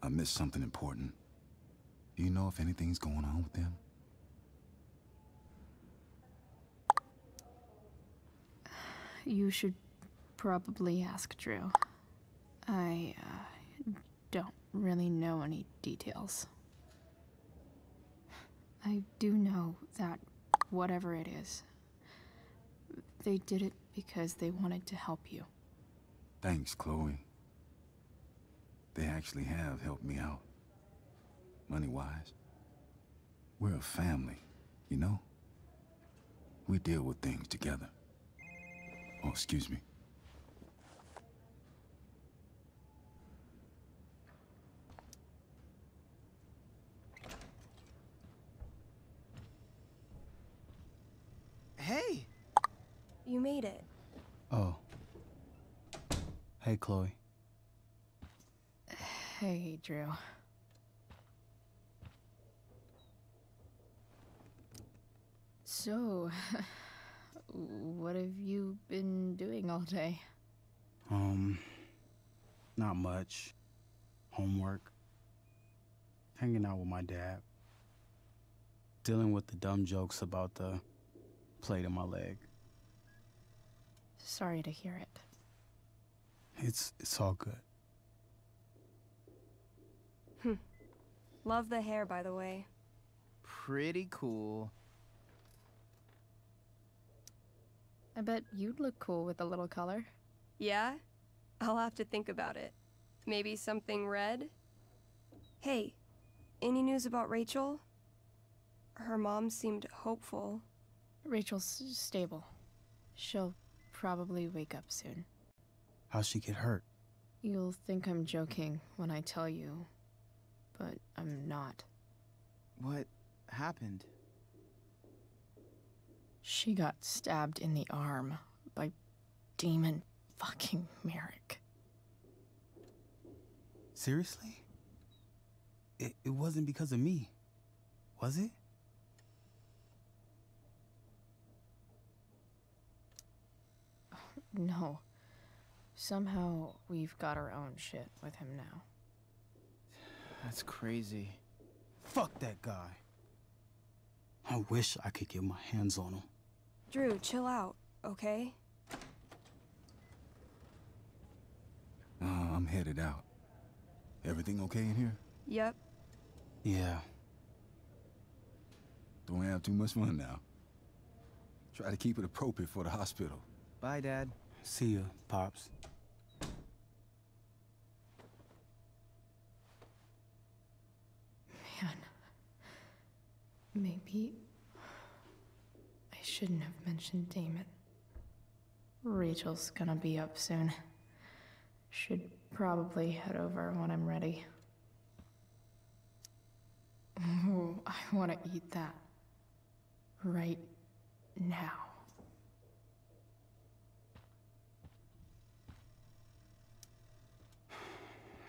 I missed something important. Do you know if anything's going on with them? You should probably ask Drew. I don't really know any details. I do know that whatever it is, they did it because they wanted to help you. Thanks, Chloe. They actually have helped me out. Money-wise. We're a family, you know? We deal with things together. Oh, excuse me. Hey! You made it. Oh. Hey, Chloe. Hey, Drew. So, what have you been doing all day? Not much. Homework. Hanging out with my dad. Dealing with the dumb jokes about the plate in my leg. Sorry to hear it. It's all good. Love the hair, by the way. Pretty cool. I bet you'd look cool with a little color. Yeah? I'll have to think about it. Maybe something red? Hey, any news about Rachel? Her mom seemed hopeful. Rachel's stable. She'll probably wake up soon. How'd she get hurt? You'll think I'm joking when I tell you, but I'm not. What happened? She got stabbed in the arm by Demon fucking Merrick. Seriously? It wasn't because of me, was it? No. Somehow we've got our own shit with him now. That's crazy. Fuck that guy. I wish I could get my hands on him. Drew, chill out, okay? I'm headed out. Everything okay in here? Yep. Yeah. Don't have too much fun now. Try to keep it appropriate for the hospital. Bye, Dad. See ya, Pops. Man. Maybe I shouldn't have mentioned Damon. Rachel's gonna be up soon. Should probably head over when I'm ready. Ooh, I want to eat that. Right now.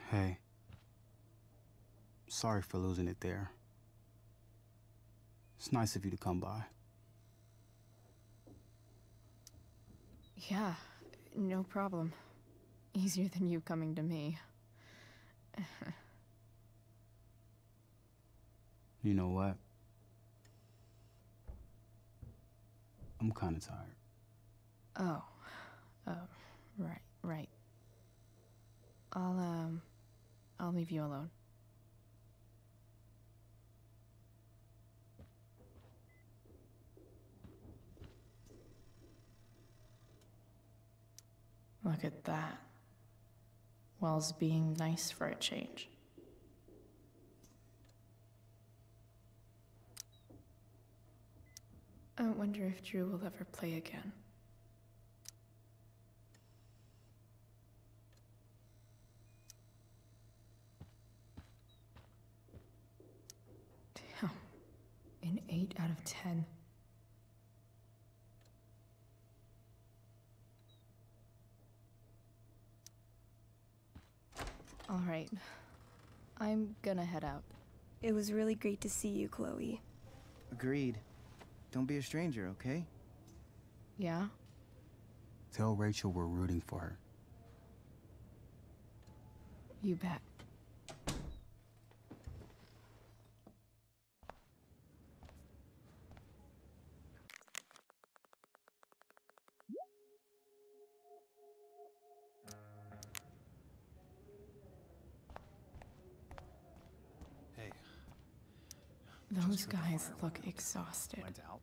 Hey. Sorry for losing it there. It's nice of you to come by. Yeah, no problem. Easier than you coming to me. You know what? I'm kind of tired. Oh, right. I'll leave you alone. Look at that. Wells being nice for a change. I wonder if Drew will ever play again. Damn. An 8 out of 10. right. I'm gonna head out. It was really great to see you, Chloe. Agreed. Don't be a stranger, okay? Yeah? Tell Rachel we're rooting for her. You bet. Hey. Those guys look exhausted. Went out?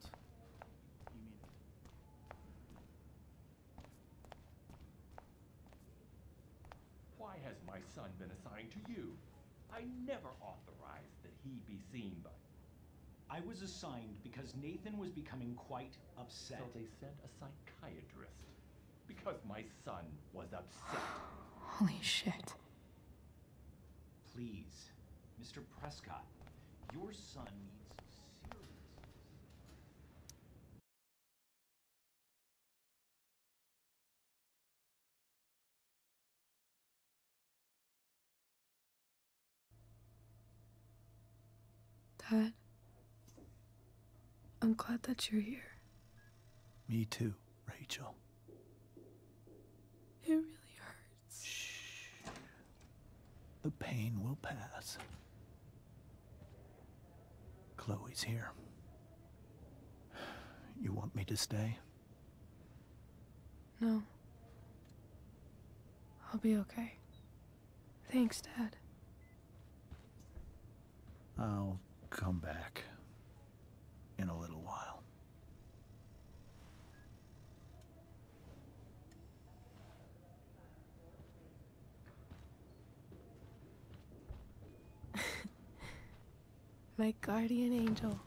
Why has my son been assigned to you? I never authorized that he be seen by... I was assigned because Nathan was becoming quite upset. So they sent a psychiatrist. Because my son was upset. Holy shit. Please, Mr. Prescott, your son needs serious... Dad, I'm glad that you're here. Me too, Rachel. It really hurts. Shh. The pain will pass. Chloe's here. You want me to stay? No. I'll be okay. Thanks, Dad. I'll come back in a little while. My guardian angel.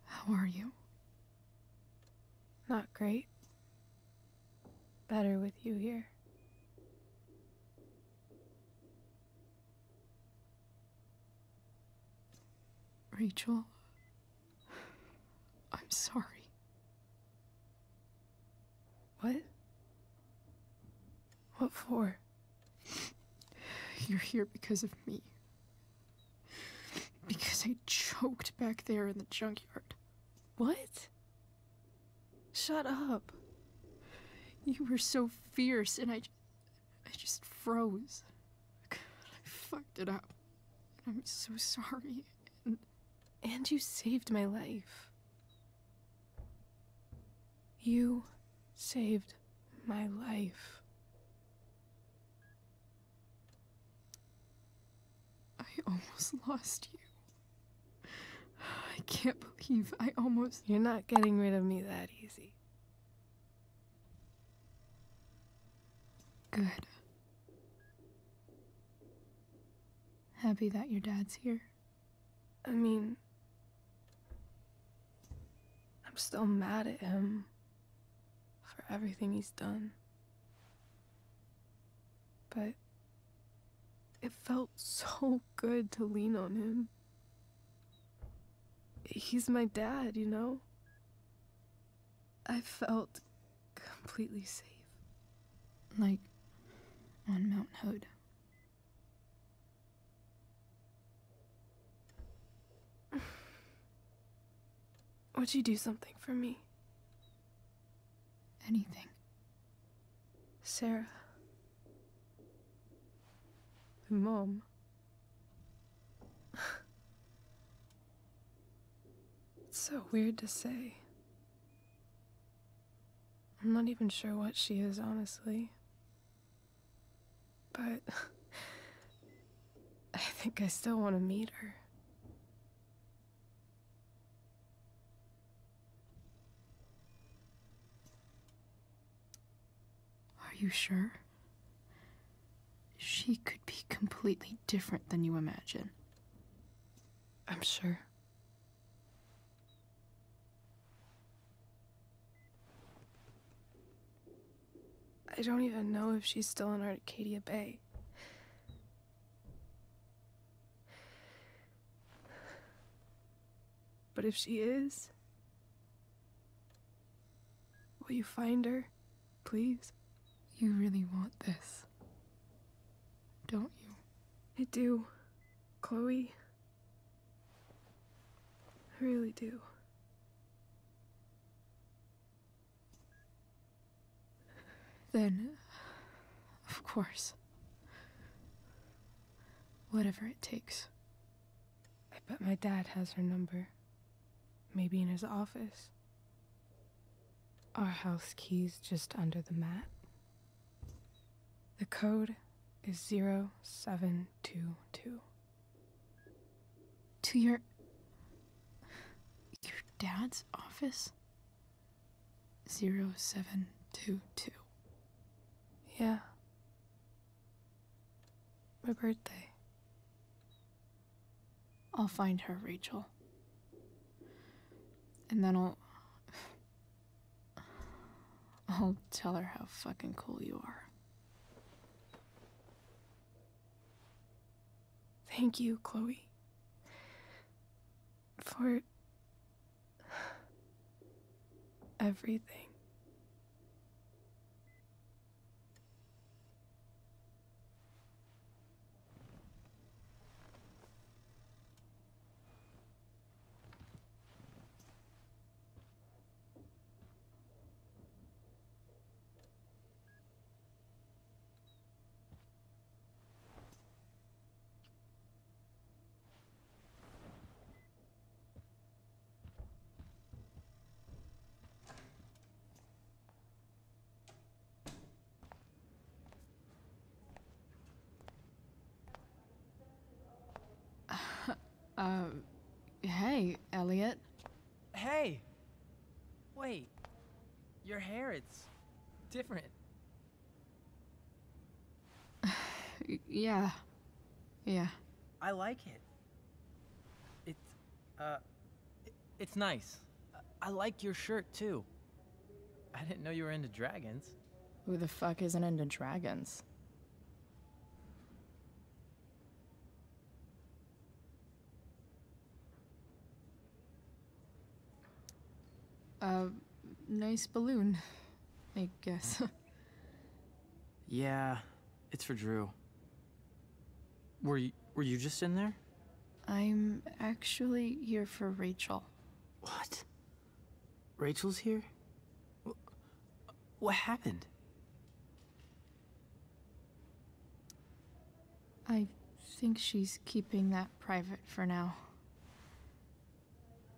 How are you? Not great. Better with you here. Rachel, I'm sorry. What? What for? You're here because of me. Because I choked back there in the junkyard. What? Shut up. You were so fierce and I just froze. I fucked it up. I'm so sorry. And you saved my life. You saved my life. I almost lost you. I can't believe I almost... You're not getting rid of me that easy. Good. Happy that your dad's here. I mean, I'm still mad at him for everything he's done. But it felt so good to lean on him. He's my dad, you know? I felt completely safe. Like on Mount Hood. Would you do something for me? Anything. Sarah. My mom. It's so weird to say. I'm not even sure what she is, honestly. But I think I still want to meet her. Are you sure? She could be completely different than you imagine. I'm sure. I don't even know if she's still in Arcadia Bay. But if she is, will you find her Please? You really want this, don't you? I do, Chloe. I really do. Then, of course. Whatever it takes. I bet my dad has her number. Maybe in his office. Our house key's just under the mat. The code is 0722. To your dad's office? 0722. Yeah. My birthday. I'll find her, Rachel. And then I'll tell her how fucking cool you are. Thank you, Chloe. For everything. Hey, Elliot. Hey! Wait. Your hair, it's different. Yeah. I like it. It's nice. I like your shirt, too. I didn't know you were into dragons. Who the fuck isn't into dragons? Nice balloon, I guess. Yeah, it's for Drew. Were you just in there? I'm actually here for Rachel. What? Rachel's here? What happened? I think she's keeping that private for now.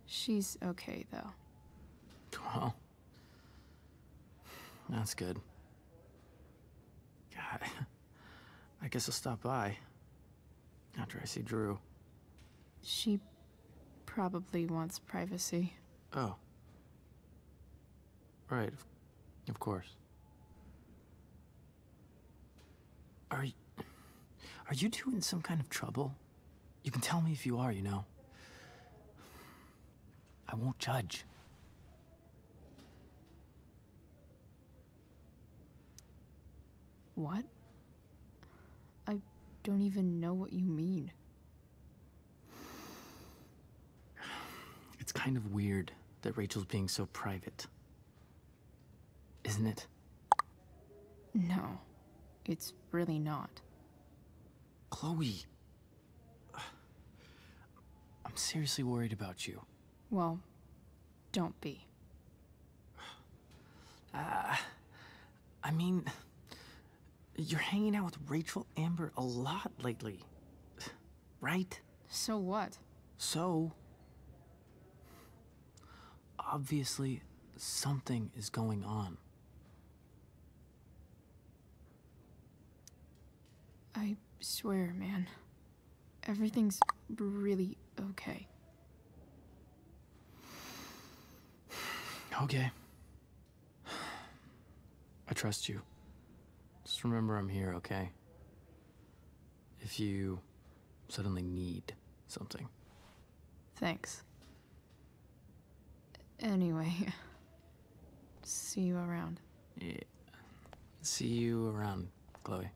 She's okay, though. Well, that's good. God, I guess I'll stop by after I see Drew. She probably wants privacy. Oh. Right, of course. Are you two in some kind of trouble? You can tell me if you are, you know. I won't judge. What? I don't even know what you mean. It's kind of weird that Rachel's being so private. Isn't it? No, it's really not. Chloe. I'm seriously worried about you. Well, don't be. I mean, you're hanging out with Rachel Amber a lot lately, right? So what? So, obviously, something is going on. I swear, man. Everything's really okay. Okay. I trust you. Just remember I'm here, okay? If you suddenly need something. Thanks. Anyway, see you around. Yeah. See you around, Chloe.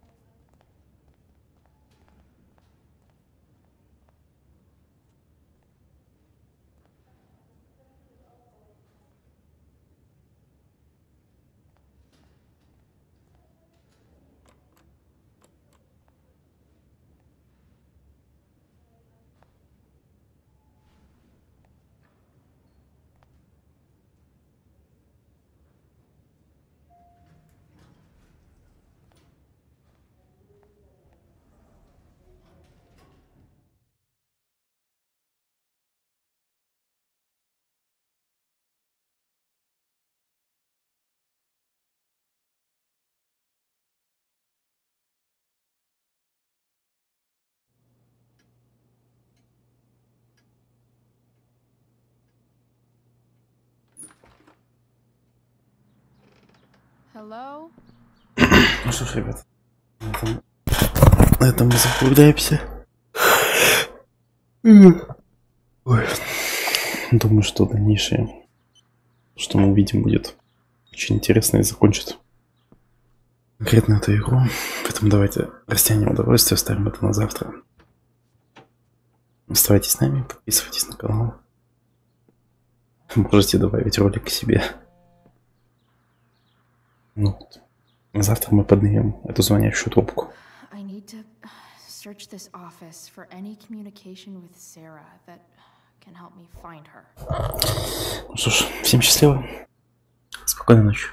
Hello? Ну что ж, ребят, на этом мы закругляемся. Ой. Думаю, что дальнейшее, что мы увидим, будет очень интересно и закончит конкретно эту игру. Поэтому давайте растянем удовольствие, оставим это на завтра. Оставайтесь с нами, подписывайтесь на канал. Можете добавить ролик к себе. Ну вот. Завтра мы поднимем эту звонящую трубку. I need to search this office for any communication with Sarah that can help me find her. Ну что ж, всем счастливо. Спокойной ночи.